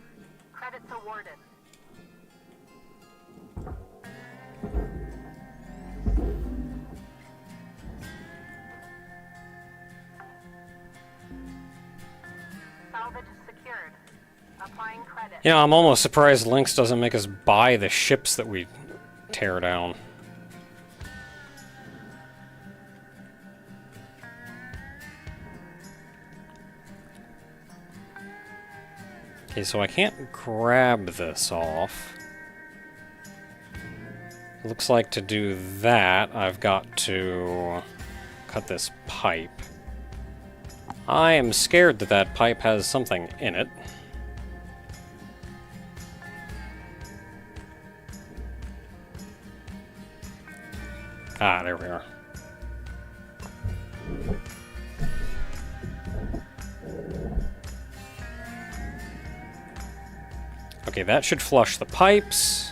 Credits awarded. Salvage secured. Applying credit. You know, I'm almost surprised Lynx doesn't make us buy the ships that we tear down. Okay, so I can't grab this off. Looks like to do that, I've got to cut this pipe. I am scared that that pipe has something in it. Ah, there we are. Okay, that should flush the pipes.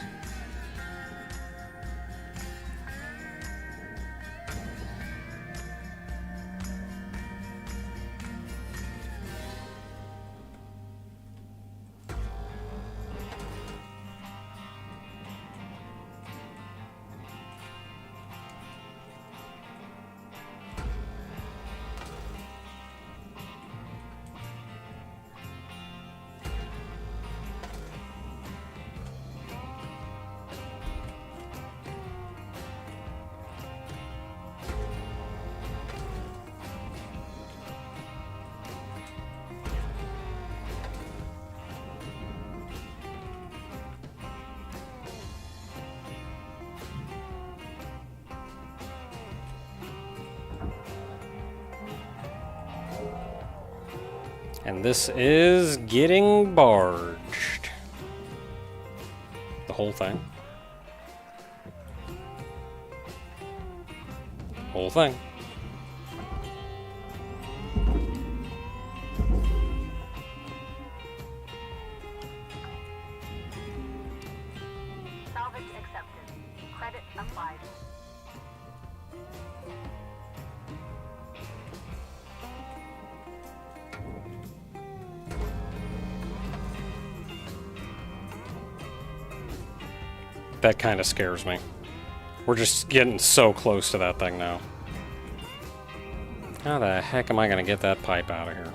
And this is getting barged. The whole thing. Whole thing. Salvage accepted. Credit applied. That kind of scares me. We're just getting so close to that thing now. How the heck am I going to get that pipe out of here?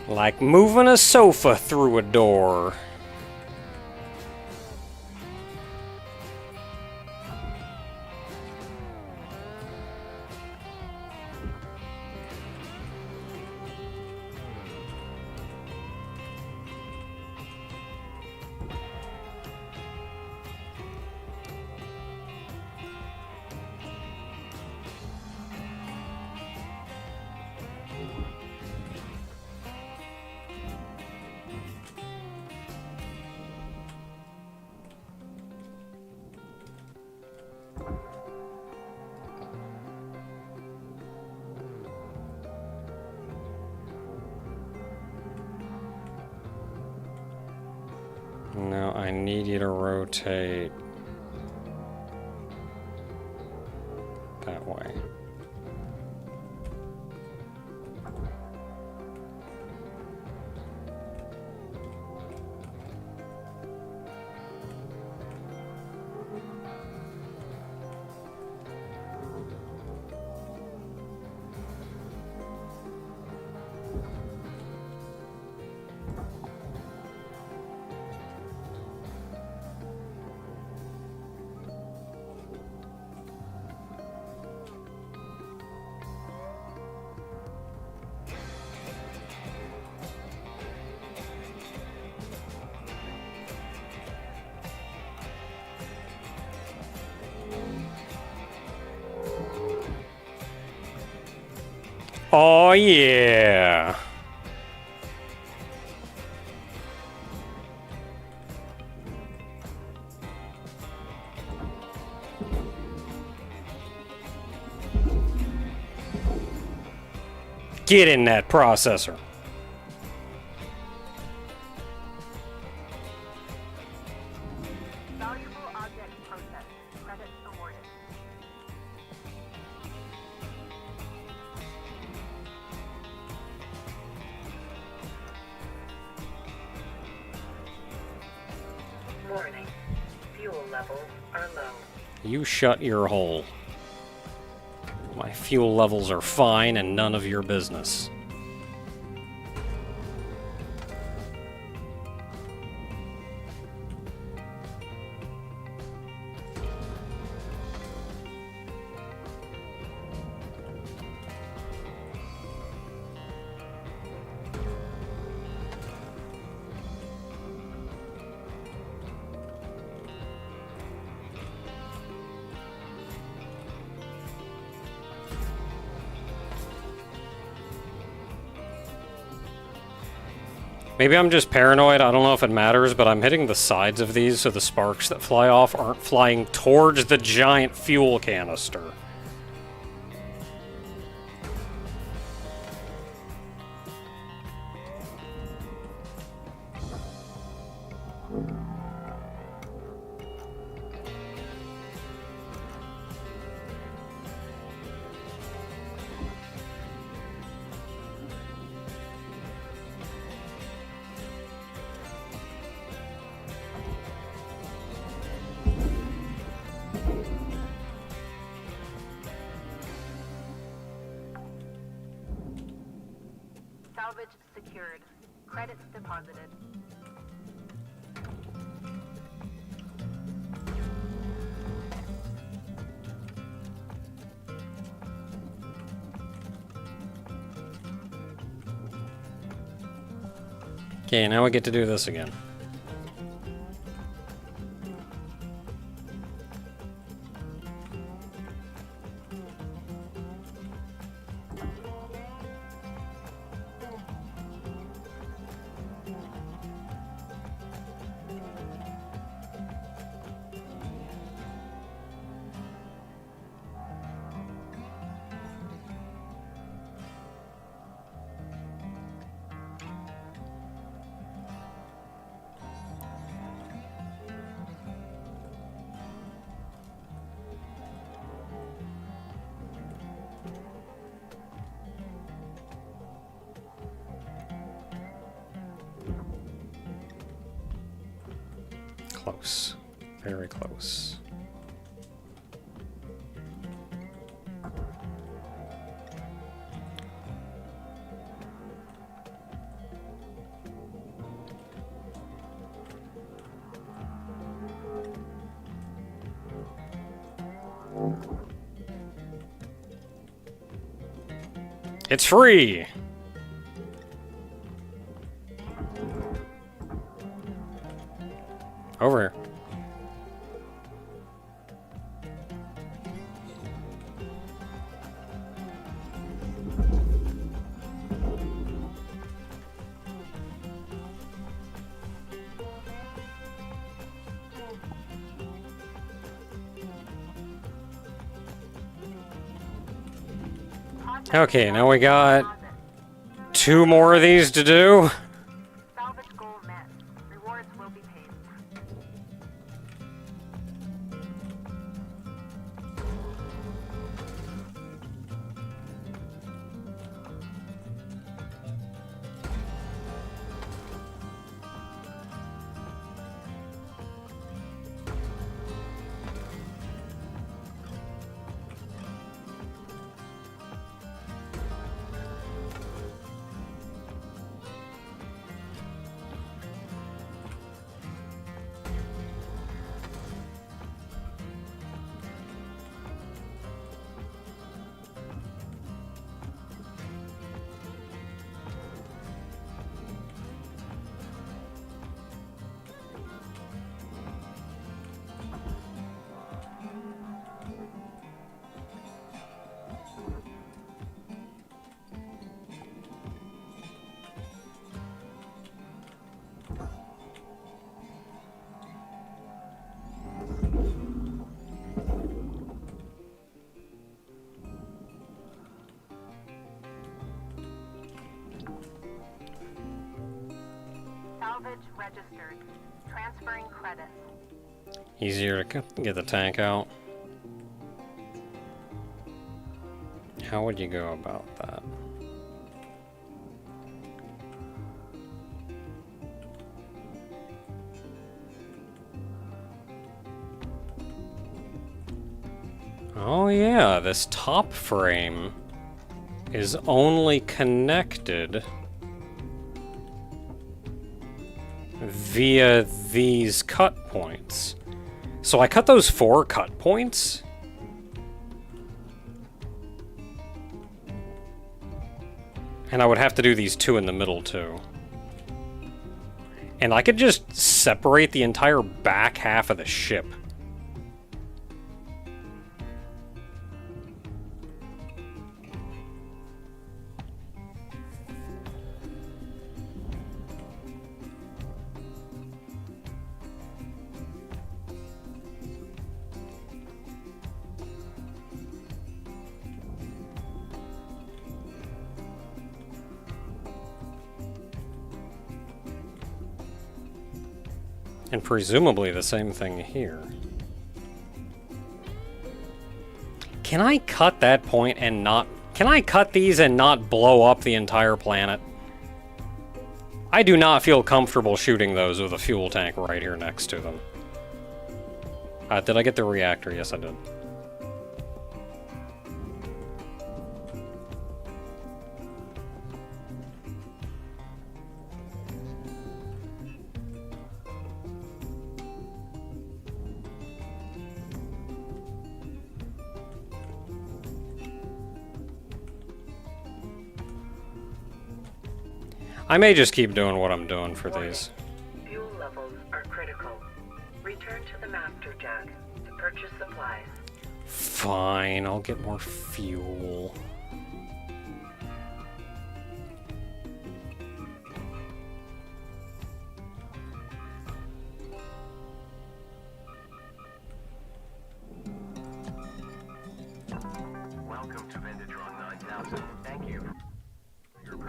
Like moving a sofa through a door. No, I need you to rotate that way. Oh, yeah. Get in that processor. Valuable object processed. Credits awarded. Warning. Fuel levels are low. You shut your hole. My fuel levels are fine and none of your business. Maybe I'm just paranoid, I don't know if it matters, but I'm hitting the sides of these so the sparks that fly off aren't flying towards the giant fuel canister. Salvage secured. Credits deposited. Okay, now we get to do this again. Close. Very close. It's free! Over here. Okay, now we got 2 more of these to do. Salvage goal met. Rewards will be paid. registered. Transferring credits. Easier to get the tank out. How would you go about that? Oh yeah, this top frame is only connected via these cut points. So I cut those 4 cut points? And I would have to do these 2 in the middle too. And I could just separate the entire back half of the ship. And presumably the same thing here. Can I cut that point and not... Can I cut these and not blow up the entire planet? I do not feel comfortable shooting those with a fuel tank right here next to them. Did I get the reactor? Yes, I did. I may just keep doing what I'm doing for these. Fuel levels are critical. Return to the master jack to purchase supplies. Fine, I'll get more fuel. Welcome to Vendatron 9000. Thank you.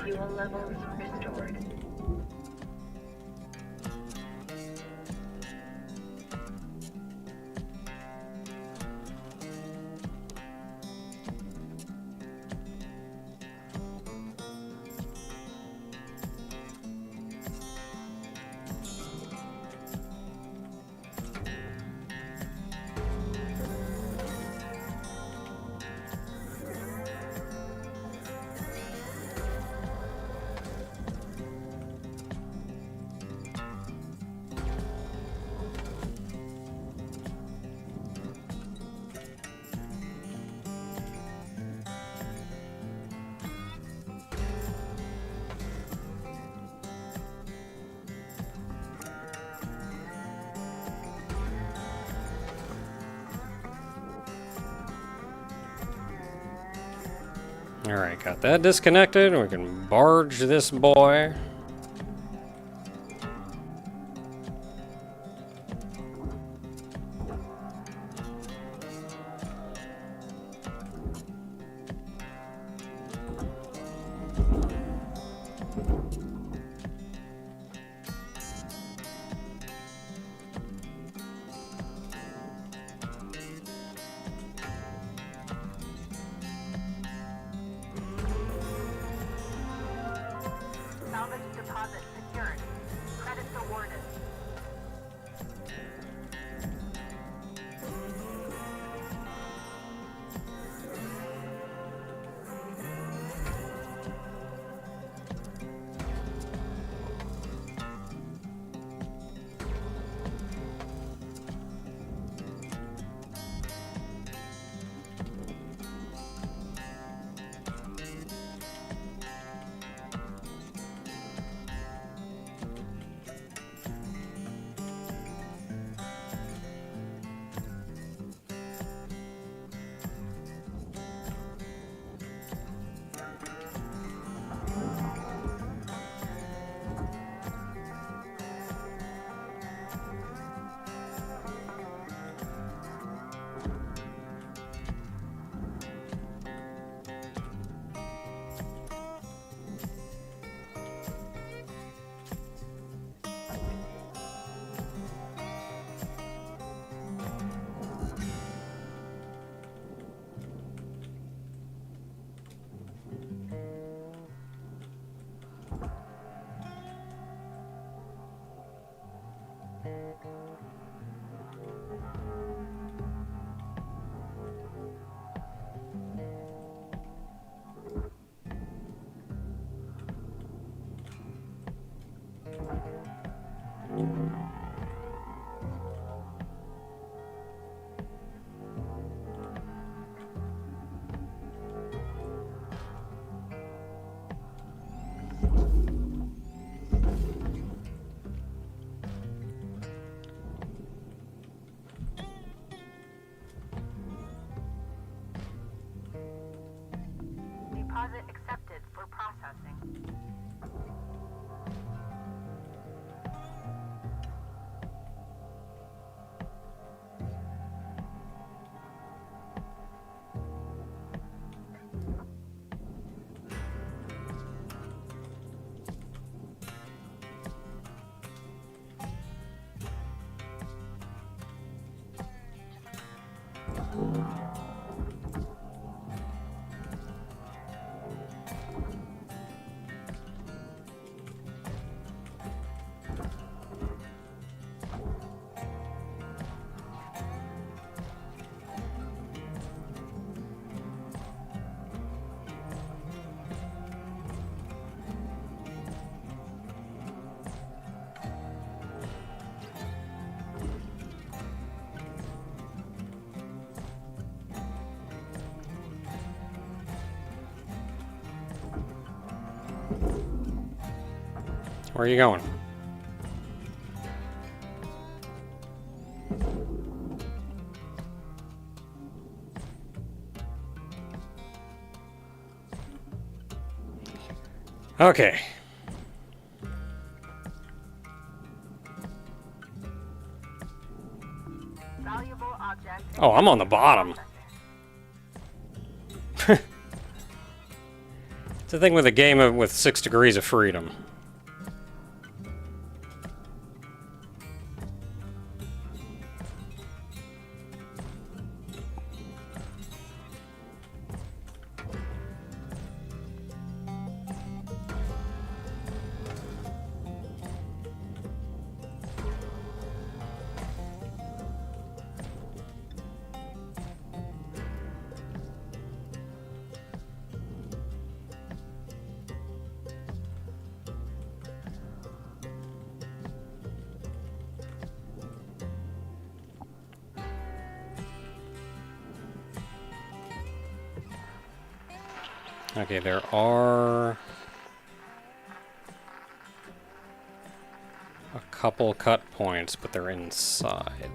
Fuel levels restored. Alright, got that disconnected. We can barge this boy. Salvage Where are you going? Okay. Valuable object. Oh, I'm on the bottom. It's the thing with a game with 6 degrees of freedom. Okay, there are a couple cut points, but they're inside.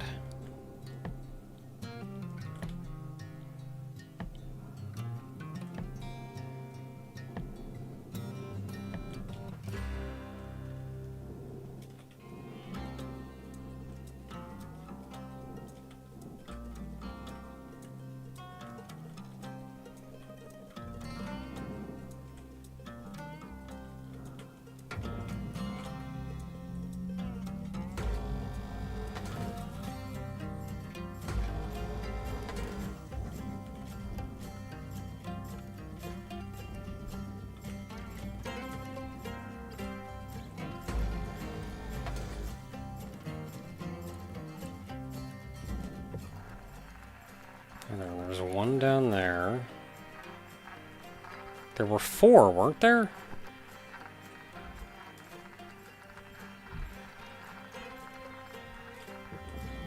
And there was one down there. There were 4, weren't there?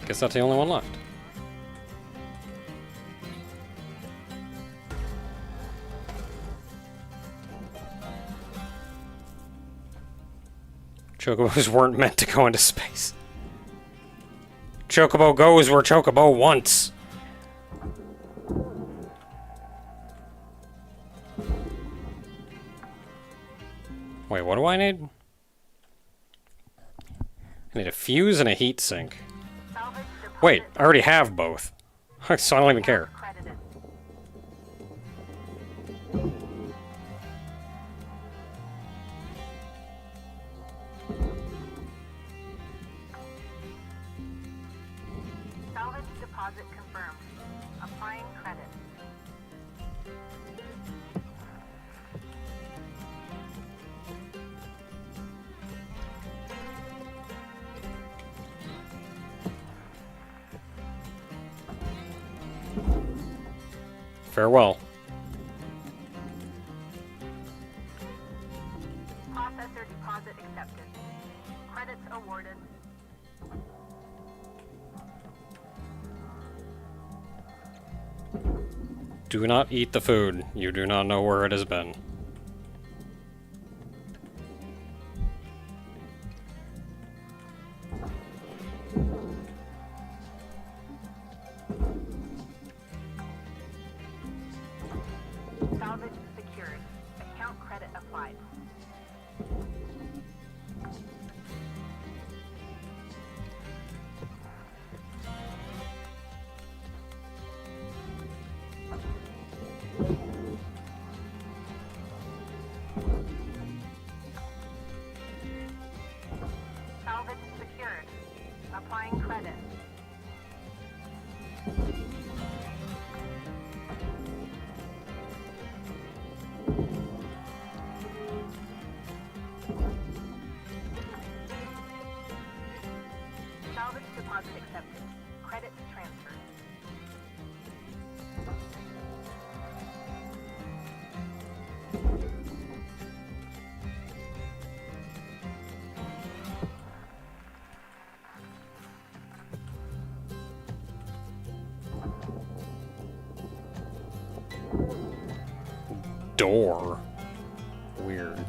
Guess that's the only one left. Chocobos weren't meant to go into space. Chocobo goes where Chocobo wants. Wait, what do I need? I need a fuse and a heat sink. Wait, I already have both. So I don't even care. Credited. Salvage deposit confirmed. Applying credit. Farewell. Processor deposit accepted. Credits awarded. Do not eat the food. You do not know where it has been. Salvage secured. Account credit applied. Salvage secured. Applying credit. Salvage deposit accepted. Credits transferred. Door. Weird.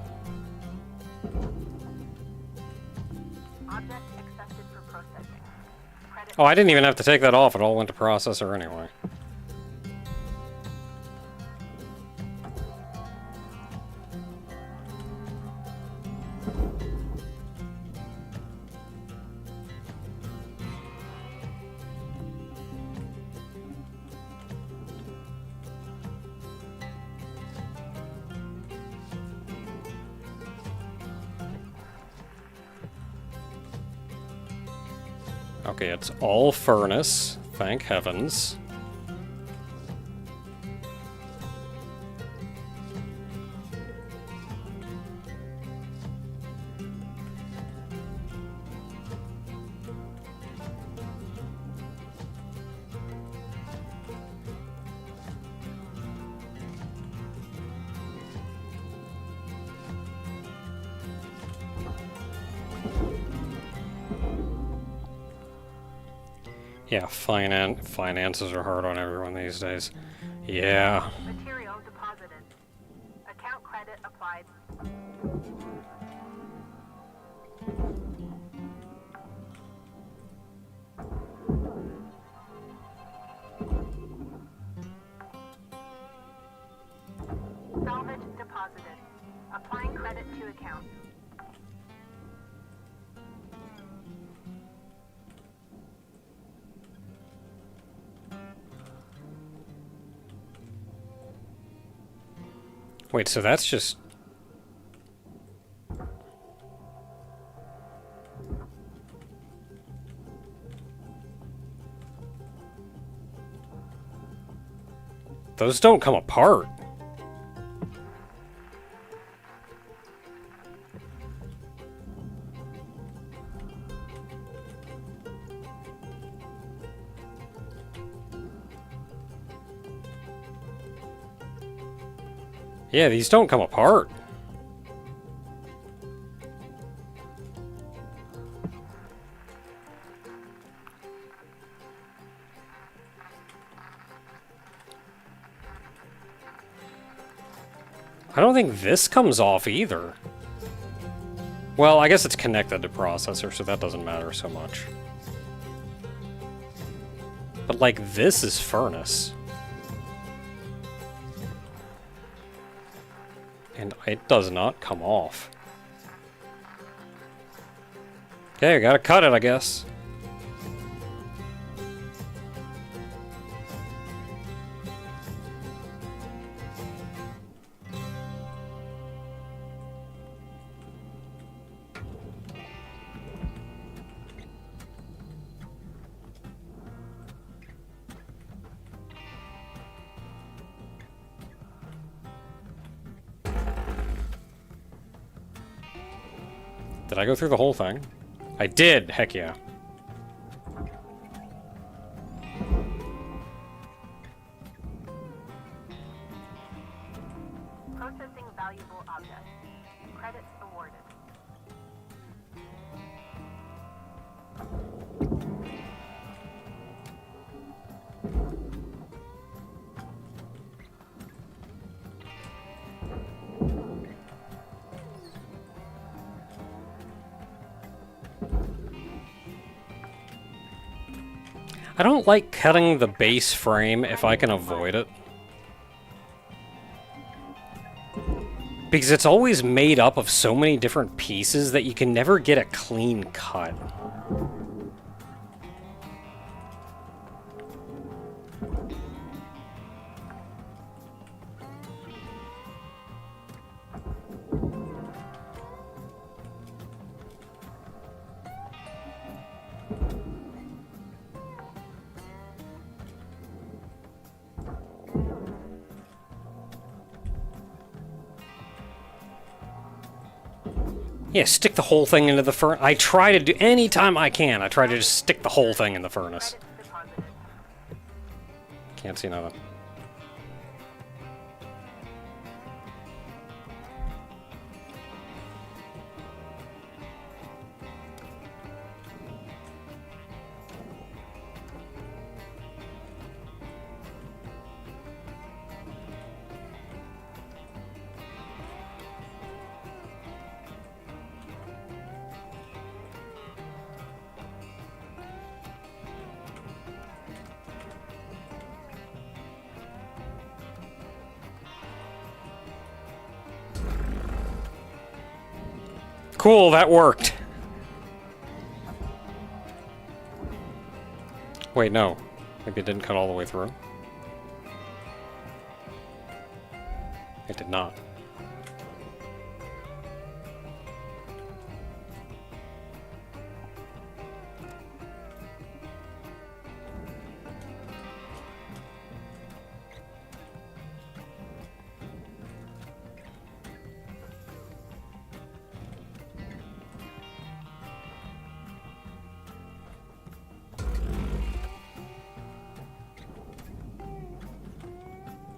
accepted for processing. Credit Oh, I didn't even have to take that off. It all went to processor anyway. Okay, it's all furnace. Thank heavens. Yeah, finances are hard on everyone these days. Yeah. material deposited. Account credit applied. Salvage deposited. Applying credit to account. Wait, so that's just... Those don't come apart. Yeah, these don't come apart. I don't think this comes off either. Well, I guess it's connected to processor, so that doesn't matter so much. But like, this is furnace. And it does not come off. Okay, I gotta cut it, I guess. Did I go through the whole thing? I did! Heck yeah. Processing valuable objects. Credits awarded. I don't like cutting the base frame if I can avoid it. Because it's always made up of so many different pieces that you can never get a clean cut. Yeah, stick the whole thing into the furnace. I try to do, anytime I can, I try to just stick the whole thing in the furnace. Credits deposited. Can't see nothing. Cool, that worked. Wait, no. Maybe it didn't cut all the way through. It did not.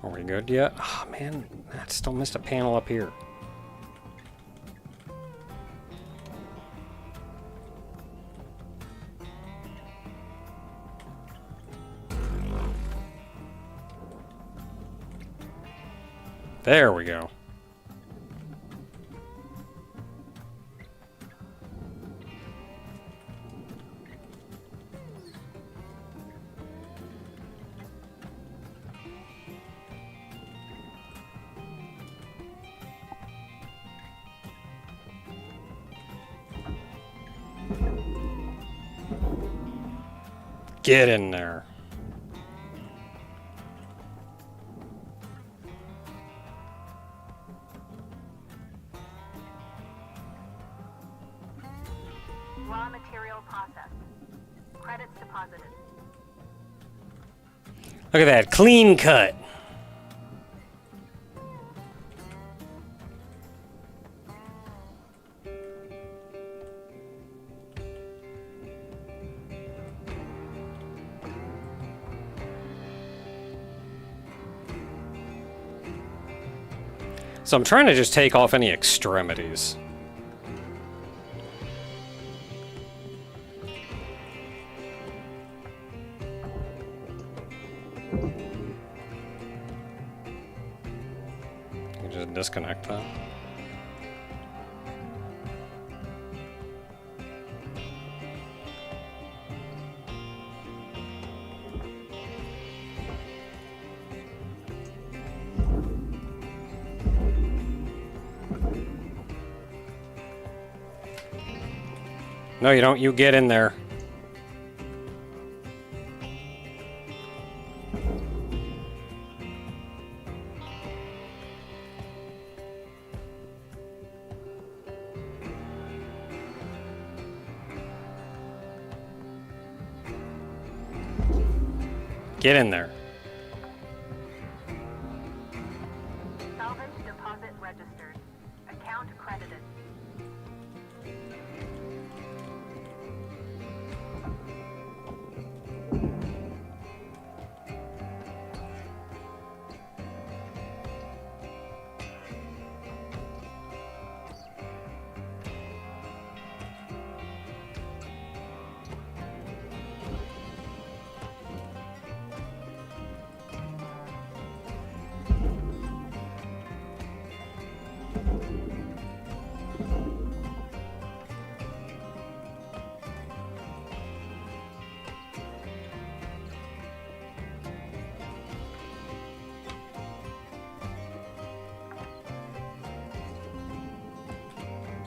Are we good yet? Oh man, I still missed a panel up here. There we go. Get in there. Raw material processed. Credits deposited. Look at that, clean cut. So I'm trying to just take off any extremities. You just disconnect that. No, you don't. You get in there. Get in there. Salvage deposit registered. Account credited.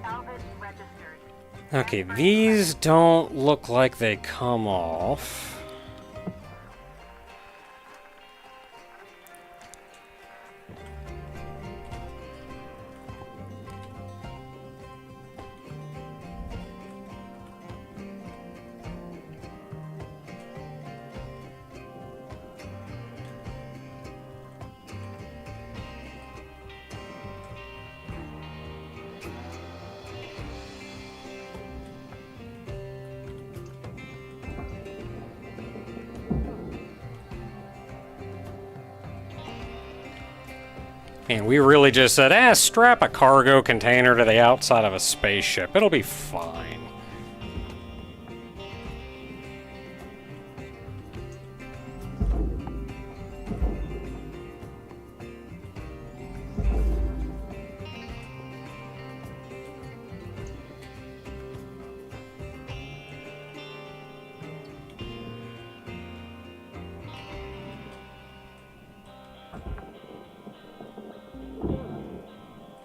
Salvage registered. Okay, these don't look like they come off. And we really just said, strap a cargo container to the outside of a spaceship. It'll be fine.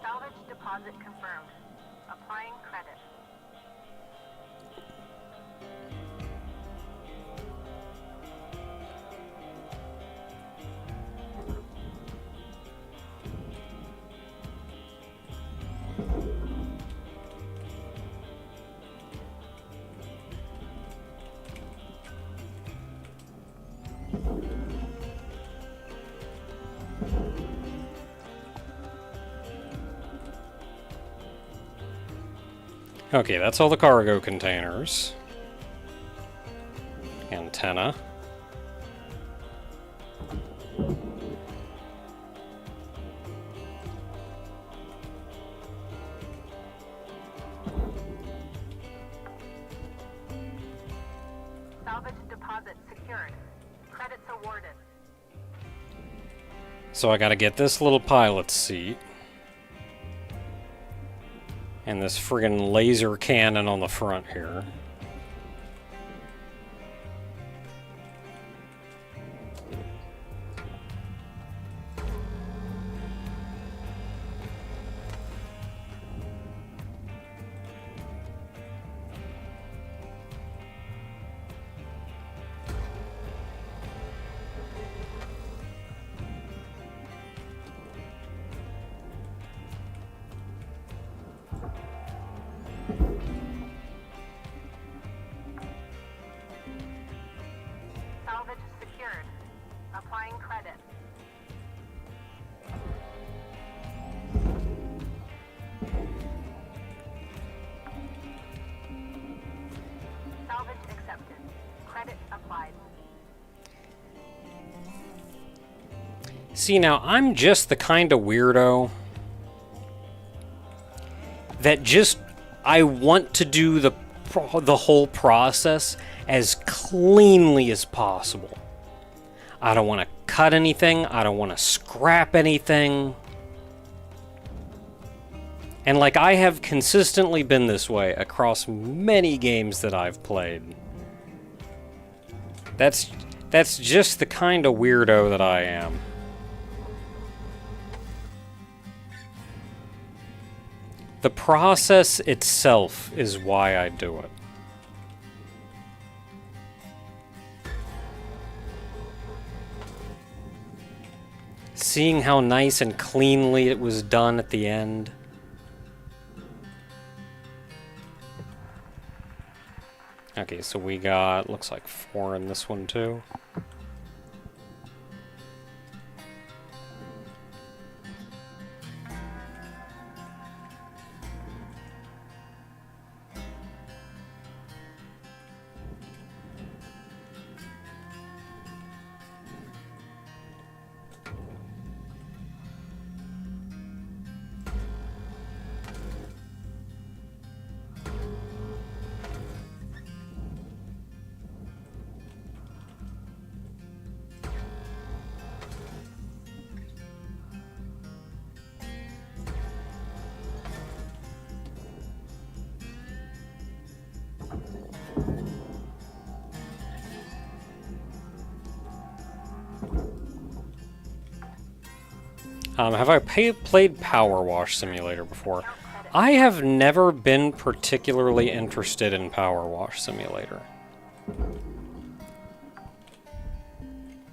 Salvage deposit confirmed. Applying credit. Okay, that's all the cargo containers. Antenna. Salvage deposit secured. Credits awarded. So I gotta get this little pilot's seat. And this friggin' laser cannon on the front here. Salvage secured. Applying credit. Salvage accepted. Credit applied. See, now I'm just the kind of weirdo that just I want to do the whole process as cleanly as possible. I don't want to cut anything. I don't want to scrap anything. And like I have consistently been this way across many games that I've played. That's just the kind of weirdo that I am. The process itself is why I do it. Seeing how nice and cleanly it was done at the end. Okay, so we got, looks like 4 in this one too. Have I played Power Wash Simulator before? I have never been particularly interested in Power Wash Simulator.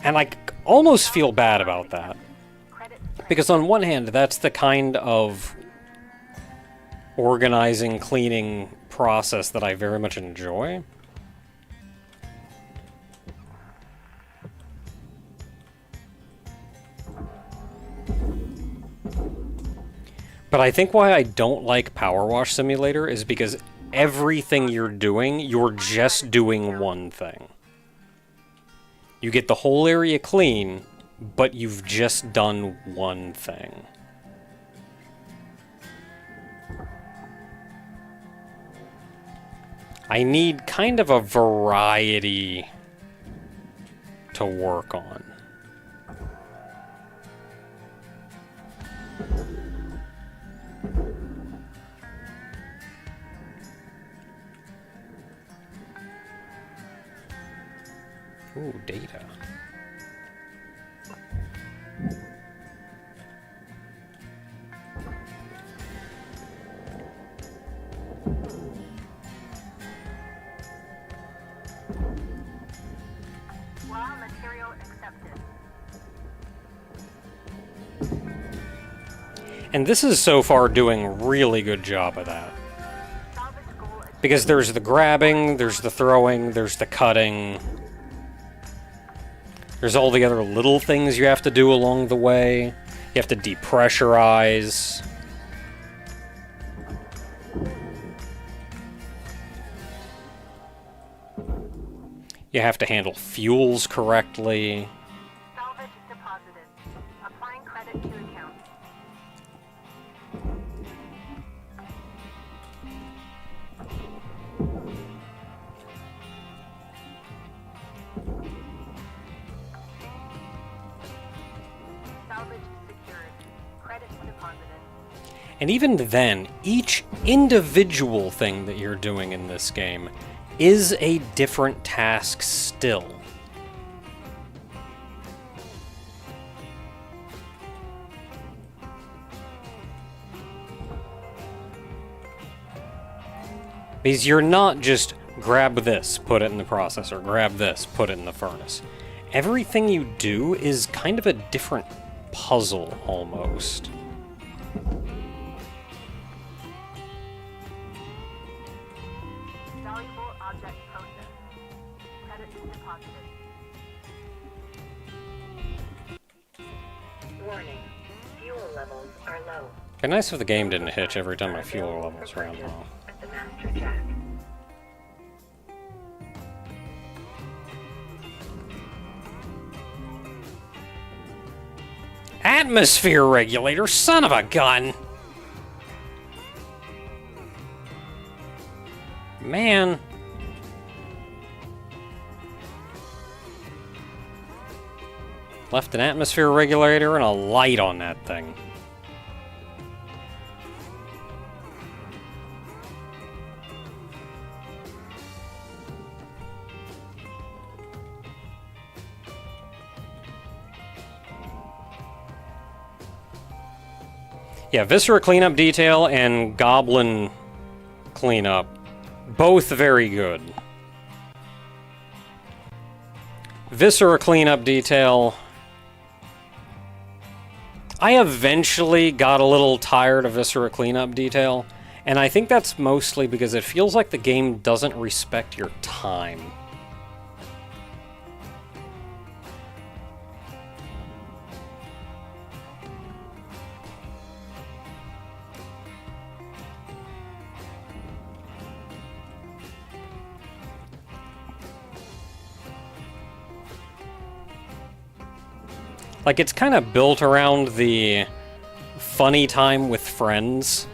And I almost feel bad about that. Because on one hand, that's the kind of organizing, cleaning process that I very much enjoy. But I think why I don't like Power Wash Simulator is because everything you're doing, you're just doing one thing. You get the whole area clean, but you've just done one thing. I need kind of a variety to work on. Ooh, data. Raw material accepted. And this is so far doing a really good job of that. Salvage goal achieved. Because there's the grabbing, there's the throwing, there's the cutting. There's all the other little things you have to do along the way. You have to depressurize. You have to handle fuels correctly. Salvage deposited. Applying credit to account. Salvage secured. Credit deposited. And even then, each individual thing that you're doing in this game is a different task still. Because you're not just grab this, put it in the processor, grab this, put it in the furnace. Everything you do is kind of a different puzzle, almost. Valuable object processed. Credit deposited. Warning. Fuel levels are low. It'd be nice if the game didn't hitch every time my fuel levels ran low. At the master jack. Atmosphere regulator, son of a gun! Man. Left an atmosphere regulator and a light on that thing. Yeah, Viscera cleanup detail and Goblin cleanup, both very good. Viscera cleanup detail, I eventually got a little tired of Viscera cleanup detail, and I think that's mostly because it feels like the game doesn't respect your time. Like, it's kind of built around the funny time with friends.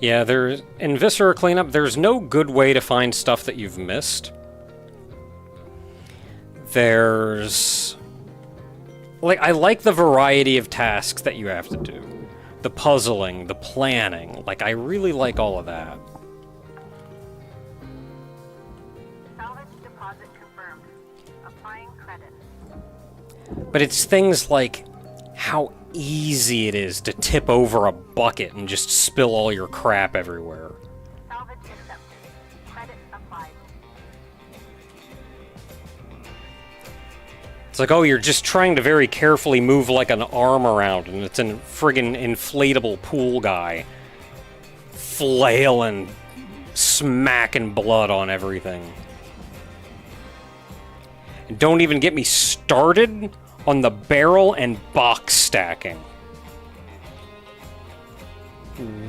Yeah, in Viscera Cleanup, there's no good way to find stuff that you've missed. There's... I like the variety of tasks that you have to do. The puzzling, the planning. I really like all of that. Salvage deposit confirmed. Applying credit. But it's things like how easy it is to tip over a bucket and just spill all your crap everywhere. Salvage accepted. Credit applied. It's like, oh, you're just trying to very carefully move like an arm around, and it's a friggin' inflatable pool guy flailing, smacking blood on everything. And don't even get me started on the barrel and box stacking.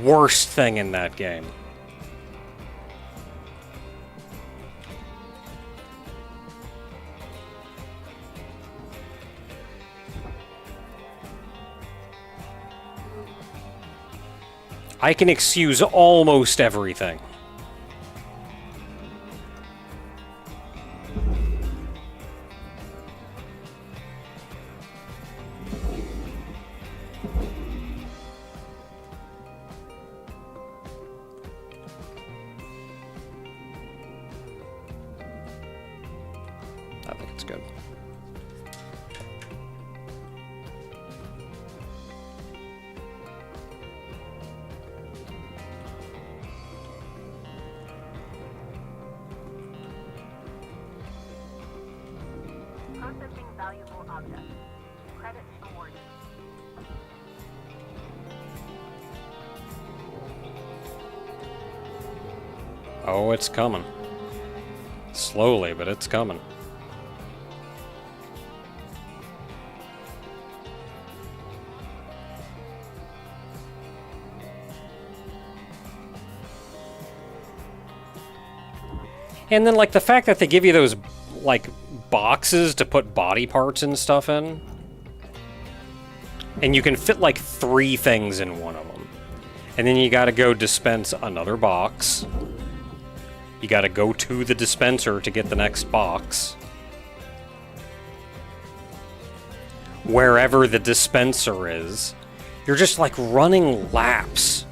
Worst thing in that game. I can excuse almost everything. I think it's good. Processing valuable objects. Credits awarded. Oh, it's coming. Slowly, but it's coming. And then, like, the fact that they give you those, like, boxes to put body parts and stuff in. And you can fit, like, 3 things in one of them. And then you gotta go dispense another box. You gotta go to the dispenser to get the next box. Wherever the dispenser is. You're just, like, running laps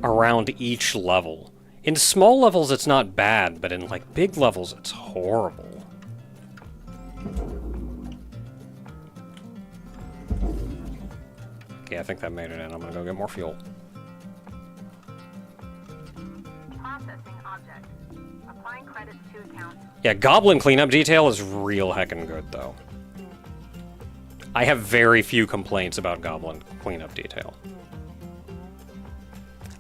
around each level. In small levels, it's not bad, but in, like, big levels, it's horrible. Okay, I think that made it in. I'm gonna go get more fuel. Processing object. Applying credits to account. Yeah, Goblin cleanup detail is real heckin' good, though. I have very few complaints about Goblin cleanup detail.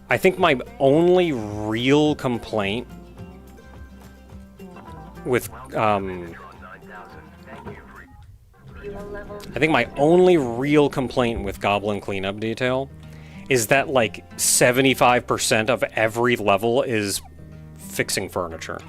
I think my only real complaint with, Fuel levels. I think my only real complaint with Goblin cleanup detail is that, like, 75% of every level is fixing furniture.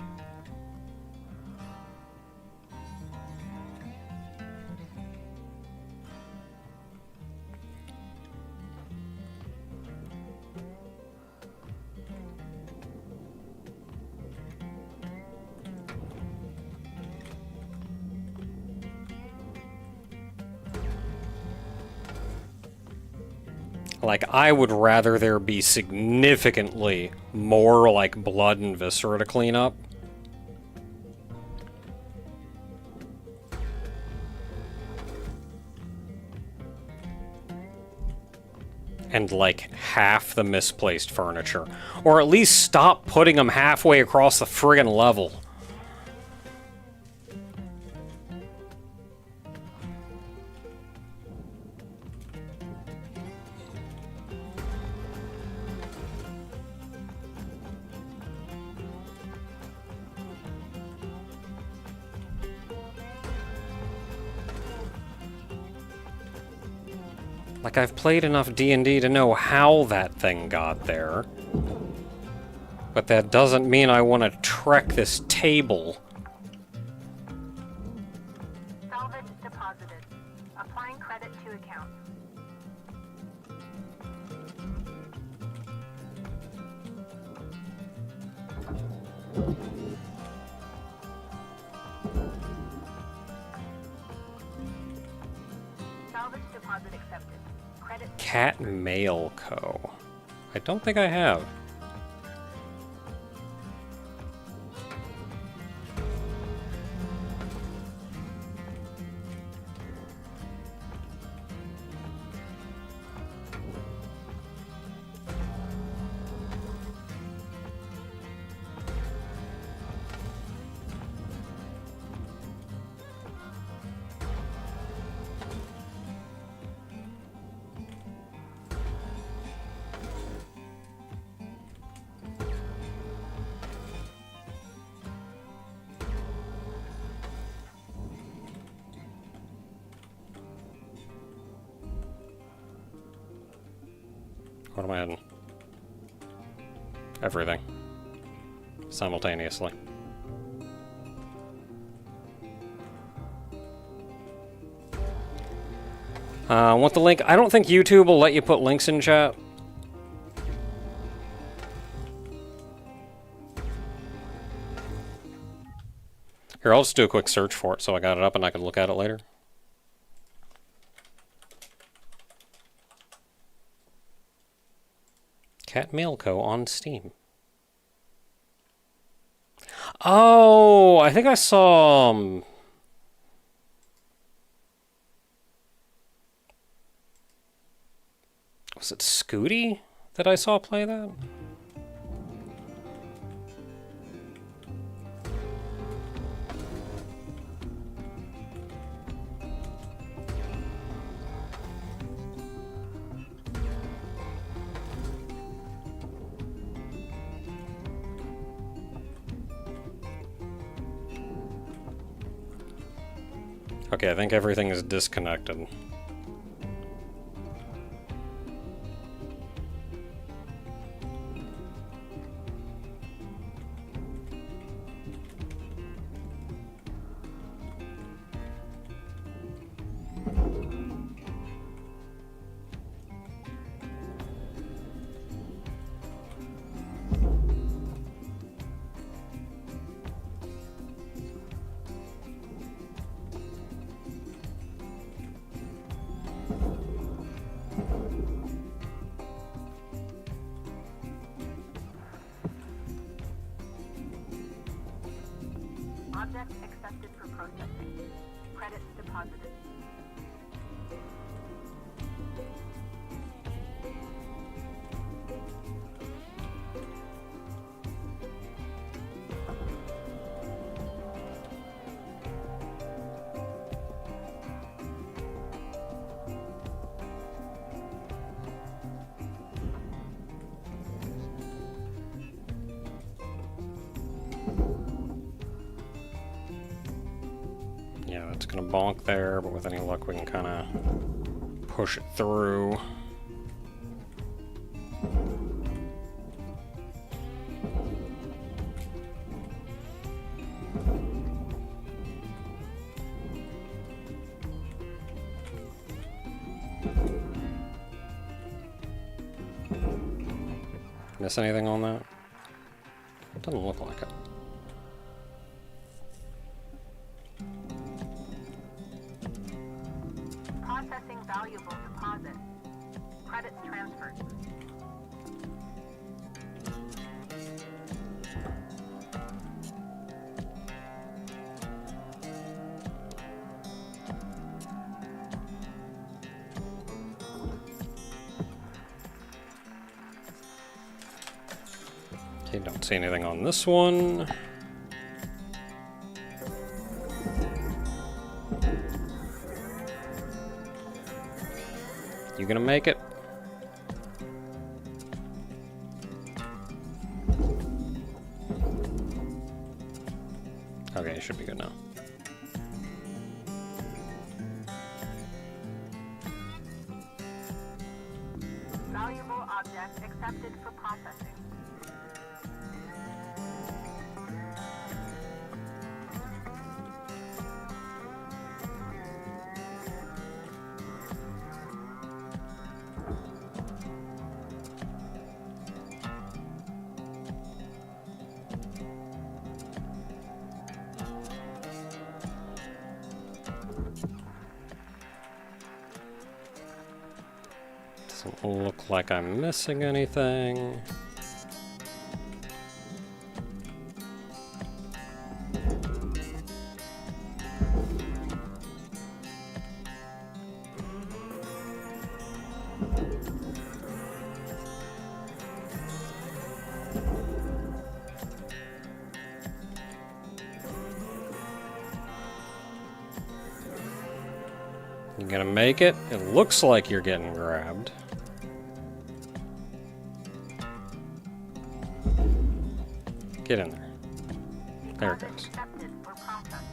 Like, I would rather there be significantly more, like, blood and viscera to clean up. And, like, half the misplaced furniture. Or at least stop putting them halfway across the friggin' level. Like, I've played enough D&D to know how that thing got there. But that doesn't mean I want to trek this table. Salvage deposited. Applying credit to account. Salvage deposit accepted. Credit. Cat Mail Co. I don't think I have. What am I adding? Everything. Simultaneously. Want the link? I don't think YouTube will let you put links in chat. Here, I'll just do a quick search for it so I got it up and I can look at it later. Cat Mail Co. on Steam. Oh, I think I saw... was it Scooty that I saw play that? Okay, I think everything is disconnected. Object accepted for processing. Credits deposited. Yeah, it's gonna bonk there, but with any luck we can kind of push it through. Miss anything on that? Doesn't look like it. Processing valuable deposit. Credits transferred. Okay, don't see anything on this one. You gonna make it? Okay, it should be good now. Valuable object accepted for processing. Doesn't look like I'm missing anything. You gonna make it? It looks like you're getting grabbed. Get in there. There it goes. Accepted for processing.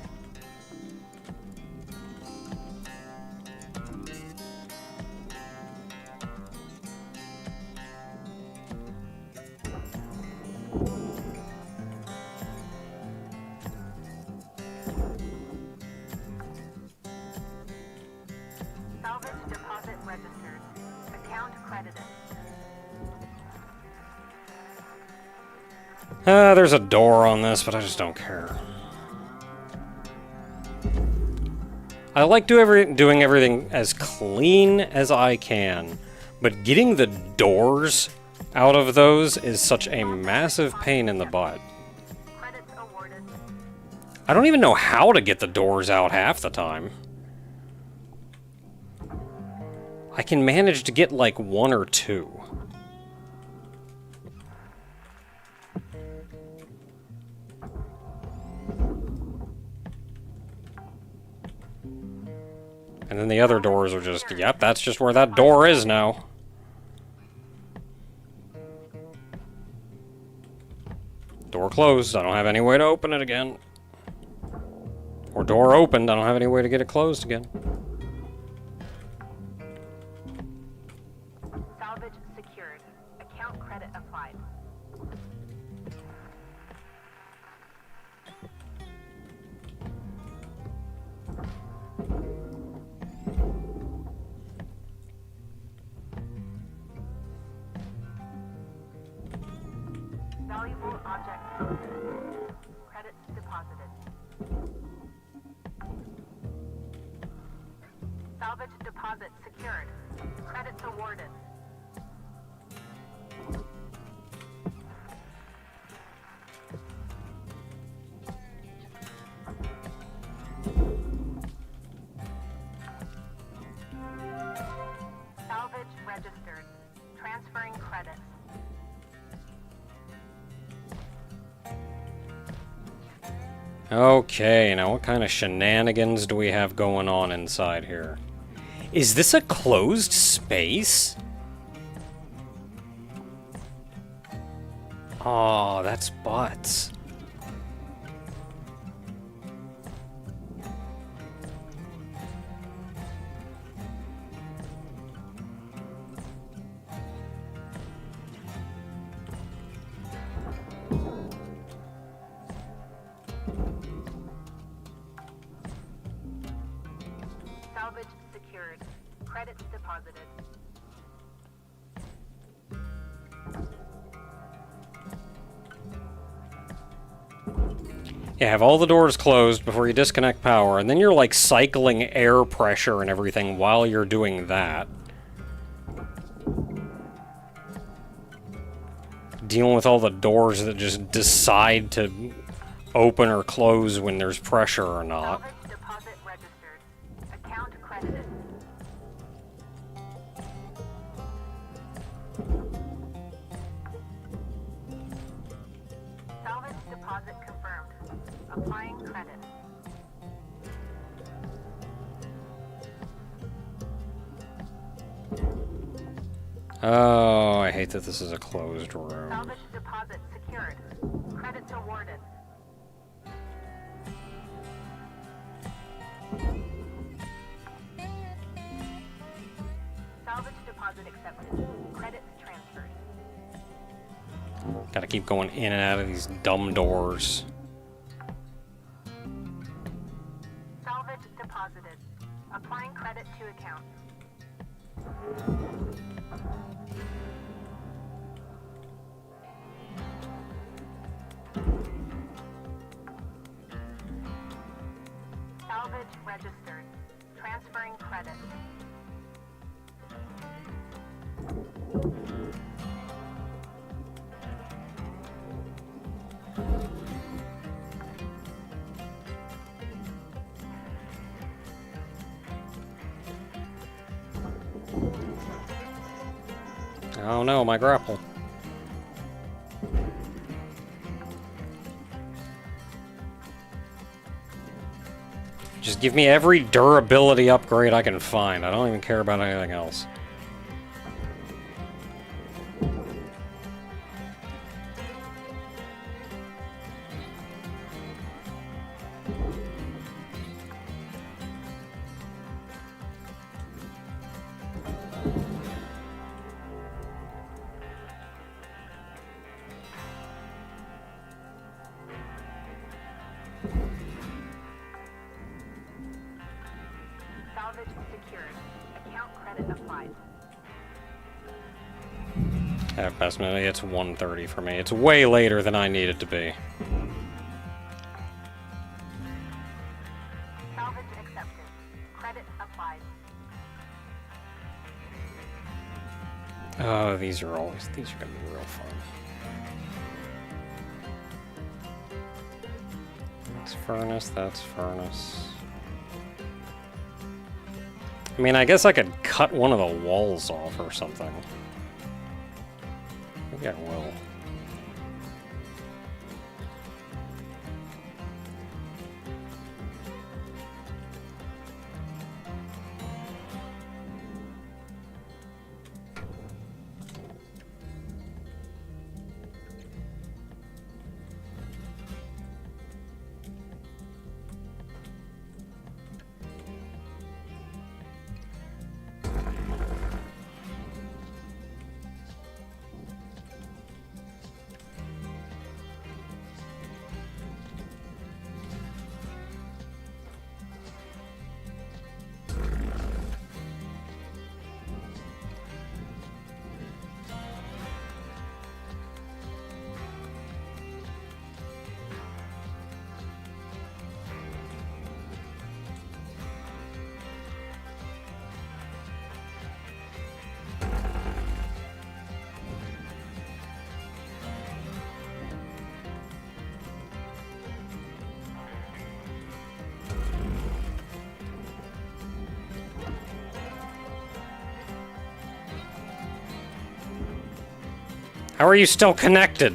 Salvage deposit registered. Account credited. There's a door on this, but I just don't care. I like doing everything as clean as I can, but getting the doors out of those is such a massive pain in the butt. Credits awarded. I don't even know how to get the doors out half the time. I can manage to get like one or two. And then the other doors are just, yep, that's just where that door is now. Door closed, I don't have any way to open it again. Or door opened, I don't have any way to get it closed again. Salvage secured. Account credit applied. Valuable object found. Credits deposited. Salvage deposit secured. Credits awarded. Salvage registered. Transferring credits. Okay, now what kind of shenanigans do we have going on inside here? Is this a closed space? Oh, that's butts. Salvage secured. Credits deposited. Yeah, have all the doors closed before you disconnect power, and then you're like cycling air pressure and everything while you're doing that. Dealing with all the doors that just decide to open or close when there's pressure or not. Salvage deposit registered. Account credited. Salvage deposit confirmed. Applying credit. Oh, I hate that this is a closed room. Salvage deposit secured. Credits awarded. Salvage deposit accepted. Credits transferred. Gotta keep going in and out of these dumb doors. Salvage deposited. Applying credit to account. Salvage registered. Transferring credit. Oh no, my grapple. Just give me every durability upgrade I can find. I don't even care about anything else. Salvage secured. Account credit applied. Half past midnight, it's 1:30 for me. It's way later than I need it to be. Salvage accepted. Credit applied. Oh, these are gonna be real fun. That's furnace, that's furnace. I mean, I guess I could cut one of the walls off or something. Maybe I will. How are you still connected?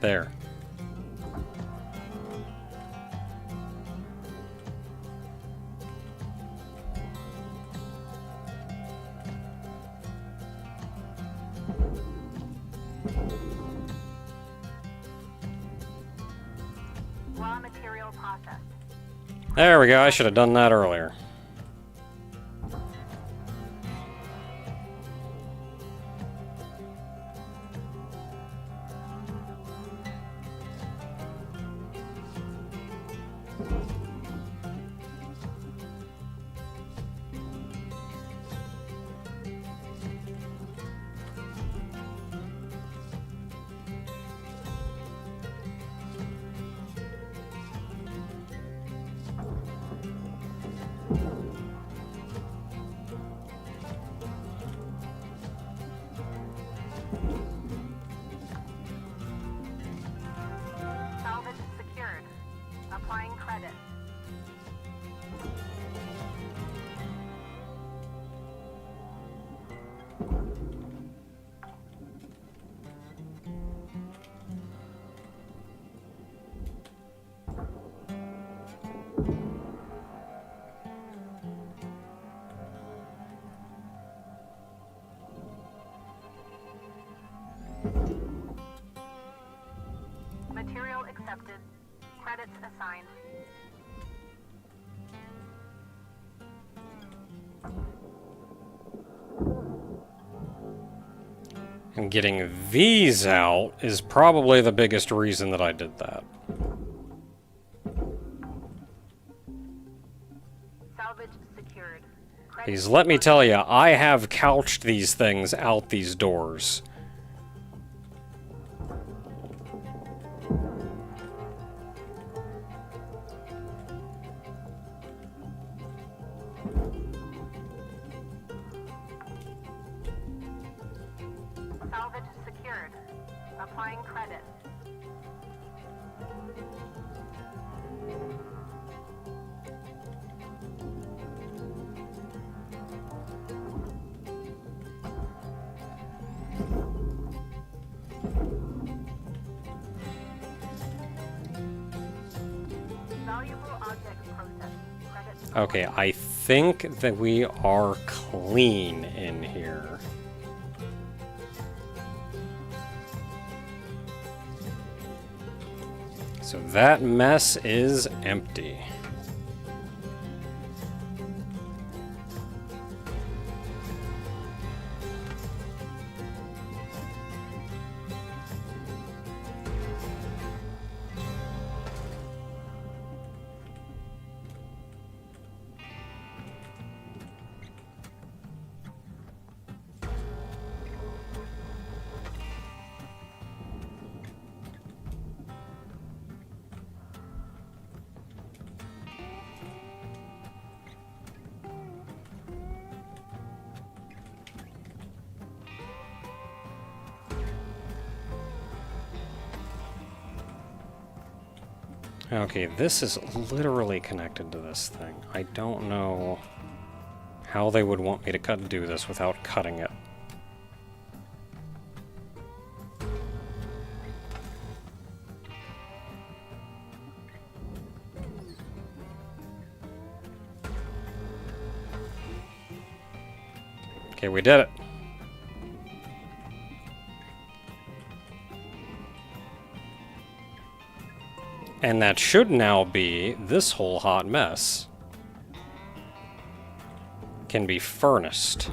There. Raw material processed. There we go. I should have done that earlier. Salvage secured. Applying credit. Material accepted. Credits assigned. And getting these out is probably the biggest reason that I did that. Salvage secured. Because let me tell you, I have couched these things out these doors. Salvage secured. Applying credit. Valuable objects processed. Credit. Okay, I think that we are clean in here. So that mess is empty. Okay, this is literally connected to this thing. I don't know how they would want me to do this without cutting it. Okay, we did it. And that should now be this whole hot mess can be furnaced.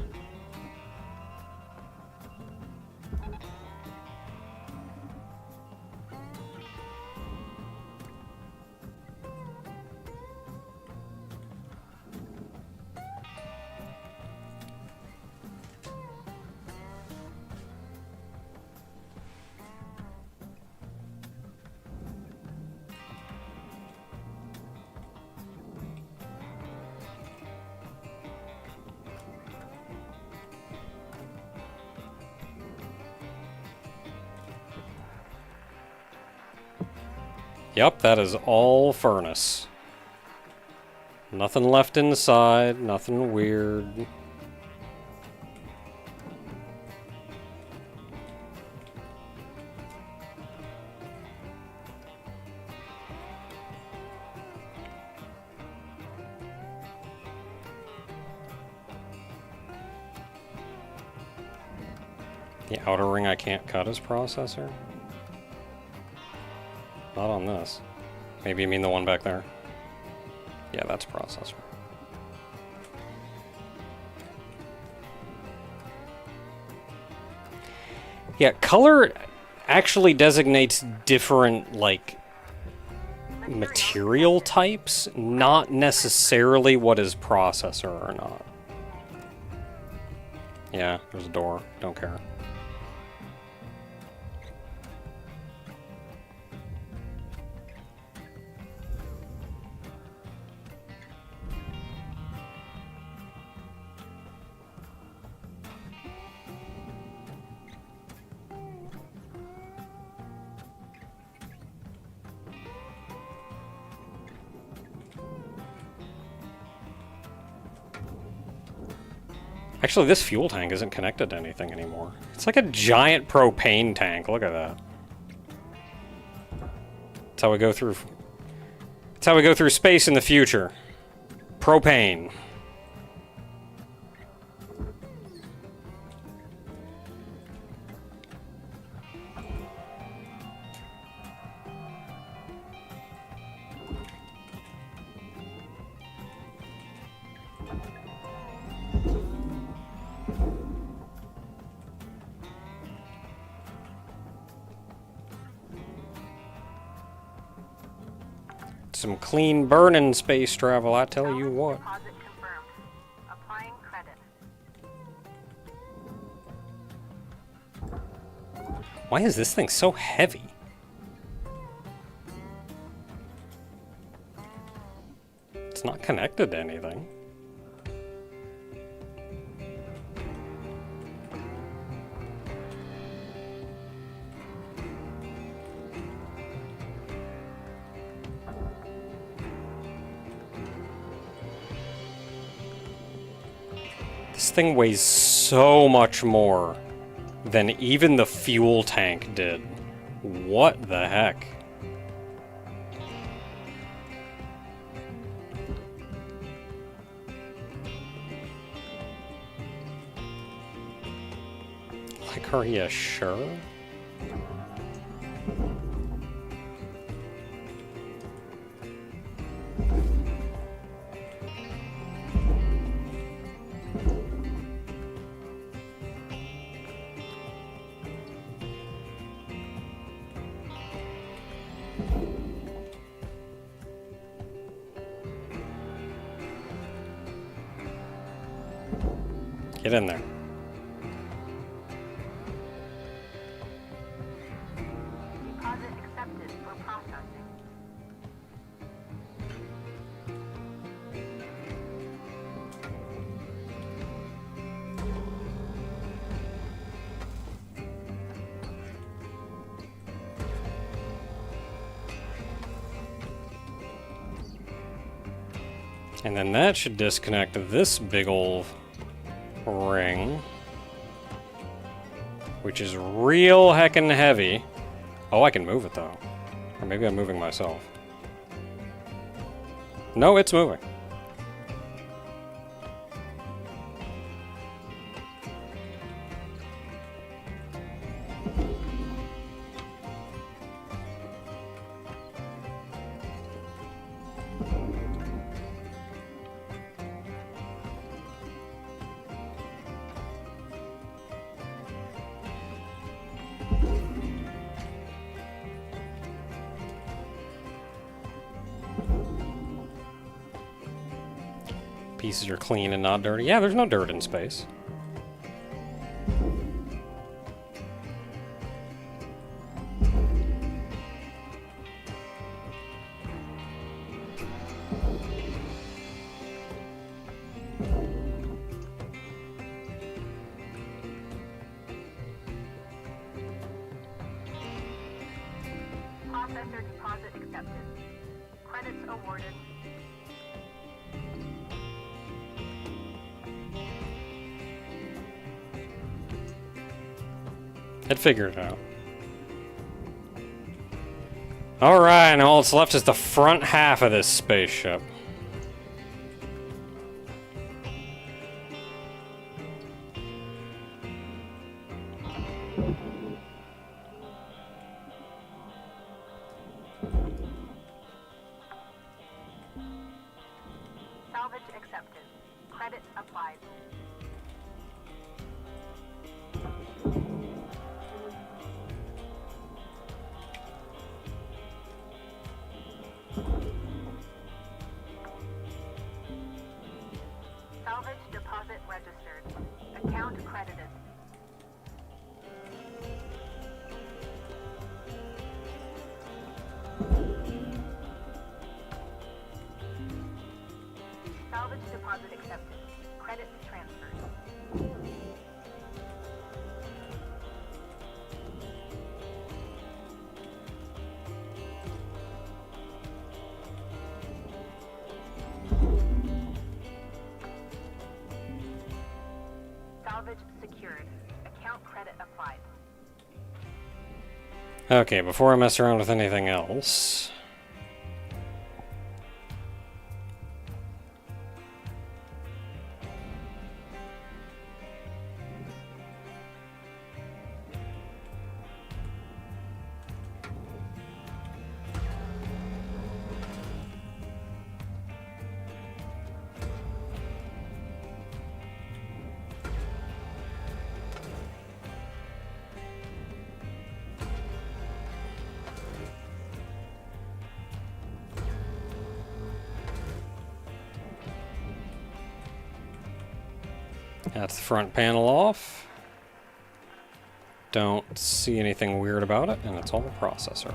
Yep, that is all furnace. Nothing left inside, nothing weird. The outer ring I can't cut as processor? Not on this. Maybe you mean the one back there? Yeah, that's processor. Yeah, color actually designates different, like, material types, not necessarily what is processor or not. Yeah, there's a door. Don't care. Actually, this fuel tank isn't connected to anything anymore. It's like a giant propane tank. Look at that. That's how we go through. That's how we go through space in the future. Propane. Some clean burning space travel, I tell you what. Deposit confirmed. Applying credit. Why is this thing so heavy? It's not connected to anything. This thing weighs so much more than even the fuel tank did. What the heck? Like, are you sure? Get in there. Deposit accepted for processing. And then that should disconnect this big ol' ring, which is real heckin' heavy. Oh, I can move it though. Or maybe I'm moving myself. No, it's moving. Pieces are clean and not dirty. Yeah, there's no dirt in space. Processor deposit accepted. Credits awarded. It figured it out. Alright, and all that's left is the front half of this spaceship. Salvage accepted. Credit applied. Salvage deposit registered. Account credited. Salvage deposit accepted. Credits transferred. Salvage secured. Account credit applied. Okay, before I mess around with anything else... That's the front panel off. Don't see anything weird about it, and it's all a processor.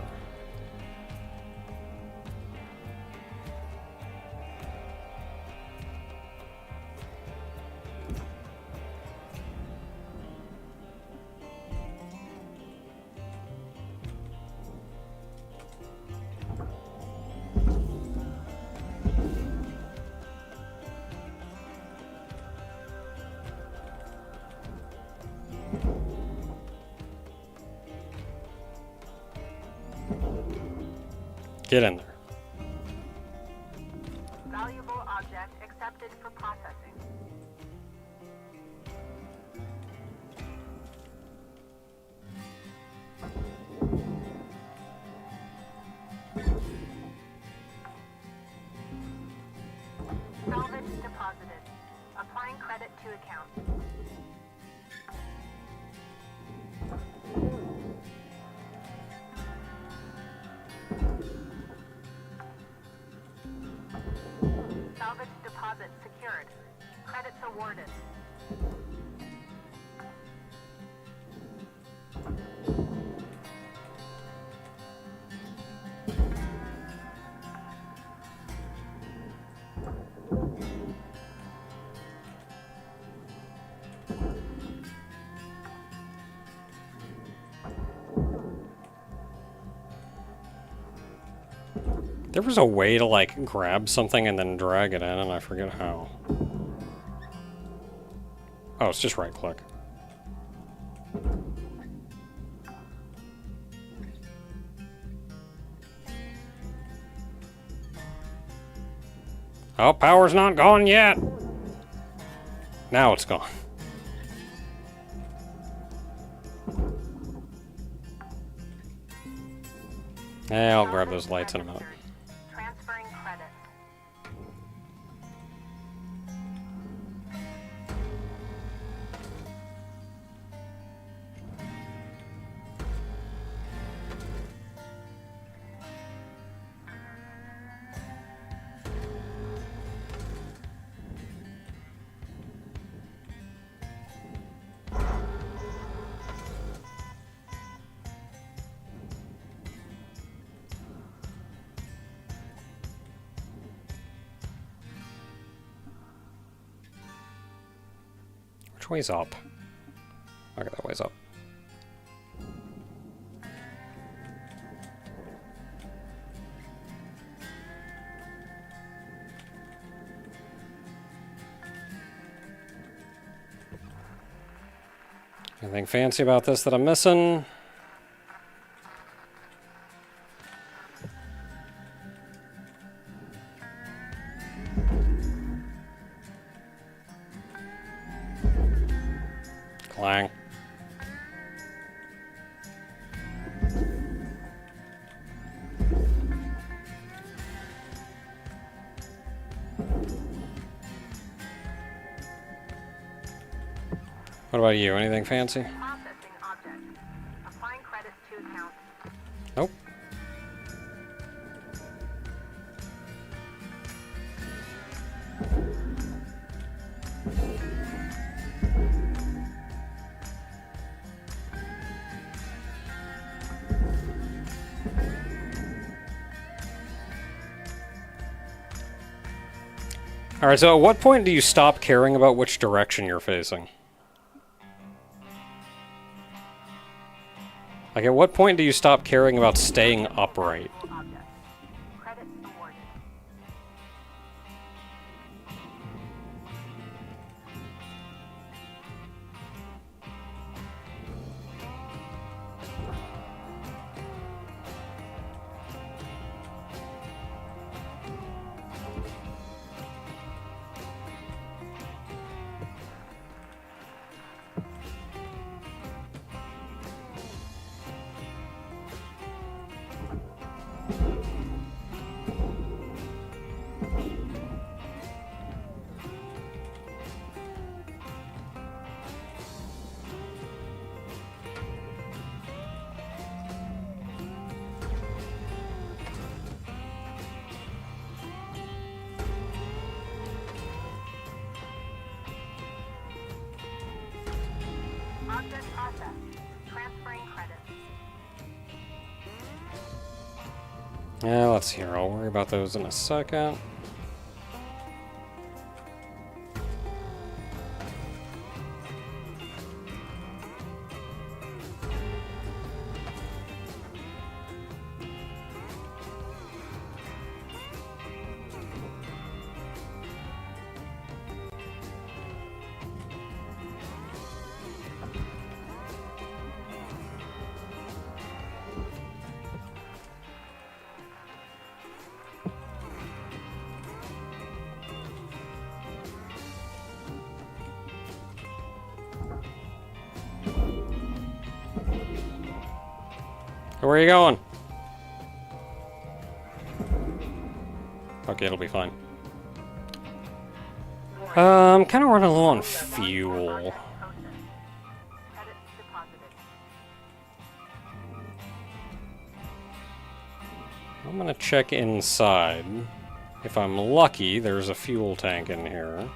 Get in there. Valuable object accepted for processing. Salvage deposited. Applying credit to account. Salvage deposit secured. Credits awarded. There was a way to, like, grab something and then drag it in, and I forget how. Oh, it's just right-click. Oh, power's not gone yet! Now it's gone. Yeah, I'll grab those lights in a minute. Transferring credits. Which way's up? Okay, that way's up. Anything fancy about this that I'm missing? Clang. What about you? Anything fancy? Processing object. Applying credits to account. Nope. Alright, so at what point do you stop caring about which direction you're facing? Like, at what point do you stop caring about staying upright? Object. Credits awarded. Object processed. Transferring credits. Yeah, let's see here. I'll worry about those in a second. Where are you going? Okay, it'll be fine. I'm kind of running low on fuel. Credits deposited. I'm gonna check inside. If I'm lucky, there's a fuel tank in here.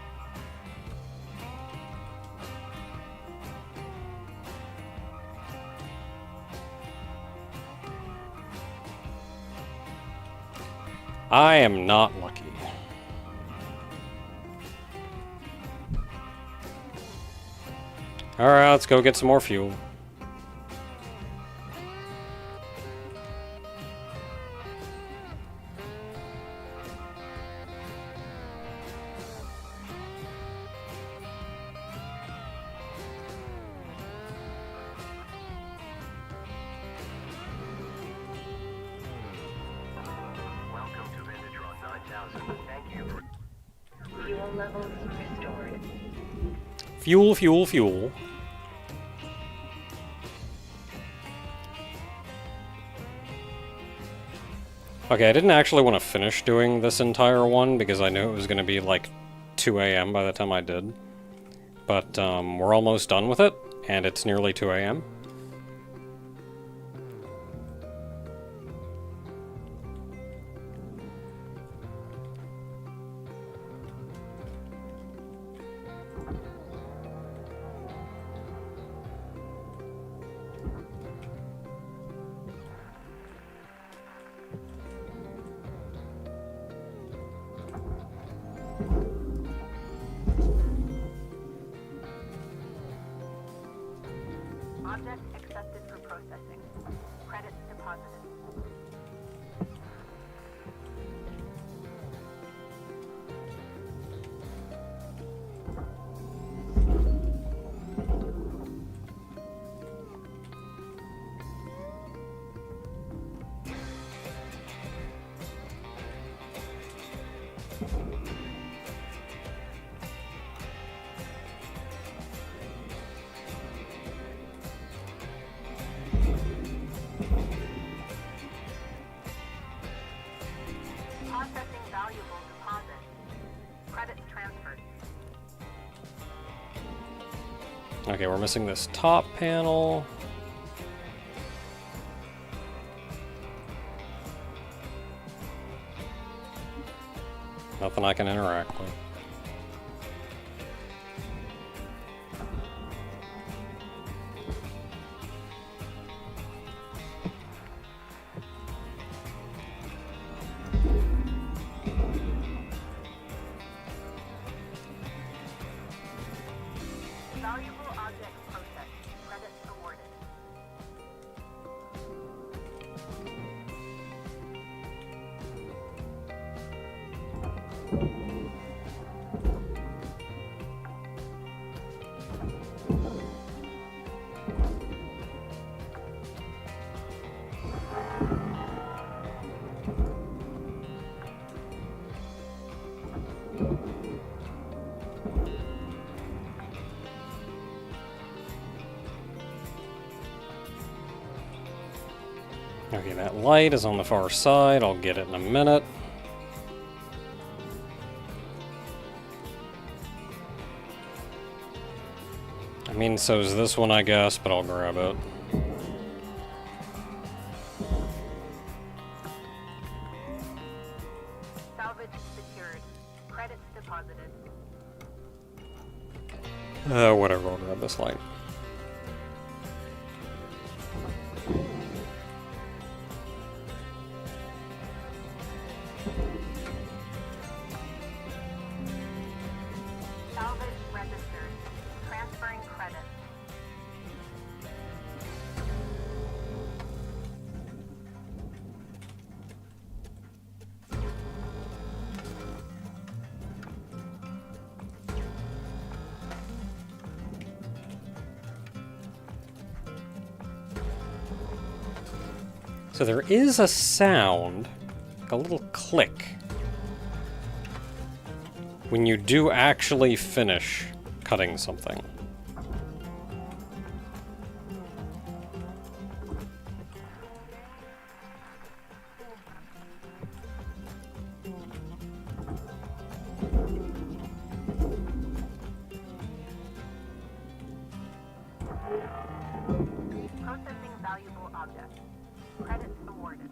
I am not lucky. Alright, let's go get some more fuel. levels restored. Fuel, fuel, fuel. Okay, I didn't actually want to finish doing this entire one because I knew it was going to be like 2 a.m. by the time I did. But we're almost done with it, and it's nearly 2 a.m. Object accepted for processing. Credits deposited. Processing valuable deposit. Credits transferred. Okay, we're missing this top panel. Nothing I can interact with. Valuable object processed. Credits awarded. Okay, that light is on the far side. I'll get it in a minute. I mean, so is this one, I guess, but I'll grab it. Salvage secured. Credits deposited. Whatever, I'll grab this light. Salvage registered. Transferring credits. So there is a sound, like a little click, when you do actually finish cutting something. Processing valuable object. Credits awarded.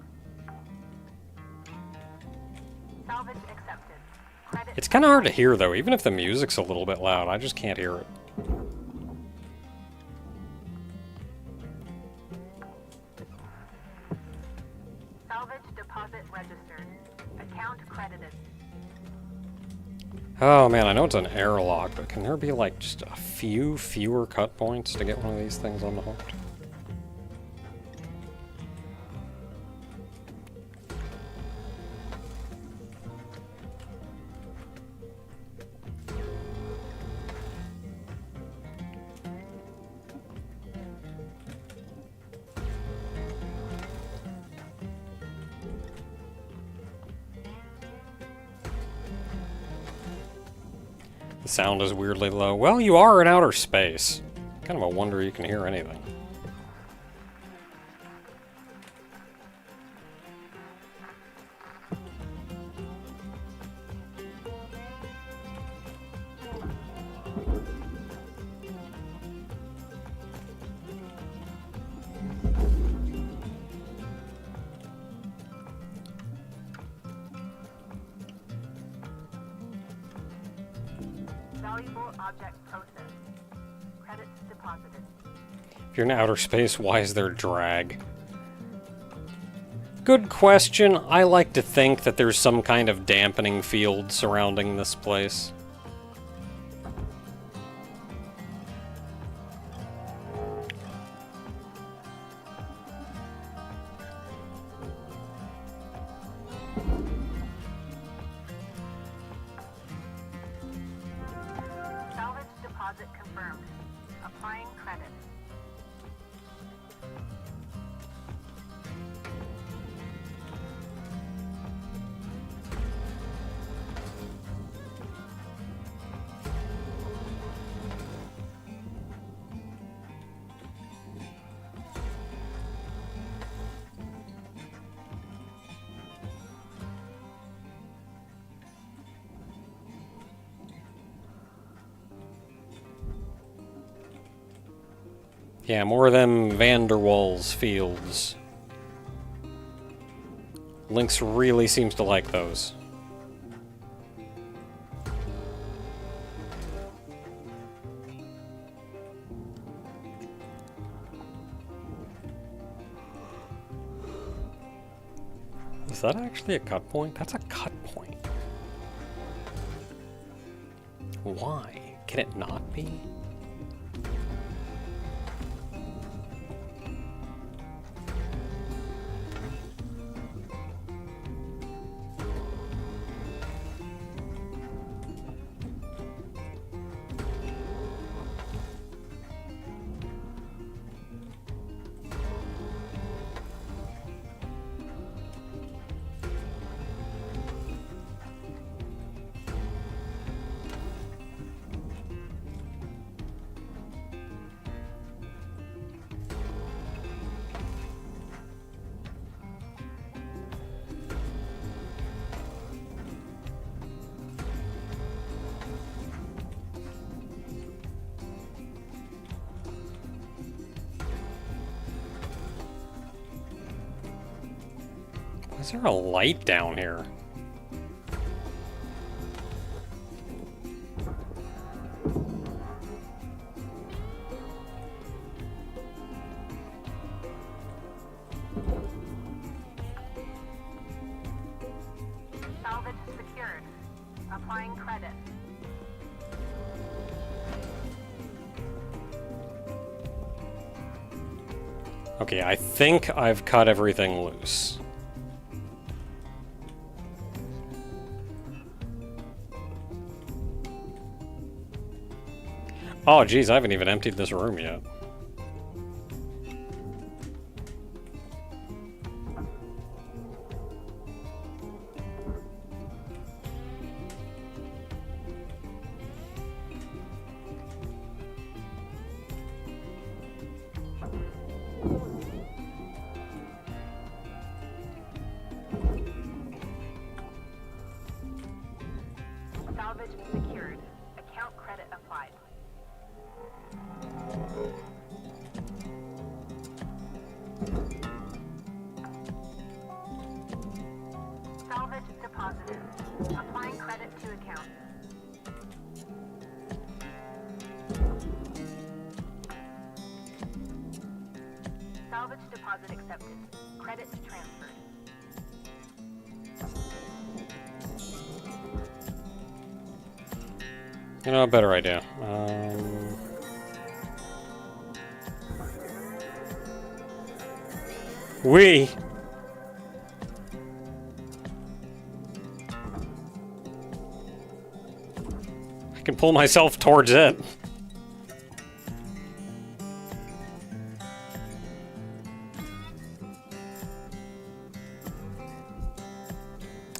Salvage accepted. Credits. It's kind of hard to hear, though, even if the music's a little bit loud. I just can't hear it. Salvage deposit registered. Account credited. Oh man, I know it's an airlock, but can there be like just a few fewer cut points to get one of these things on the hook? The sound is weirdly low. Well, you are in outer space. Kind of a wonder you can hear anything. Valuable object processed. Credits deposited. If you're in outer space, why is there drag? Good question. I like to think that there's some kind of dampening field surrounding this place. Salvage deposit confirmed. Applying credit. Yeah, more of them Van der Waals fields. Lynx really seems to like those. Is that actually a cut point? That's a cut point. Why? Can it not be? Is there a light down here? Salvage secured. Applying credit. Okay, I think I've cut everything loose. Oh, geez, I haven't even emptied this room yet. Salvage secured. Account credit applied. Salvage deposited. Applying credit to account. Salvage deposit accepted. Credit transferred. You know, a better idea. We. I can pull myself towards it.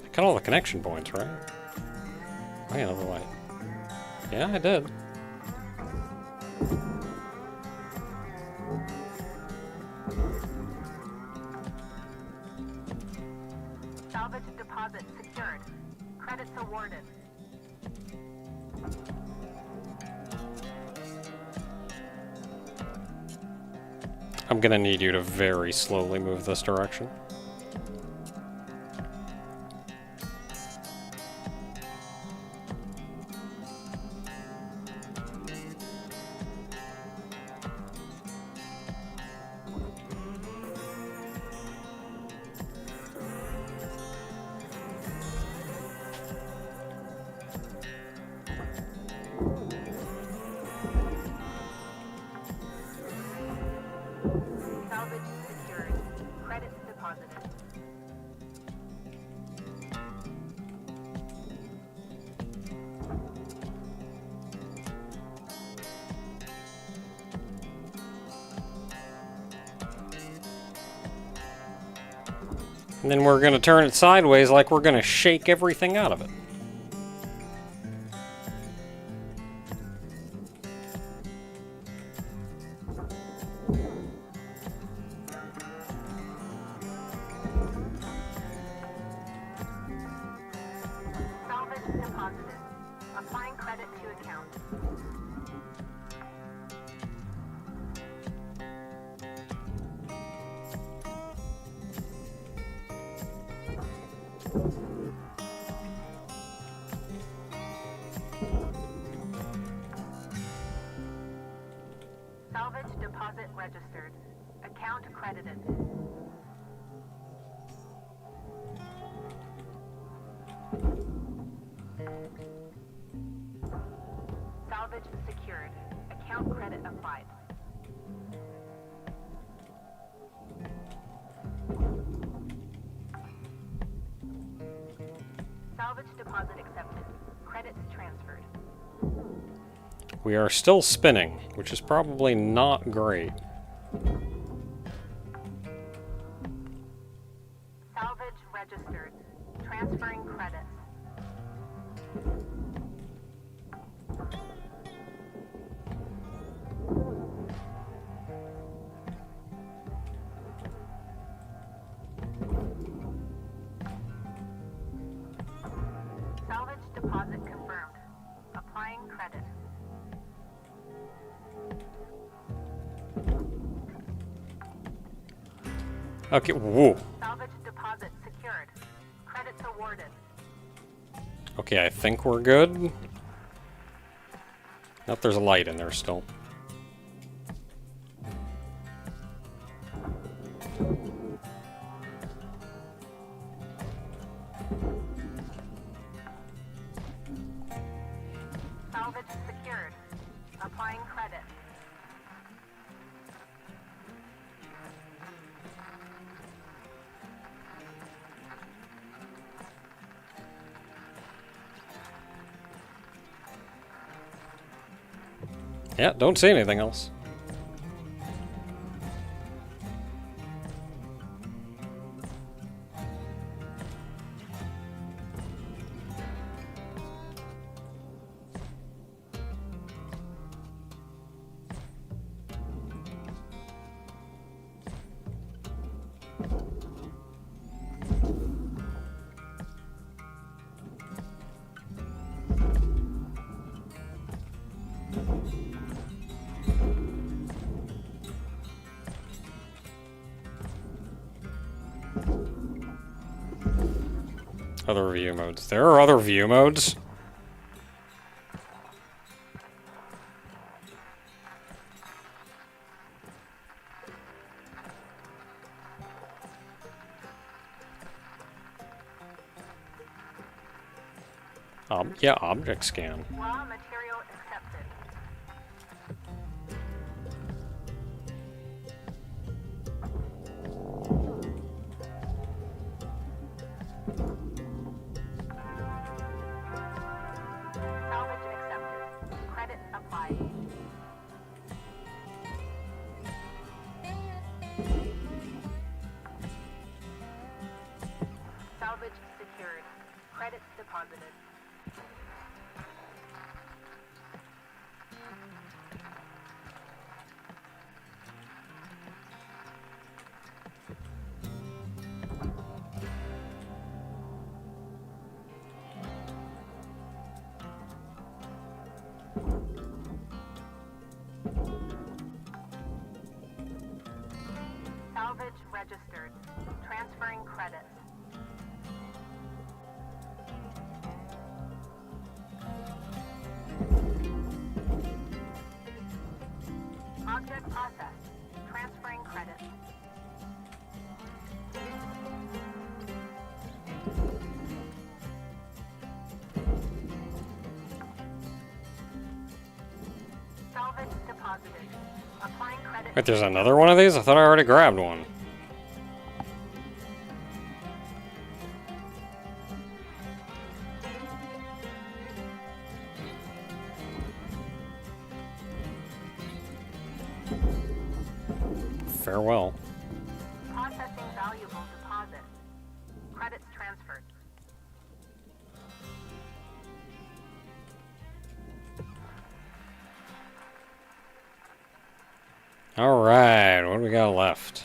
I got all the connection points, right? Oh yeah, another light. Yeah, I did. Salvage deposit secured. Credits awarded. I'm gonna need you to very slowly move this direction. Salvage secured. Credits deposited. And then we're gonna turn it sideways like we're gonna shake everything out of it. Salvage deposited. Applying credit to account. Salvage deposit registered. Account credited. Salvage secured. Account credit applied. Salvage deposit accepted. Credits transferred. We are still spinning, which is probably not great. Salvage registered. Transferring credits. Salvage deposit confirmed. Applying credit. Okay, whoa. Salvage deposit secured. Credits awarded. Okay, I think we're good. Nope, there's a light in there still. Salvage secured. Applying credit. Yeah, don't see anything else. Other view modes. There are other view modes. Yeah, object scan. Raw material accepted. Salvage accepted. Credit applied. Salvage secured. Credits deposited. Salvage registered. Transferring credits. Object processed. Transferring credits. Salvage deposited. Applying credit. Wait, there's another one of these? I thought I already grabbed one. Farewell. Processing valuable deposit. Credits transferred. Alright, what do we got left?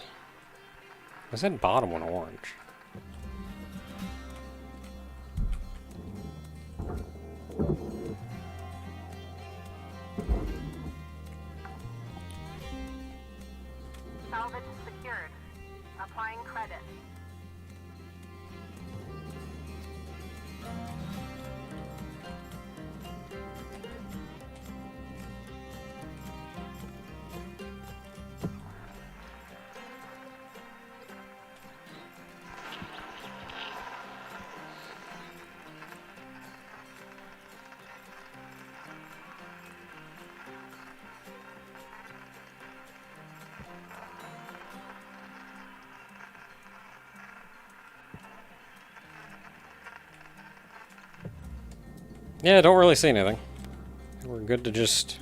Was that bottom one orange? Salvage secured. Applying credit. Yeah, don't really see anything. We're good to just...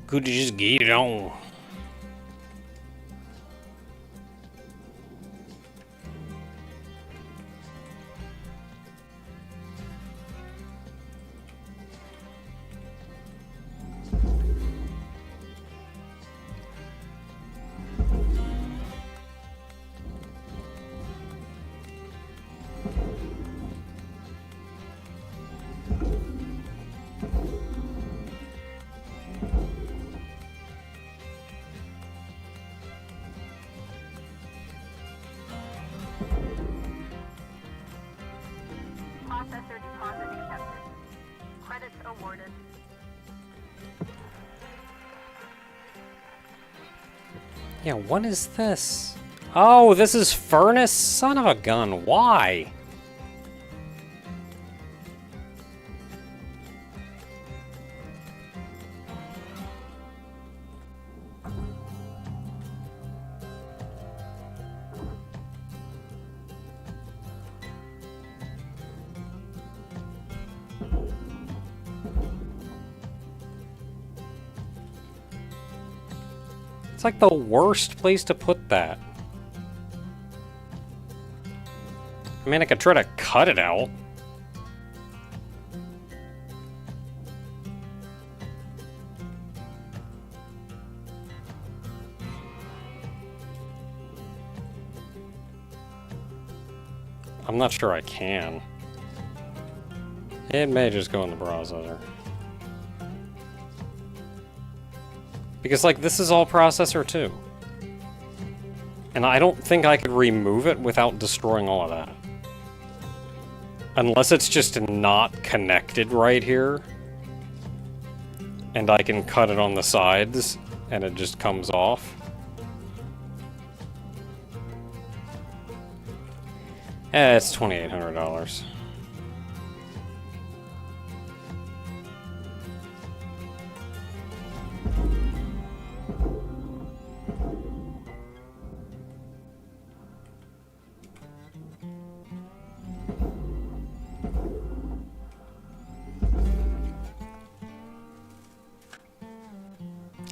Good to just get it on. Processor deposit accepted. Credits awarded. Yeah, what is this? Oh, this is furnace? Son of a gun, why? It's like the worst place to put that. I mean, I could try to cut it out. I'm not sure I can. It may just go in the processor. Because, like, this is all processor too. And I don't think I could remove it without destroying all of that. Unless it's just not connected right here. And I can cut it on the sides, and it just comes off. It's $2,800.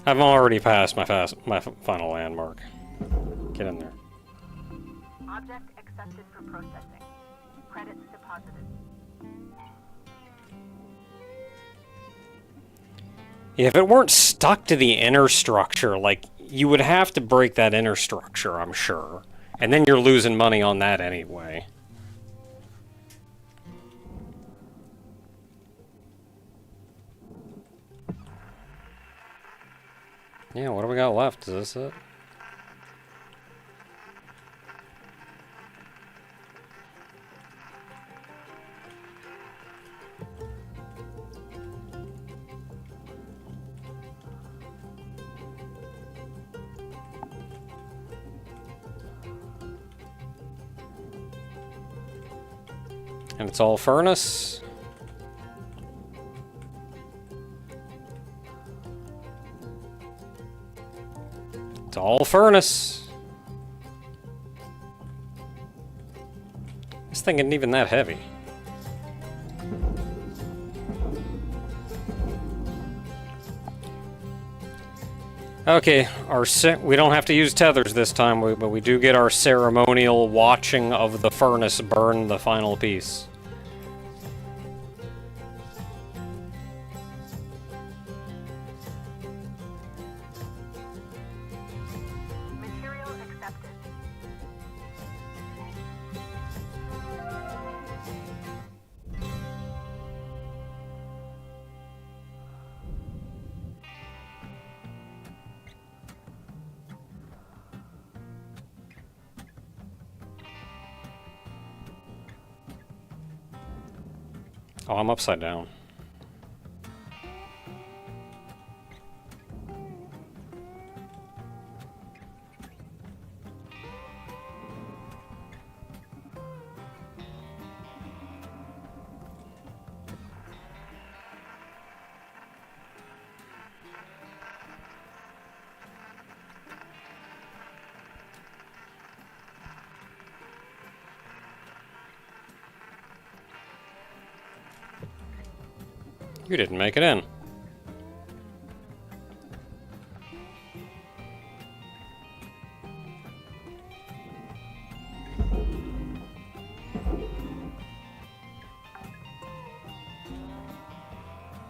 I've already passed my final landmark. Get in there. Object accepted for processing. Credits deposited. If it weren't stuck to the inner structure, like, you would have to break that inner structure, I'm sure. And then you're losing money on that anyway. Yeah, what do we got left? Is this it? And it's all furnace. It's all furnace. This thing isn't even that heavy. Okay, we don't have to use tethers this time, but we do get our ceremonial watching of the furnace burn the final piece. Material accepted. Oh, I'm upside down. You didn't make it in.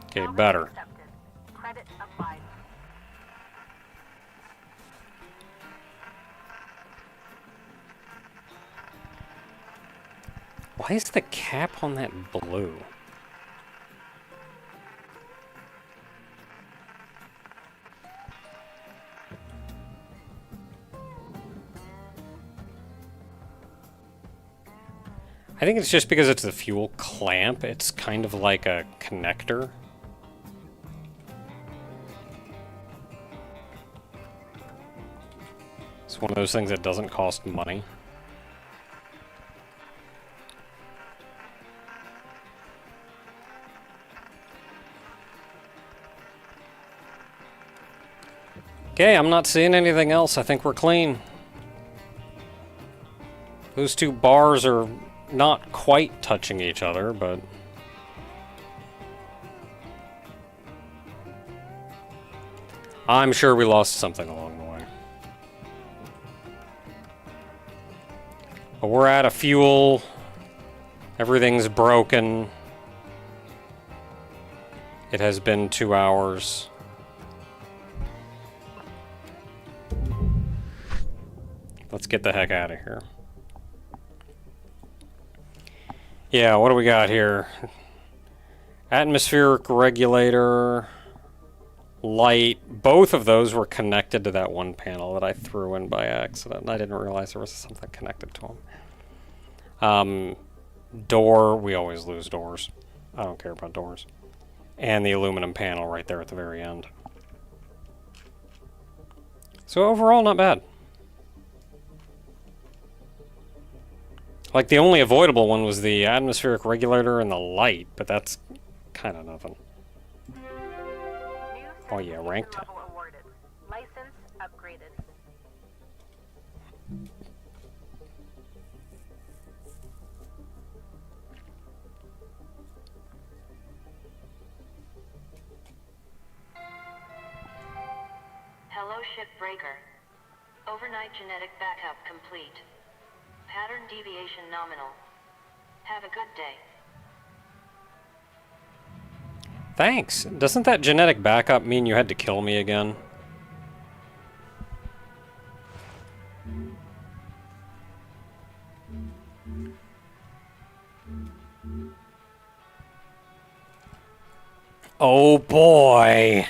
Okay, better. Accepted. Credit applied. Why is the cap on that blue? I think it's just because it's the fuel clamp. It's kind of like a connector. It's one of those things that doesn't cost money. Okay, I'm not seeing anything else. I think we're clean. Those two bars are not quite touching each other, but... I'm sure we lost something along the way. But we're out of fuel. Everything's broken. It has been 2 hours. Let's get the heck out of here. Yeah, what do we got here? Atmospheric regulator, light. Both of those were connected to that one panel that I threw in by accident. I didn't realize there was something connected to them. Door, we always lose doors. I don't care about doors. And the aluminum panel right there at the very end. So overall, not bad. Like, the only avoidable one was the atmospheric regulator and the light, but that's kind of nothing. Oh yeah, ranked it. Level awarded. License upgraded. Hello, Shipbreaker. Overnight genetic backup complete. Pattern deviation nominal. Have a good day. Thanks. Doesn't that genetic backup mean you had to kill me again? Oh boy.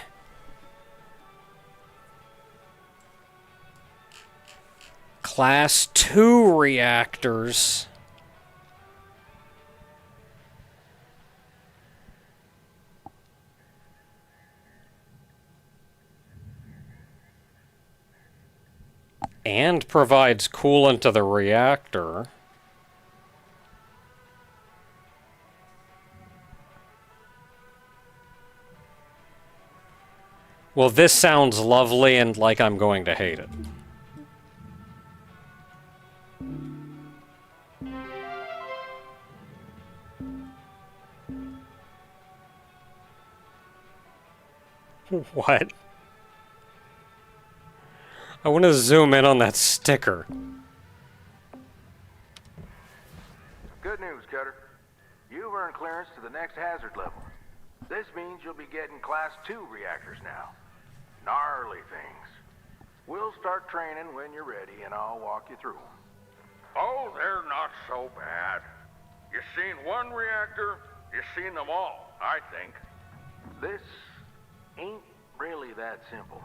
Class 2 reactors. And provides coolant to the reactor. Well, this sounds lovely and like I'm going to hate it. What? I want to zoom in on that sticker. Good news, Cutter. You've earned clearance to the next hazard level. This means you'll be getting Class 2 reactors now. Gnarly things. We'll start training when you're ready, and I'll walk you through them. Oh, they're not so bad. You seen one reactor, you seen them all, I think. This ain't really that simple.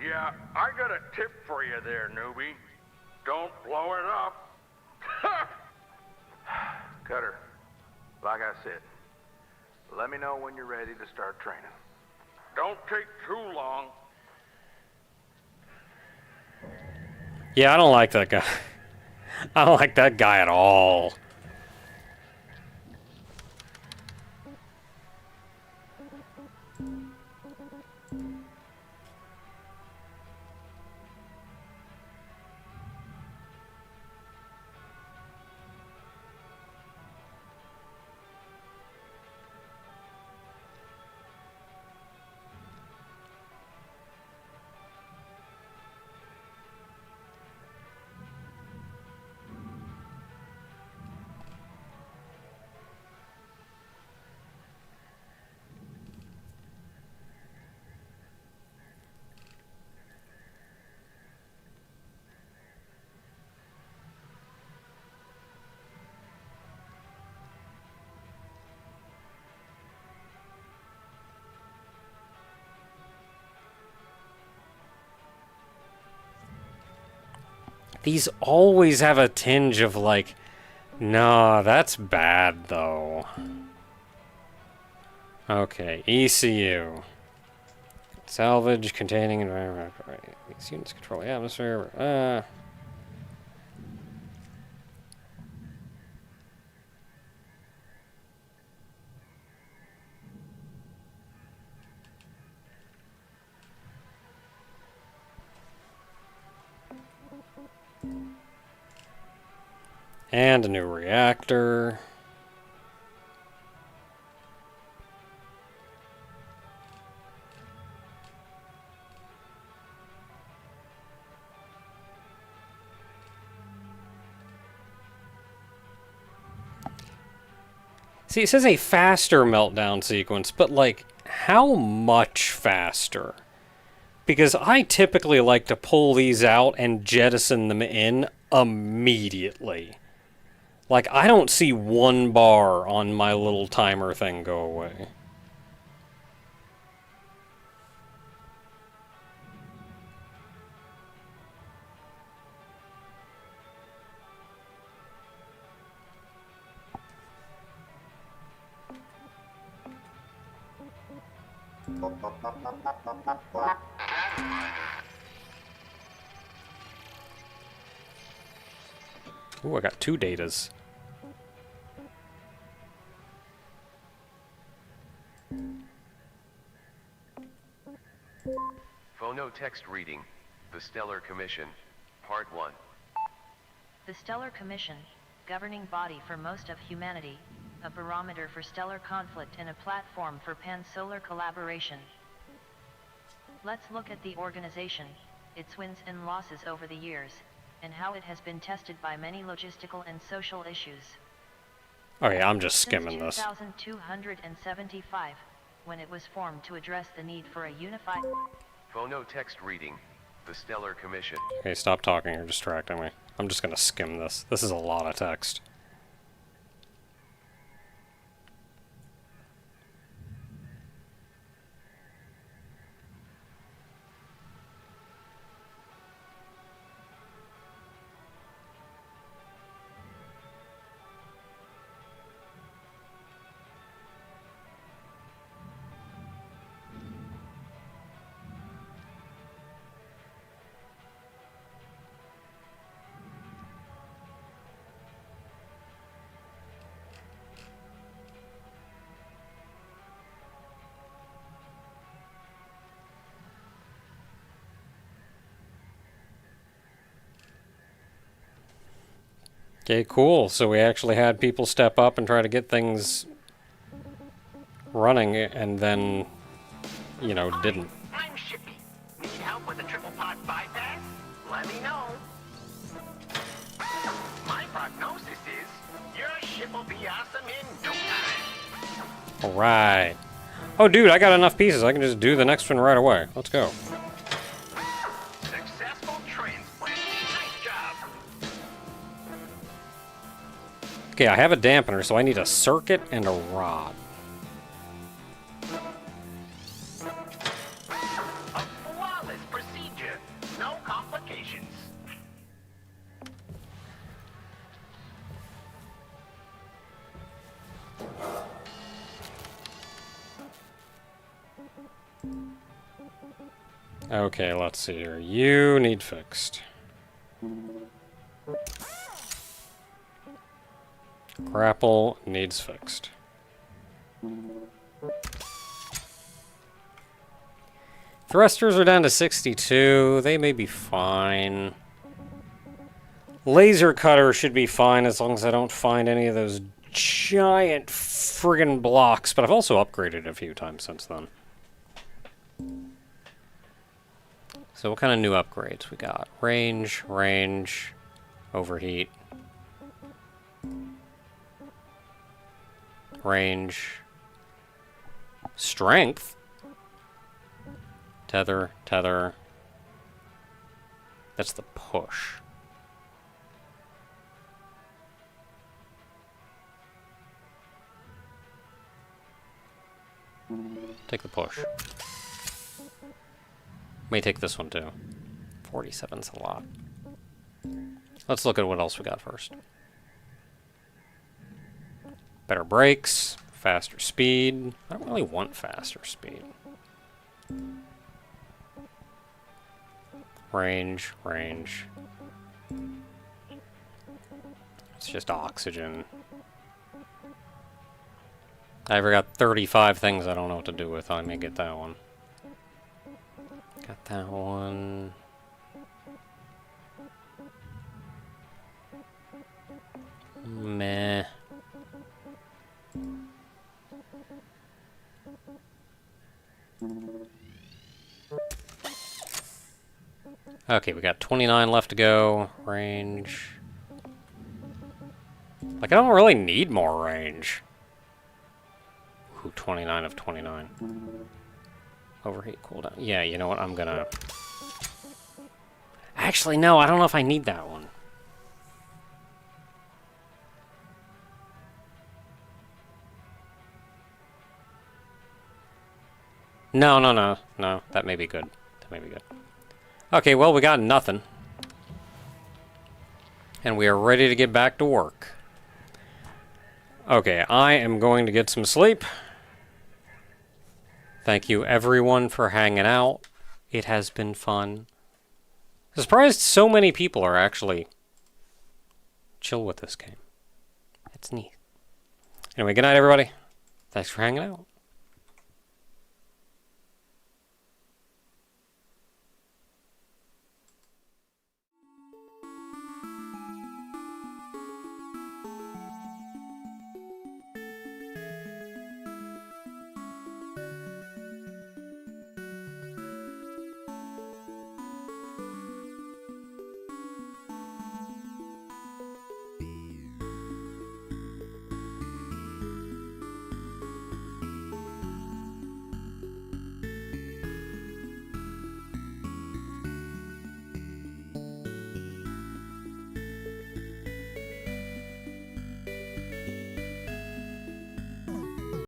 Yeah, I got a tip for you there, newbie. Don't blow it up. Cutter, like I said, let me know when you're ready to start training. Don't take too long. Yeah, I don't like that guy. I don't like that guy at all. These always have a tinge of like, nah, that's bad though. Okay, ECU. Salvage containing environment. Right. These units control the atmosphere. And a new reactor. See, it says a faster meltdown sequence, but like, how much faster? Because I typically like to pull these out and jettison them in immediately. Like, I don't see 1 bar on my little timer thing go away. Ooh, I got 2 datas. Phonotext reading, The Stellar Commission, Part 1. The Stellar Commission, governing body for most of humanity, a barometer for stellar conflict and a platform for pan-solar collaboration. Let's look at the organization, its wins and losses over the years, and how it has been tested by many logistical and social issues. Okay, I'm just skimming Since this. 2275, when it was formed to address the need for a unified... Phonotext reading, The Stellar Commission. Okay, stop talking, you're distracting me. I'm just gonna skim this. This is a lot of text. Okay, cool. So we actually had people step up and try to get things running, and then, you know, didn't. I'm Shippy. Need help with a triple pod bypass? Let me know. My prognosis is your ship will be awesome in no time. Alright. Oh, dude, I got enough pieces. I can just do the next one right away. Let's go. Successful transplant. Nice job. Okay, I have a dampener, so I need a circuit and a rod. A flawless procedure. No complications. Okay, let's see here. You need fixed. Grapple needs fixed. Thrusters are down to 62. They may be fine. Laser cutter should be fine as long as I don't find any of those giant friggin' blocks. But I've also upgraded a few times since then. So what kind of new upgrades we got? Range, overheat. Range. Strength. Tether. That's the push. Take the push. May take this one too. 47's a lot. Let's look at what else we got first. Better brakes, faster speed. I don't really want faster speed. Range. It's just oxygen. I forgot 35 things I don't know what to do with. I may get that one. Got that one. Meh. Okay, we got 29 left to go. Range. Like, I don't really need more range. Ooh, 29 of 29. Overheat cooldown. Yeah, you know what? I'm gonna... Actually, no, I don't know if I need that one. No. That may be good. Okay, well, we got nothing. And we are ready to get back to work. Okay, I am going to get some sleep. Thank you, everyone, for hanging out. It has been fun. I'm surprised so many people are actually chill with this game. It's neat. Anyway, good night, everybody. Thanks for hanging out.